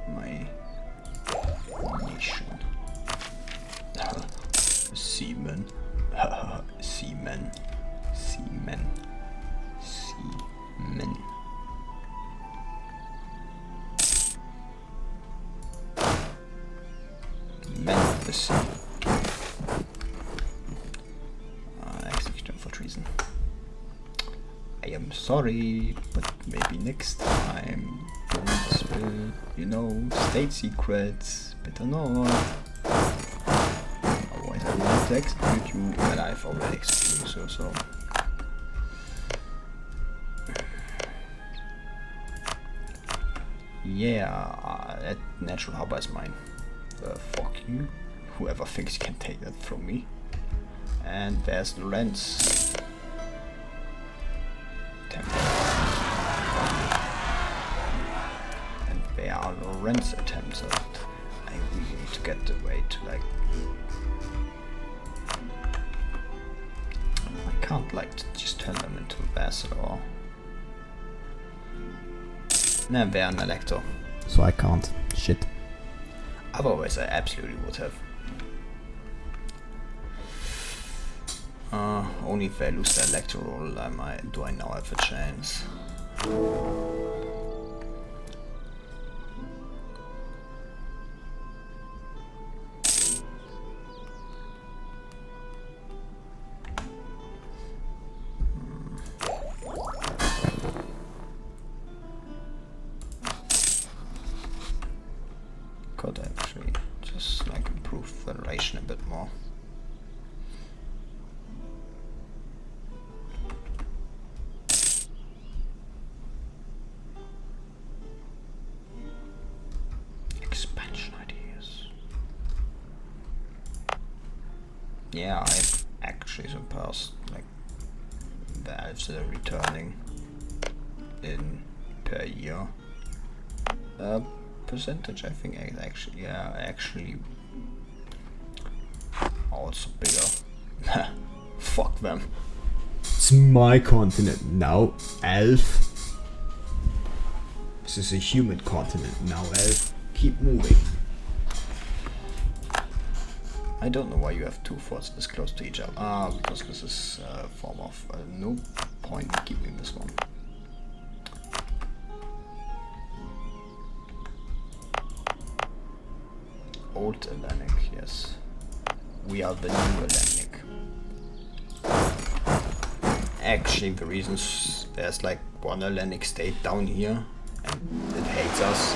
my nation. Seamen. Seamen. Seamen. Seamen. Men of the sea. Execution for treason. I am sorry, but maybe next time. Don't spill, you know, state secrets. Better not. Otherwise I will have to execute you, and I've already executed you, so. Yeah, that natural harbor is mine. Fuck you, whoever thinks can take that from me. And there's Lorenz. Temple. And there are Lorenz attempts at it. I really need to get the way to like. I can't like just turn them into a vassal or. No, they're an elector. So I can't. Shit. Otherwise, I absolutely would have. Only if I lose the electoral, do I now have a chance? Could actually just like improve federation a bit more. Yeah, I've actually surpassed like the elves that are returning in per year. Percentage, I think actually also bigger. Fuck them. It's my continent now, elf. This is a human continent now, elf. Keep moving. I don't know why you have two forts this close to each other. Ah, because this is a form of no point in keeping this one. Old Hellenic, yes. We are the new Hellenic. Actually, the reasons there's like one Hellenic state down here and it hates us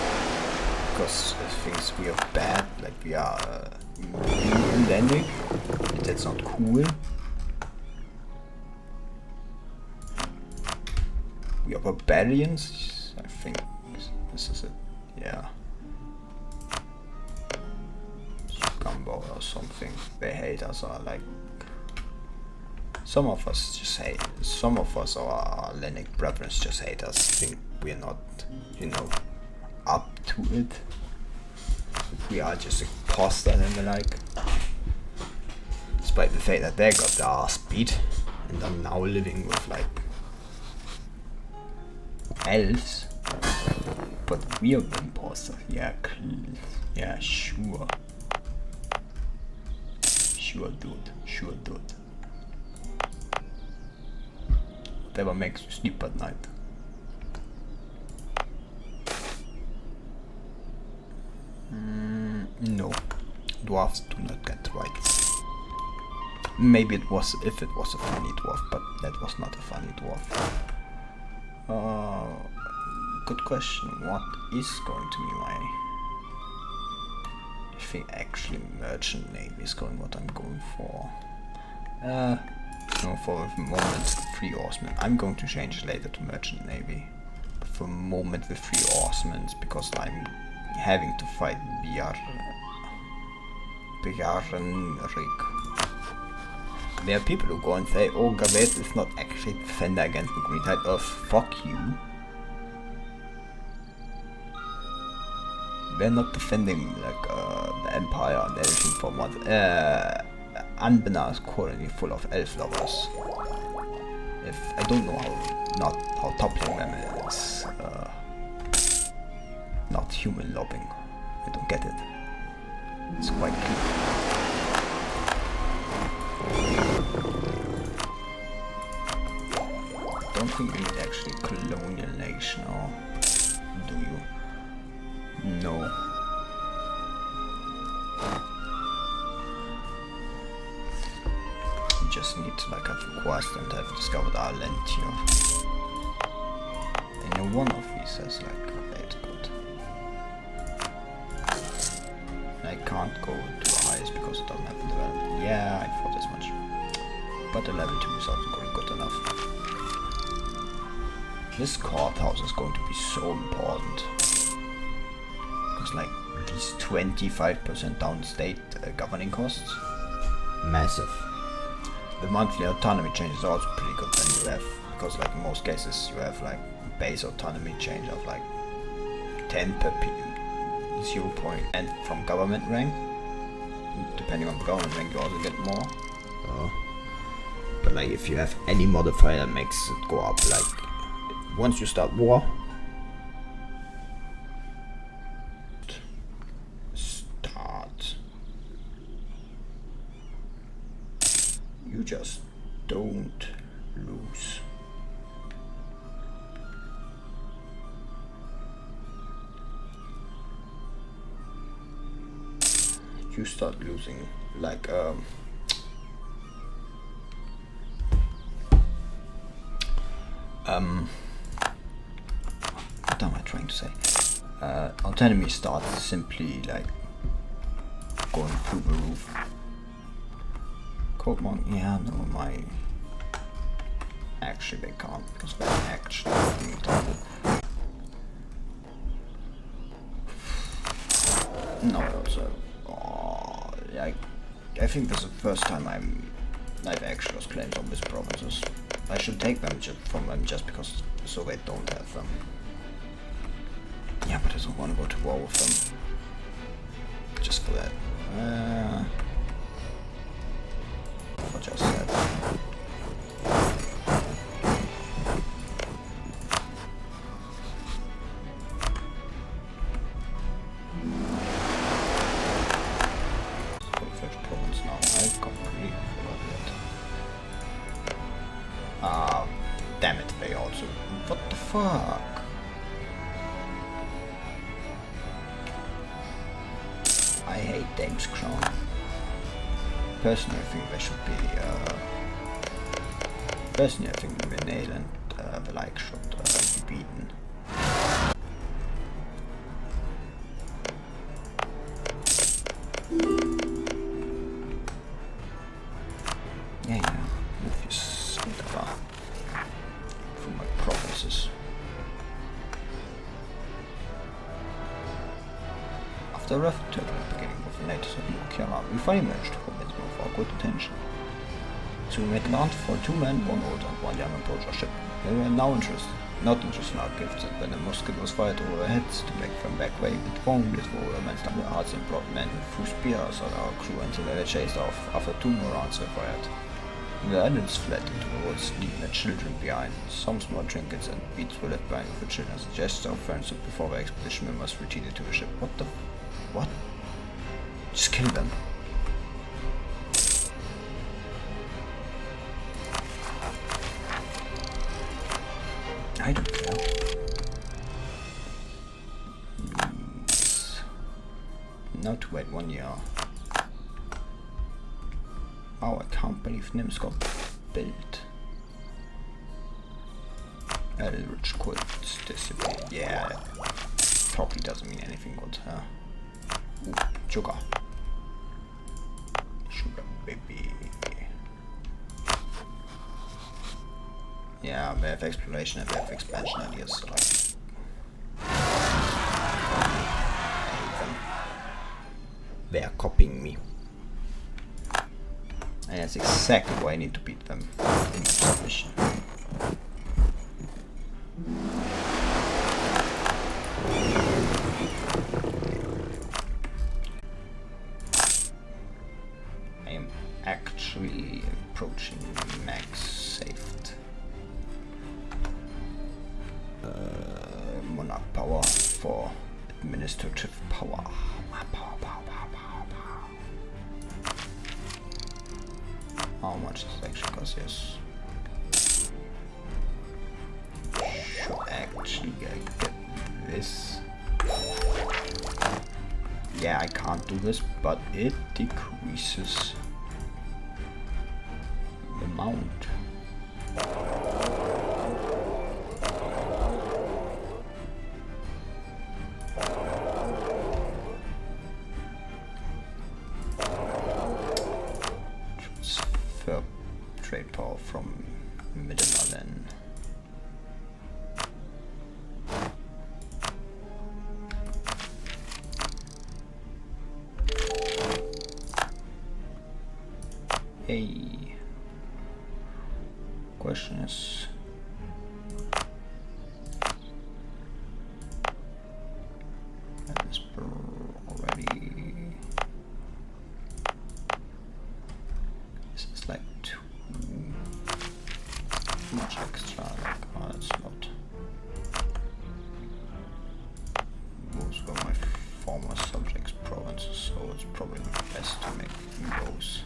because it thinks we are bad, like we are Hellenic. That's not cool. We are barbarians. I think this is it. Yeah. Gumbo or something. They hate us, or like some of us just hate. Some of us, our Hellenic brethren, just hate us. Think we're not, up to it. We are just imposter and the like. Despite the fact that they got their ass beat and are now living with like elves. But we are the imposter. Yeah, yeah, sure. Sure, dude. Whatever makes you sleep at night. No, dwarves do not get rights. Maybe it was if it was a funny dwarf, but that was not a funny dwarf. Good question. What is going to be my? I think actually merchant navy is going what I'm going for. No, for the moment 3 oarsmen. I'm going to change it later to merchant navy. But for the moment with 3 oarsmen because I'm having to fight Bjarnrik. There are people who go and say, oh, Gawed is not actually defender against the green tide. Oh, fuck you. They're not defending like the empire and everything for what. Anbennar is currently full of elf lovers. If I don't know how toppling them is not human loving. I don't get it. It's quite cute. Don't think we need actually colonial nation, or do you? No. We just need to like have a quest and have discovered our land here. I know one of these has like 8 good. I can't go to the highest because it doesn't have the development. Yeah, I thought as much. But the level 2 is also going good enough. This courthouse is going to be so important. Because like these 25% downstate governing costs. Massive. The monthly autonomy change is also pretty good when you have, because like in most cases you have like base autonomy change of like 10 per 0 point, and from government rank, depending on the government rank you also get more. Oh. But like if you have any modifier that makes it go up, like once you start war, you just don't lose. You start losing like what am I trying to say? Autonomy starts simply like going through the roof. Pokemon, yeah, no, my... Actually, they can't, because they're actually working together. No, also... Oh, like... I think this is the first time I've actually lost claims on these provinces. I should take them from them just because the Soviet don't have them. Yeah, but I don't want to go to war with them. Just for that. What I just said. Damn it, they also... What the fuck? I hate Dame's Crown. Personally, I think they should be... Personally, I think Renale and the like should be beaten. Yeah, move your slipper from my provinces. After a rough turbulent beginning with the natives of New we finally managed to convince them of our good intention. So we made land for 2 men, 1 old and 1 young approach our ship. They were now not interested in our gifts, and when a musket was fired over their heads to make them back way, it wounded the men stumbled hearts and brought men who threw spears at our crew until they were chased off. After 2 more rounds were fired, the adults fled into the woods, leaving the children behind. Some small trinkets and beads were left behind with the children as a gesture of friendship before the expedition members retreated to the ship. What the... what? Just kill them. I don't care. Now to wait 1 year. Oh, I can't believe Nims got built. Eldritch Cult's discipline. Yeah, probably doesn't mean anything good, huh? Ooh, sugar. Sugar baby. Yeah, they have exploration and they have expansion ideas, so like... They are copying me. And that's exactly why I need to beat them in submission. I am actually approaching max saved. Monarch power for administrative power. Power. How much does it actually cost? Yes. Should actually get this. Yeah, I can't do this, but it decreases the amount. Trade power from Middelalen. Hey, question is, already. This is like too much extra. Like, oh, it's not. Those were my former subjects' provinces, so it's probably best to make those.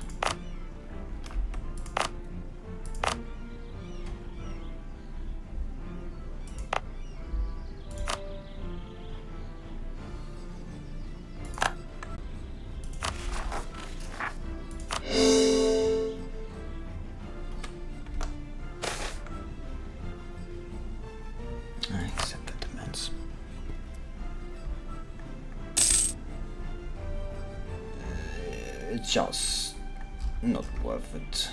Accept the demands. It's just not worth it.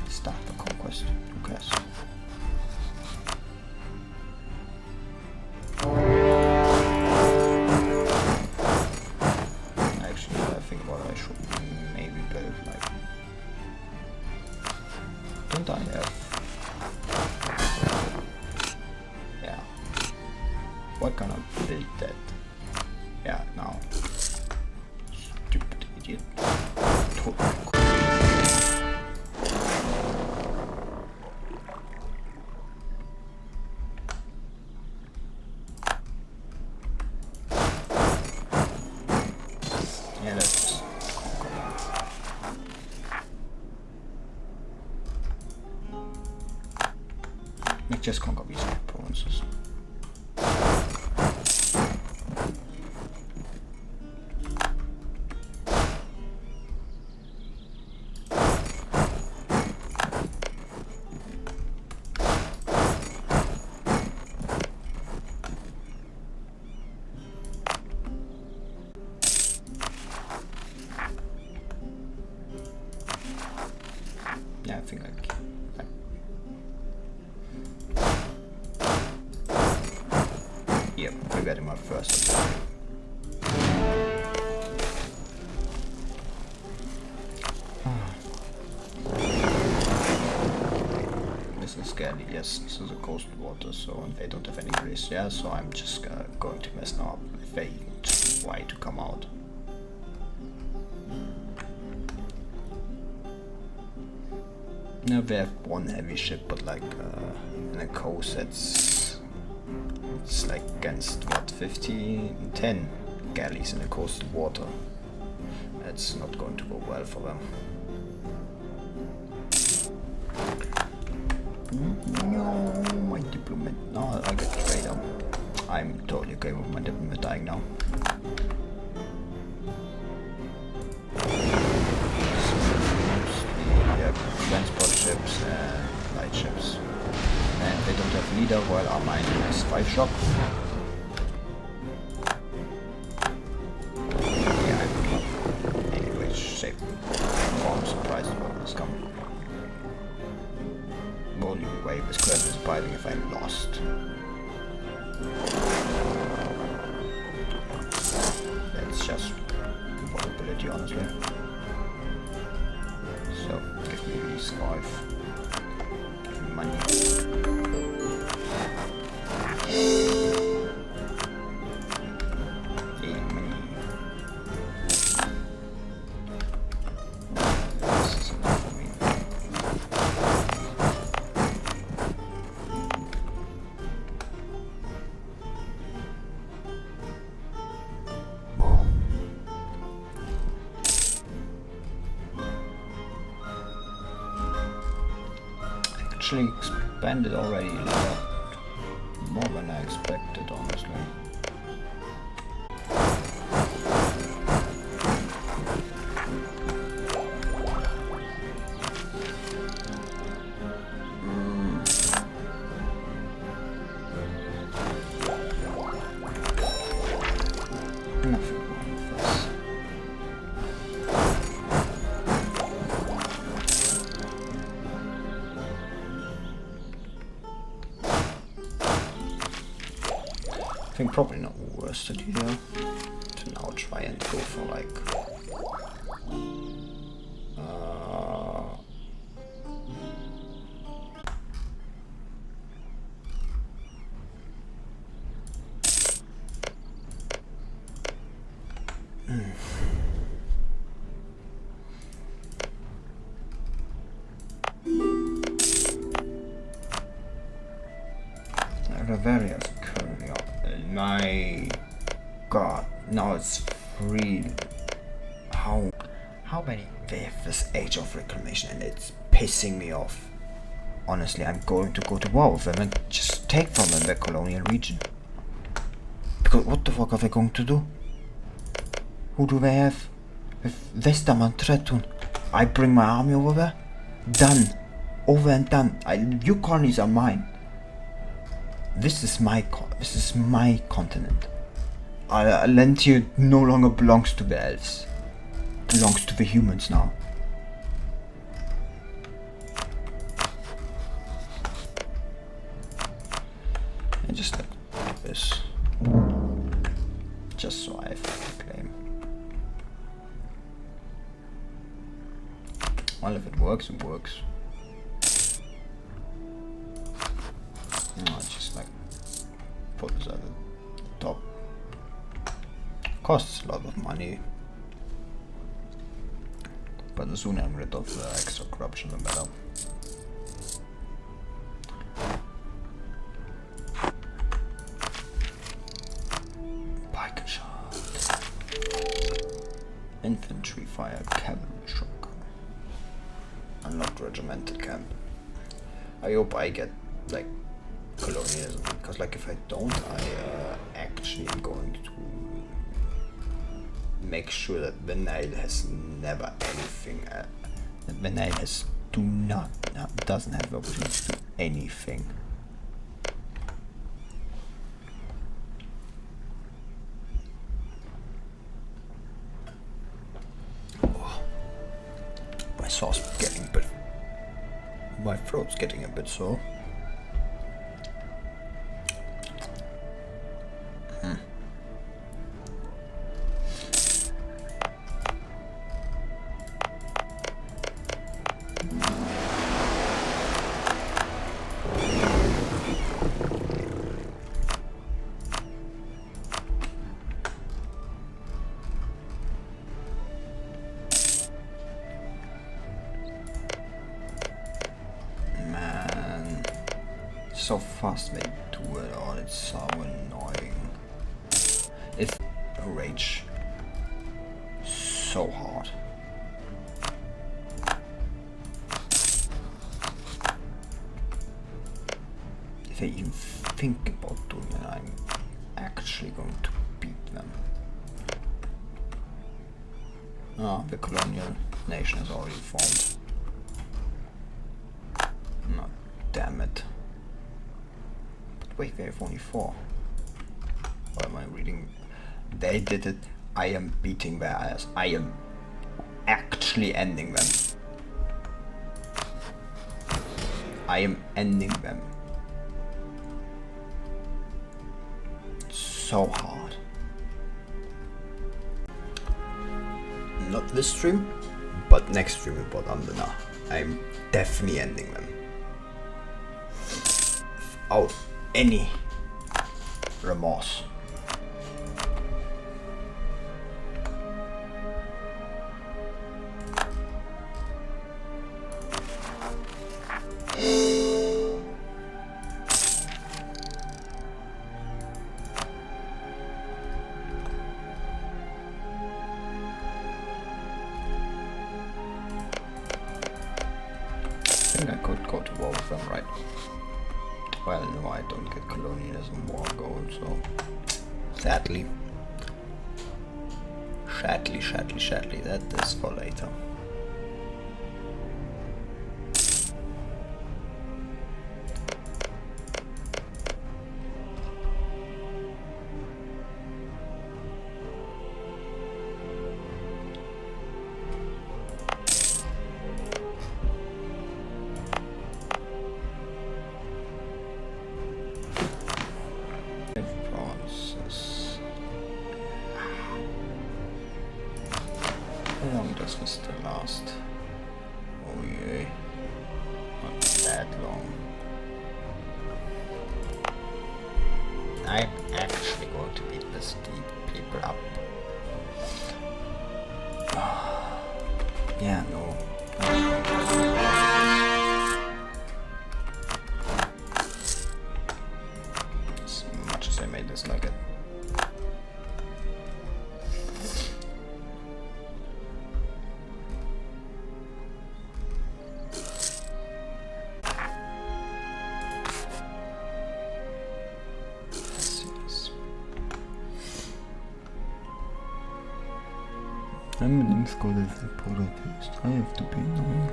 Start don't I have? Yeah. Why can't I build that? Yeah, now. Stupid idiot. Yeah, let's just just conquer these provinces. Yeah, I think yep, we're getting my first objective. This is scary, yes, this is a coastal water, so they don't have any risk, yeah, so I'm just going to mess them up if they try to come out. Now we have one heavy ship, but like in a coast it's like against what, 10 galleys in the coastal water. It's not going to go well for them. No, my diplomat. No, I get trader. I'm totally okay with my diplomat dying now. Transport ships and light ships. And they don't have leader while our mine has 5 shock. Yeah, I'm not in any way, shape, form surprised about this coming. The only way was currently surviving if I lost. That's just vulnerability, honestly. So, give me these 5. Give me money. Hey, money. This is enough for me. Actually expanded already a lot more than I expected, honestly. Nothing wrong with this. I think probably not worst idea to now try and go for like Bavaria is currently up. My god, now it's free. How many they have this age of reclamation, and it's pissing me off. Honestly, I'm going to go to war with them and just take from them their colonial region. Because what the fuck are they going to do? Who do they have? With Westermann, Tretun. I bring my army over there? Done. Over and done. Your colonies are mine. This is my continent. Alentia no longer belongs to the elves. It belongs to the humans now. And just like this. Just so I have to claim. Well, if it works, it works. Just like put this at the top. Costs a lot of money, but the sooner I'm rid of the extra corruption, the better. Pike shot, infantry fire, cavalry shock, unlocked regimental camp. I hope I get like colonialism, because like if I don't, I actually am going to make sure that Benail has never anything, that Benail has doesn't have the opportunity to do anything. Oh, my sauce getting a bit, my throat's getting a bit sore. So fast they do it all, it's so annoying. It rage so hard. If I even think about doing it, I'm actually going to beat them. Ah, the colonial nation is already formed. No, damn it. Wait, they have only 4. What am I reading? They did it. I am beating their ass. I am actually ending them. I am ending them. So hard. Not this stream, but next stream about Anbennar. I'm definitely ending them. Without any remorse. I think I could go to war with them, right? Well, no, I don't get colonialism war gold, so sadly, that is for later. How long does this still last? Oh yeah, not that long. I'm actually going to beat this people up. Yeah, no. As much as I may dislike it. Unbedingt got as the protest. I have to be annoying.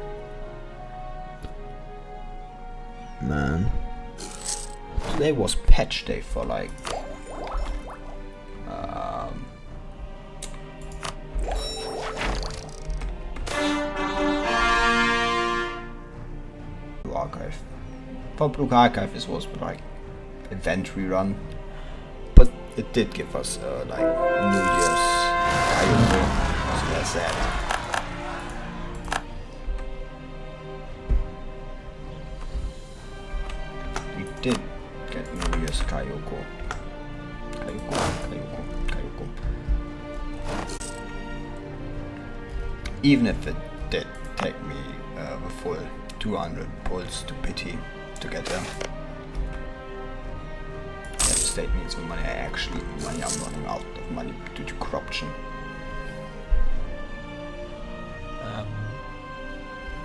Man. Today was patch day for like archive. Public archive is was like event rerun. But it did give us like New Year's karaoke. That's sad. We did is Kayoko. Kayoko. Even if it did take me the full 200 pulls to pity to get there. That state needs the money I'm running out of money due to corruption.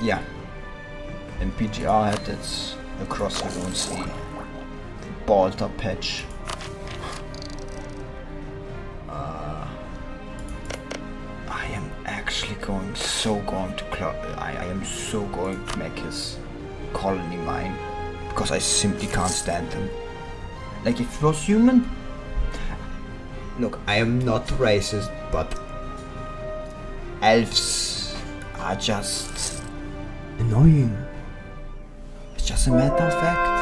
Yeah. In PGR had it across you don't see the Balta patch. I am actually going to make his colony mine because I simply can't stand him. Like if he was human. Look, I am not racist, but elves are just annoying. It's just a matter of fact.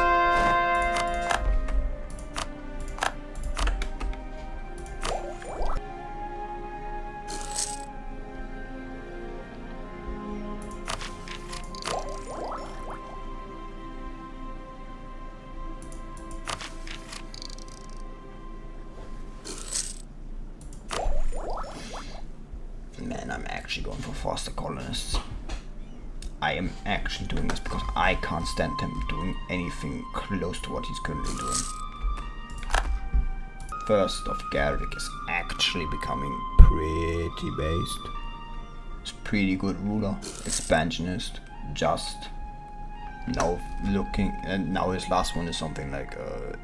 Man, I'm actually going for foster colonists. I am actually doing this because I can't stand him doing anything close to what he's currently doing. First of Gawed is actually becoming pretty based. He's a pretty good ruler, expansionist, just. Now looking, and now his last one is something like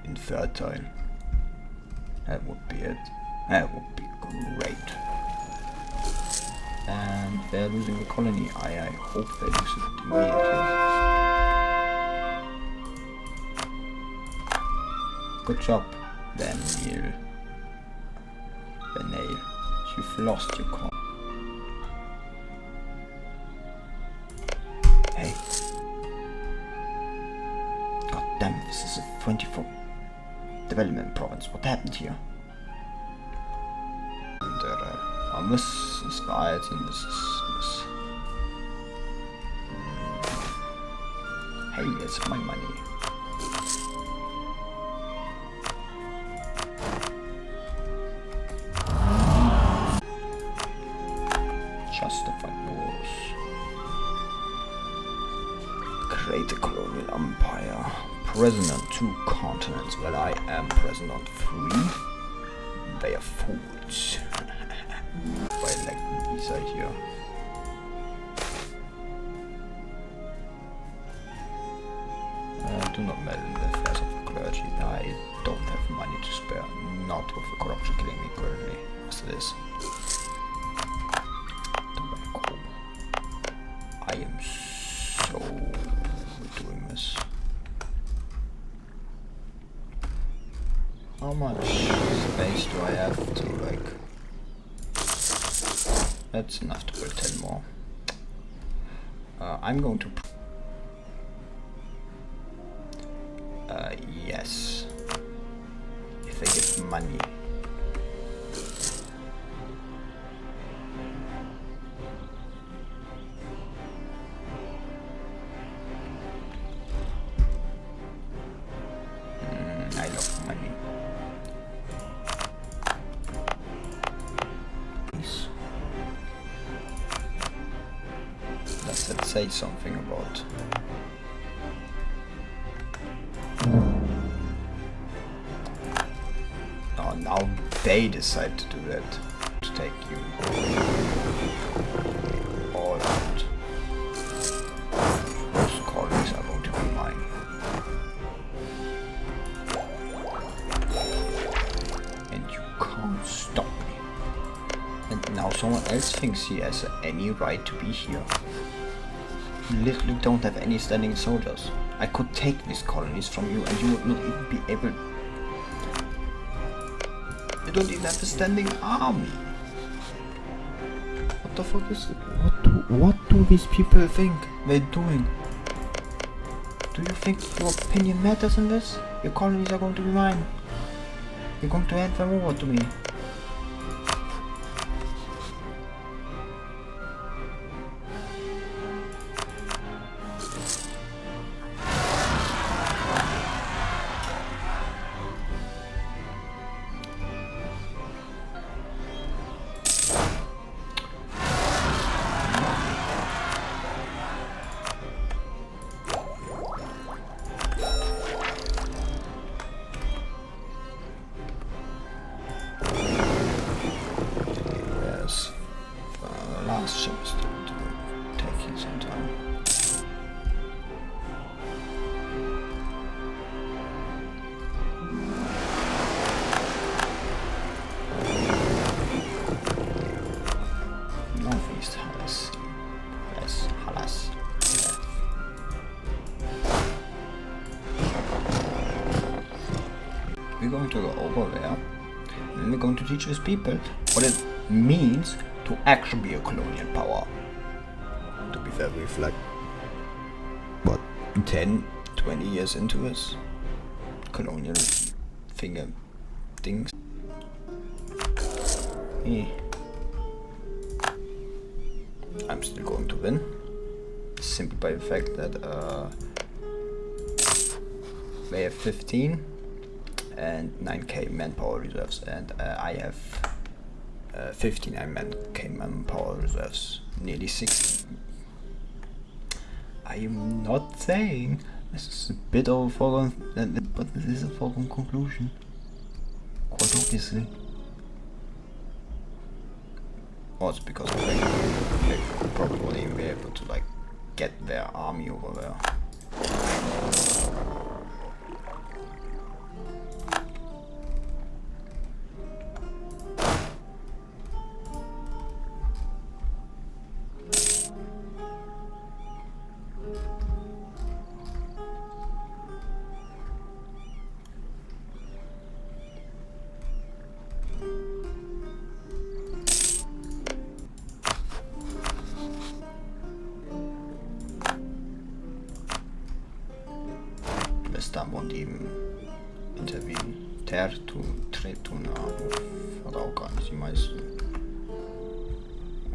infertile. That would be it. That would be great. And they're losing the colony. I hope they lose it immediately. Good job, Vanille. You've lost your colony. Hey. God damn, this is a 24 development province. What happened here? And this is right, and this is. Hey, it's my money. Justified wars. Create a colonial empire. Present on 2 continents. Well, I am present on 3. They are fools. By like Visa here. Do not meddle in the affairs of the clergy. I don't have money to spare. Not with the corruption killing me currently, as it is. Tobacco. I am so doing this. How much space do I have to like? That's enough to build 10 more. I'm going to. Yes. If they get money. I love money. Let's say something about. Oh, now they decide to do that. To take you all out. Those colonies are going to be mine. And you can't stop me. And now someone else thinks he has any right to be here. You literally don't have any standing soldiers. I could take these colonies from you and you would not even be able. You don't even have a standing army. What the fuck is it? What do these people think they're doing? Do you think your opinion matters in this? Your colonies are going to be mine. You're going to hand them over to me. Palace. We're going to go over there, and then we're going to teach these people what it means to actually be a colonial power. To be fair, we've like, what, 10, 20 years into this colonial things. I'm still going to win, simply by the fact that they have 15 and 9k manpower reserves, and I have 59k manpower reserves, nearly 60. I am not saying this is a bit of a foregone, but this is a foregone conclusion, quite obviously. Also because they probably won't even be able to like get their army over there. Western won't even intervene. Ter to Tretuna hat auch gar nicht die meisten.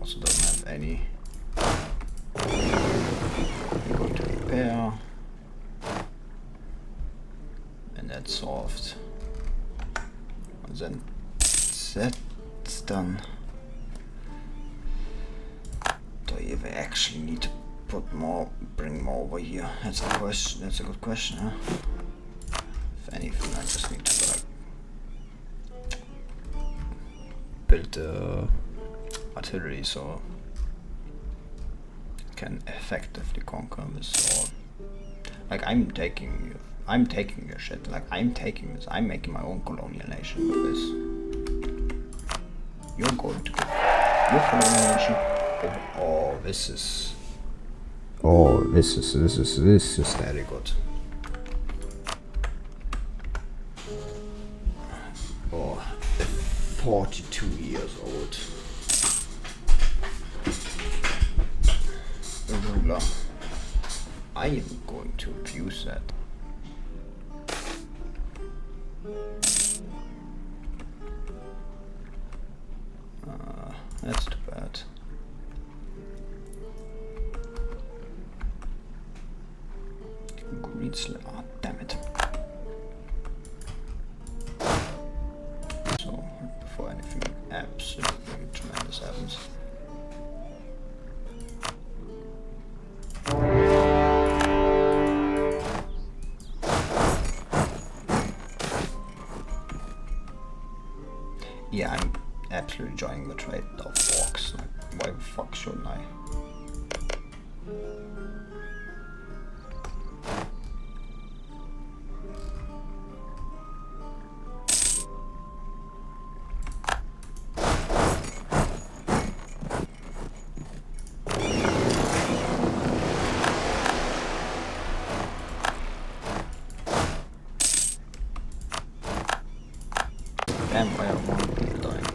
Also doesn't have any. We're going to repair. And that's solved. And then that's done. Do you actually need to bring more over here? That's a question. That's a good question, huh? If anything, I just need to like build artillery so I can effectively conquer this. Or like I'm taking your shit. Like I'm taking this. I'm making my own colonial nation with this. You're going to get your colonial nation. Oh, this is very good. Oh, 42 years old. Ruler. I am going to abuse that. That's too bad. Oh, damn it. So, before anything absolutely tremendous happens. Yeah, I'm absolutely enjoying the trade of orcs. Like, why the fuck shouldn't I? Damn, why are more people dying?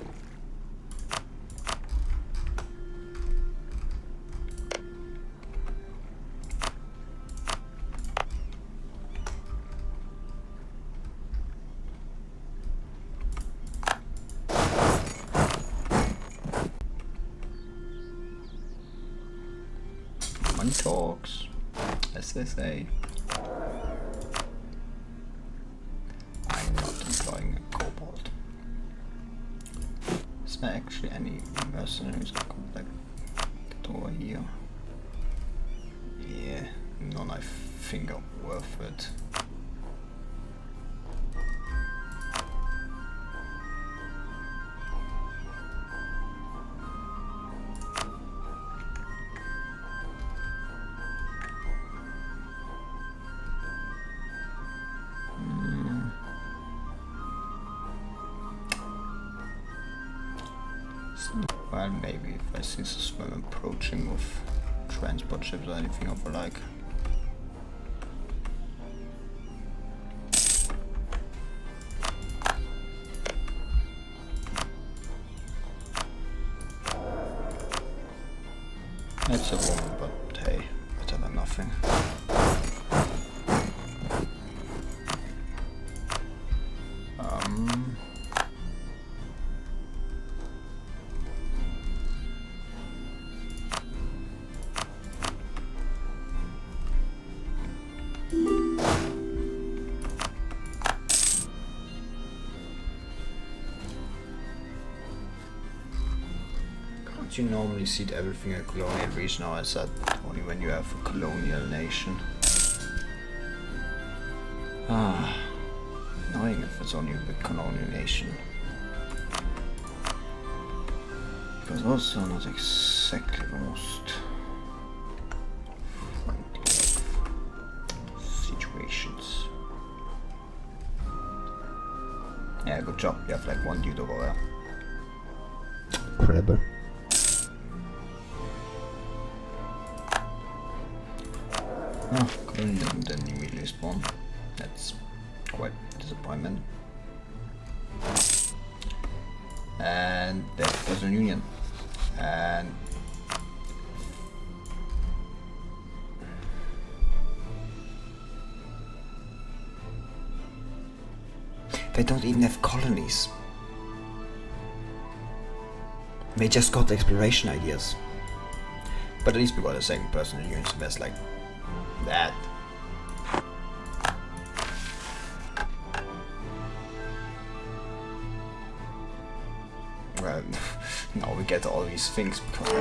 Money talks, as they say. I'm not employing a kobold. Is there actually any mercenaries that come back over here? Yeah, none I think are worth it. Well, maybe if I see this one approaching with transport ships or anything of the like. It's a woman, but hey, better than nothing. You normally see everything a colonial region, or is that only when you have a colonial nation? Annoying if it's only a colonial nation. Because also not exactly the most friendly of situations. Yeah, good job, you have like one dude over there. Crabber. Oh, couldn't then immediately spawn. That's quite a disappointment. And there goes a union. And they don't even have colonies. They just got exploration ideas. But at least we got a second person in units that's like that. Well, now we get all these things because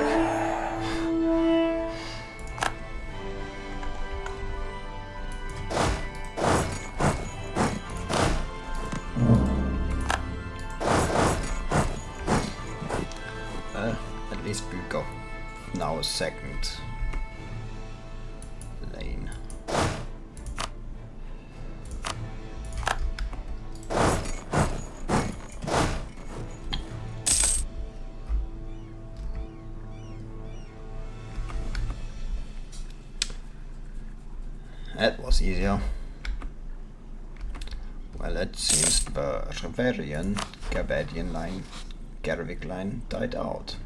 at least we got now a second lane. That was easier. Well, it seems the Reverian Gawedian line, Garvik line died out.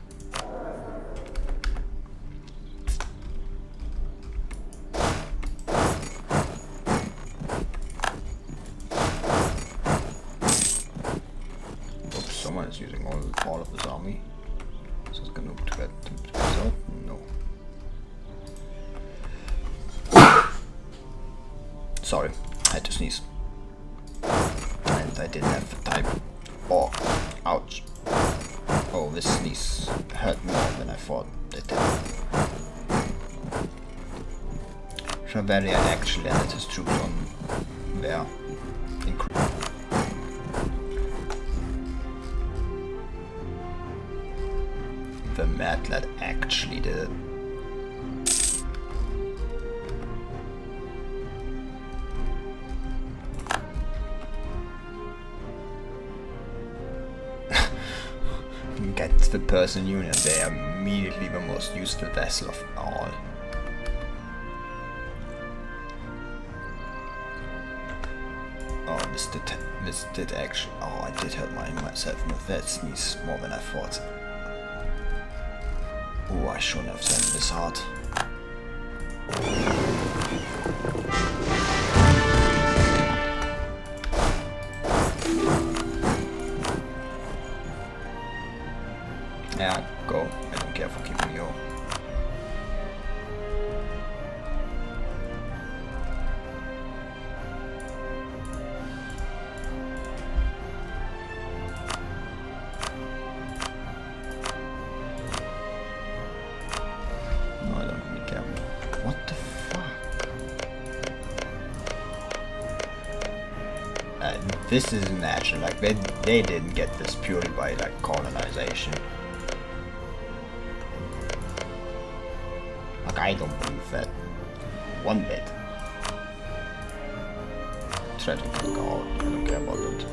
Oops, someone is using all of his army. So it's gonna to get out? No. Sorry, I had to sneeze. And I didn't have the time. Oh, ouch. Oh, this sneeze hurt more than I thought it did. Reverian actually added his troops on there. The Mad Lad actually did it. Get the person unit, they are immediately the most useful vessel of all. Oh, this did actually, oh, I did hurt myself with that sneeze more than I thought. Oh, I shouldn't have sent this hard. Yeah, go. I don't care for keeping you. No, I don't really care. What the fuck? This is natural. Like they didn't get this purely by like colonization. I don't believe that one bit. Try to kill Gawed, I don't care about it.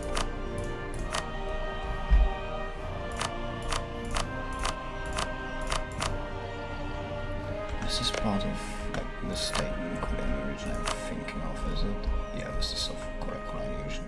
This is like mistaken colonialism I'm thinking of, is it? Yeah, this is of correct colonialism.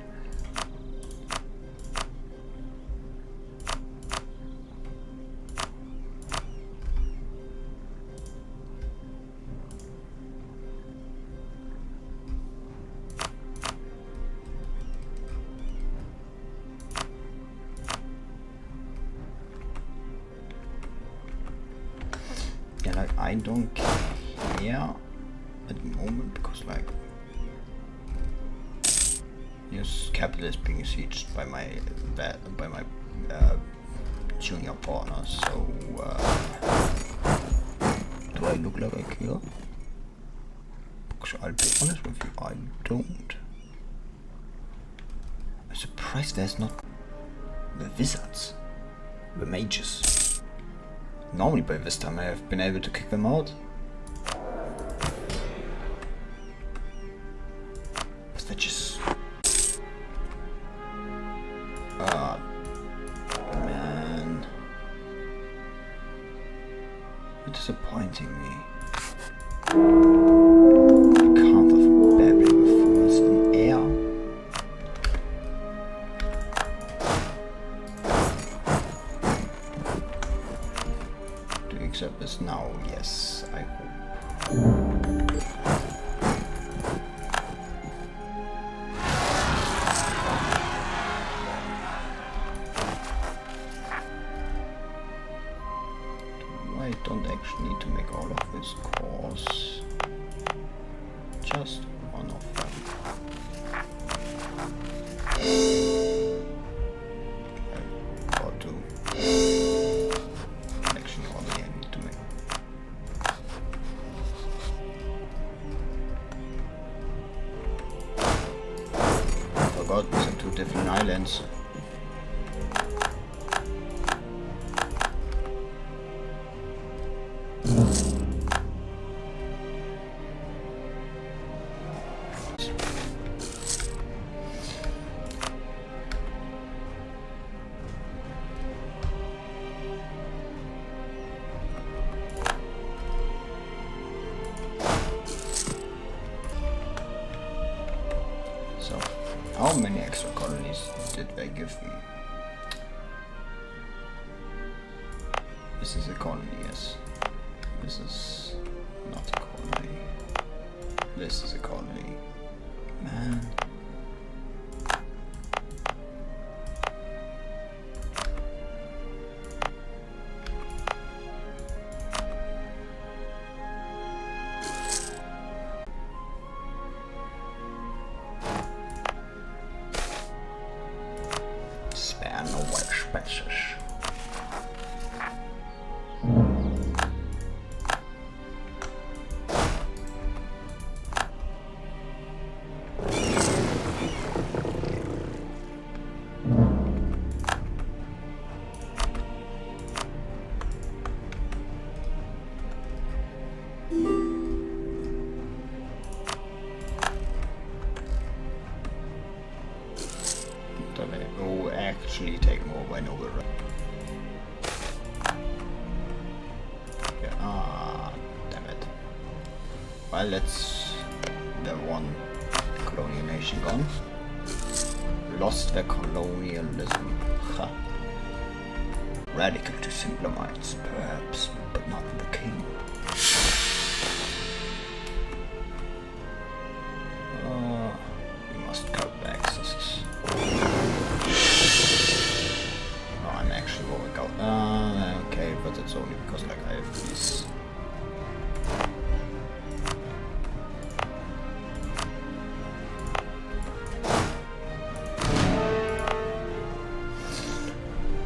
Yeah, like I don't care at the moment because like yes, capital is being sieged by my junior partner. So do I look like I care? Because I'll be honest with you, I don't. I'm surprised there's not the wizards, the mages. Normally by this time I have been able to kick them out. But they're just... man. You're disappointing me. You can't have babbling with fools in air. Do you accept this now? Yes, I hope. I don't actually need to make all of this course. Just one of them. Or two. Actually, only I need to make. I forgot these are two different islands. So, how many extra colonies did they give me? This is a colony, yes. This is not a colony. This is a colony. Man. Spare no expenses. Oh, actually take more by Nobel. Yeah, damn it. Well, that's the one colonial nation gone. Lost their colonialism. Ha. Radical to simpler minds, perhaps, but not the king. We must cut the excesses. I'm actually rolling out. Okay, but it's only because like I have these.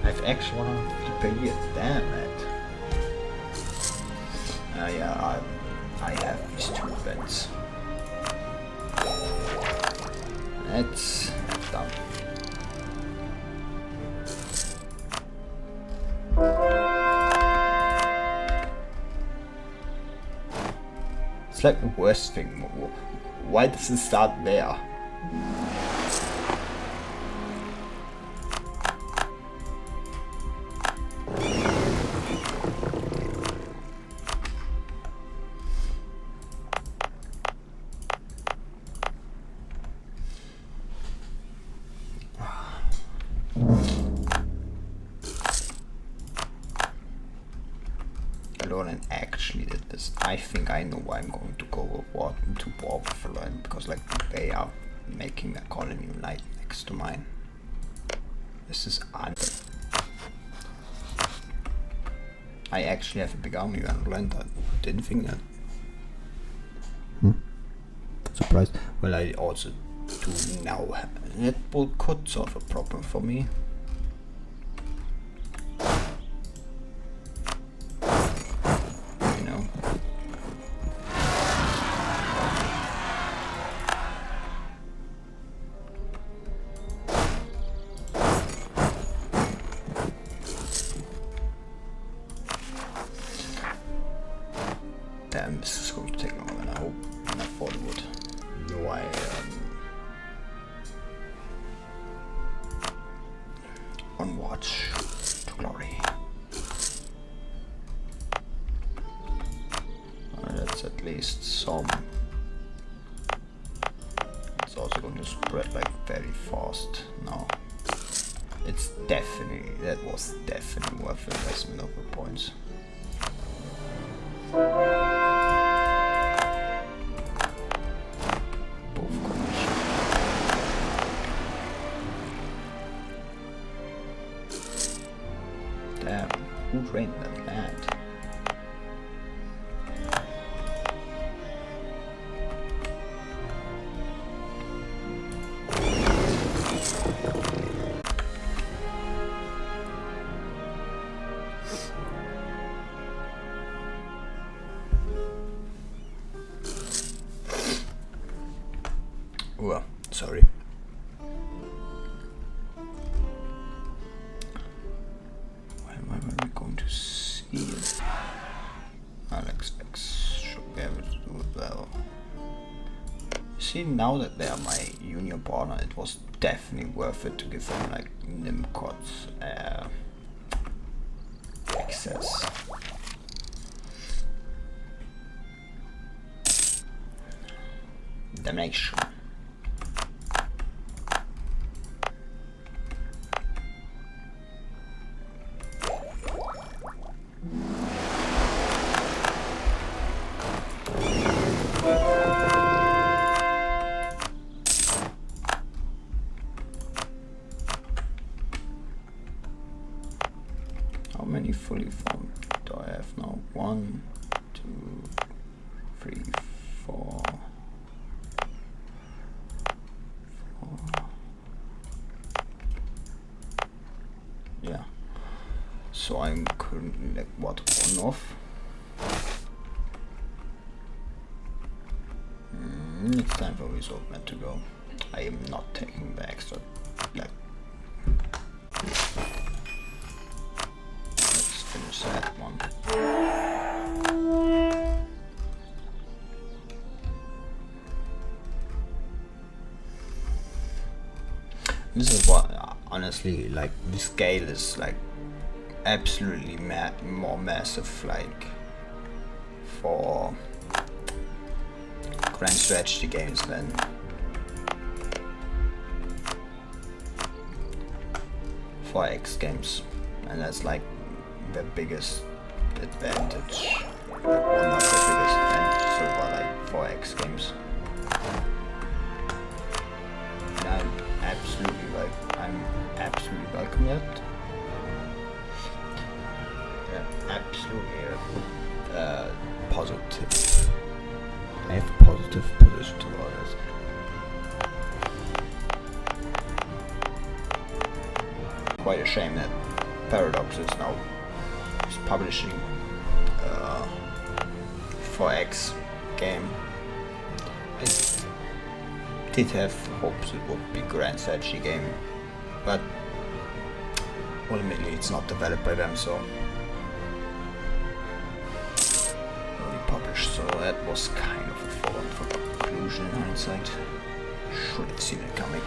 I've actually want to pay it. Damn it. Yeah, I have these two events. That's done. It's like the worst thing. Why does it start there? actually did this. I think I know why I'm going to go to war with Berlin, because like they are making a colony right next to mine. This is I actually have a big army in Berlin. I didn't think that. Surprised. Well, I also do now. It could solve a problem for me. Damn, this is going to take longer than I thought it would. No, on watch to glory. That's at least some. It's also going to spread like very fast now. It's definitely, that was definitely worth investment of the points. Damn, who drained that land? Well, sorry. When are we going to see it? Alex X should be able to do it well. You see, now that they are my union partner, it was definitely worth it to give them like Nimcots access. Damnation. How many fully formed do I have now? 1, 2, 3, 4. Yeah. So I'm currently like what, 1 off? It's time for resort man to go. I am not taking the extra like. Let's finish that one. This is what, honestly, like the scale is like absolutely more massive, like for grand strategy games than for X games, and that's like the biggest advantage, like one of the biggest advantages over like for X games. And I'm absolutely welcome that. Yeah, absolutely positive. I have a positive position toward this. Quite a shame that Paradox is now publishing 4X game. I did have hopes it would be grand strategy game, but ultimately it's not developed by them, so only published, so that was kind of a foregone conclusion in hindsight. Should have seen it coming.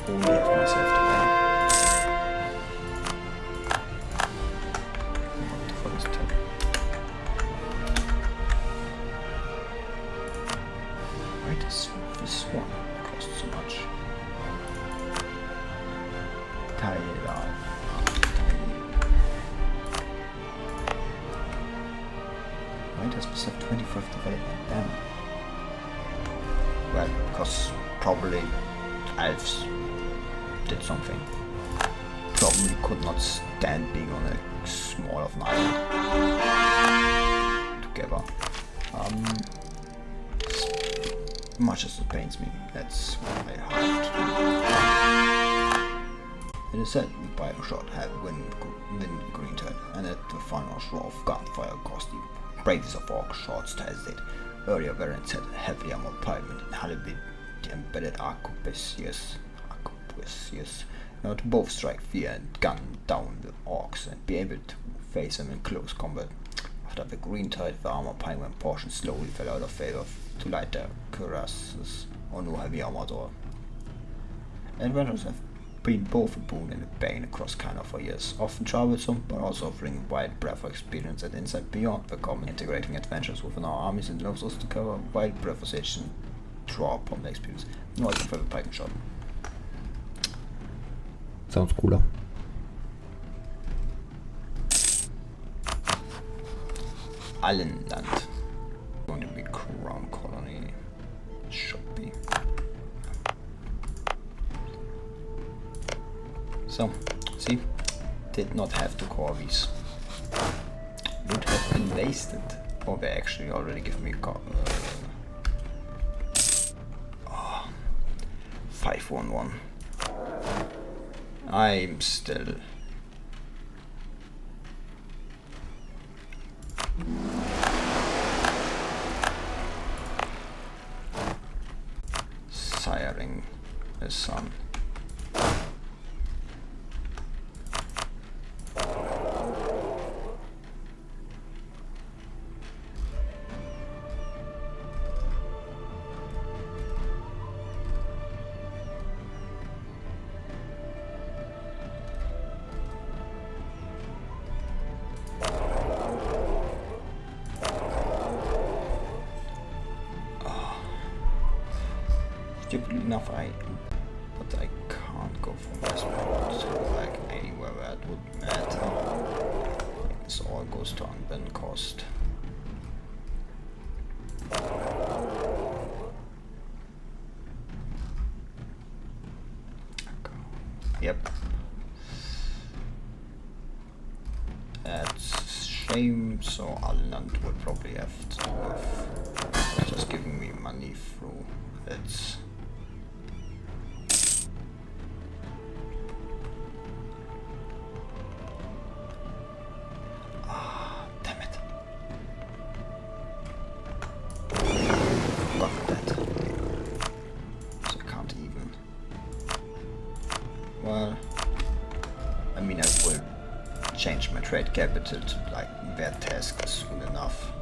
Only have myself to blame. What the fuck is that? Why does this one cost so much? Tie it off. Christmas of 25th of Anbennar. Well, because probably elves did something. Probably could not stand being on a small of an island together. Much as it pains me, that's what I have to do. It is said that Bioshock had wind green tide, and that the final roar of gunfire caused the bravest of orc shots to hesitate. Earlier variants had heavily armored pikemen and halberd the embedded arquebusiers now to both strike fear and gun down the orcs and be able to face them in close combat. After the green tide, the armored pikemen portion slowly fell out of favor to light their cuirasses or no heavy armor at all. Adventures have been both a boon and a bane across Canada for years, often troublesome, but also offering a wide breadth of experience and insight beyond the common, integrating adventures within our armies and allows us to cover a wide breadth of stage and draw upon the experience. No other favorite pike and shot. Sounds cooler. Allenland. Going to be crown colony. Should be. So, see, did not have to call these. Would have been wasted. Or they actually already give me 511. I'm still siring the sun. Stupidly enough, but I can't go from this point to like anywhere where it would matter. Like this all goes to unbent cost. Yep. That's a shame, so Alland would probably have to have just giving me money through its damn it. Fuck that. So I can't even. Well, I mean, I will change my trade capital to like their task soon enough.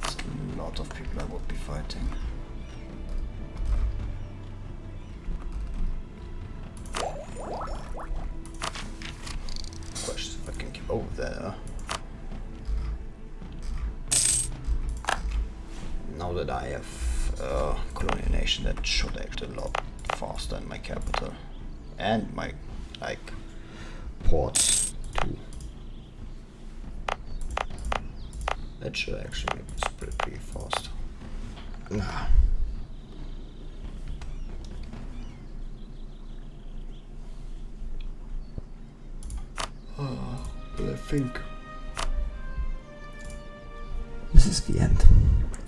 There's a lot of people I would be fighting. Question if I can keep over there. Now that I have a colonial nation that should act a lot faster than my capital and my like ports too. That should actually make me spread pretty fast. Nah. But I think this is the end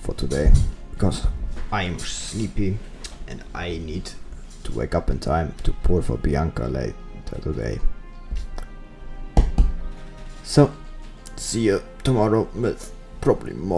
for today, because I'm sleepy and I need to wake up in time to pour for Bianca later today. So, see you tomorrow with probably more.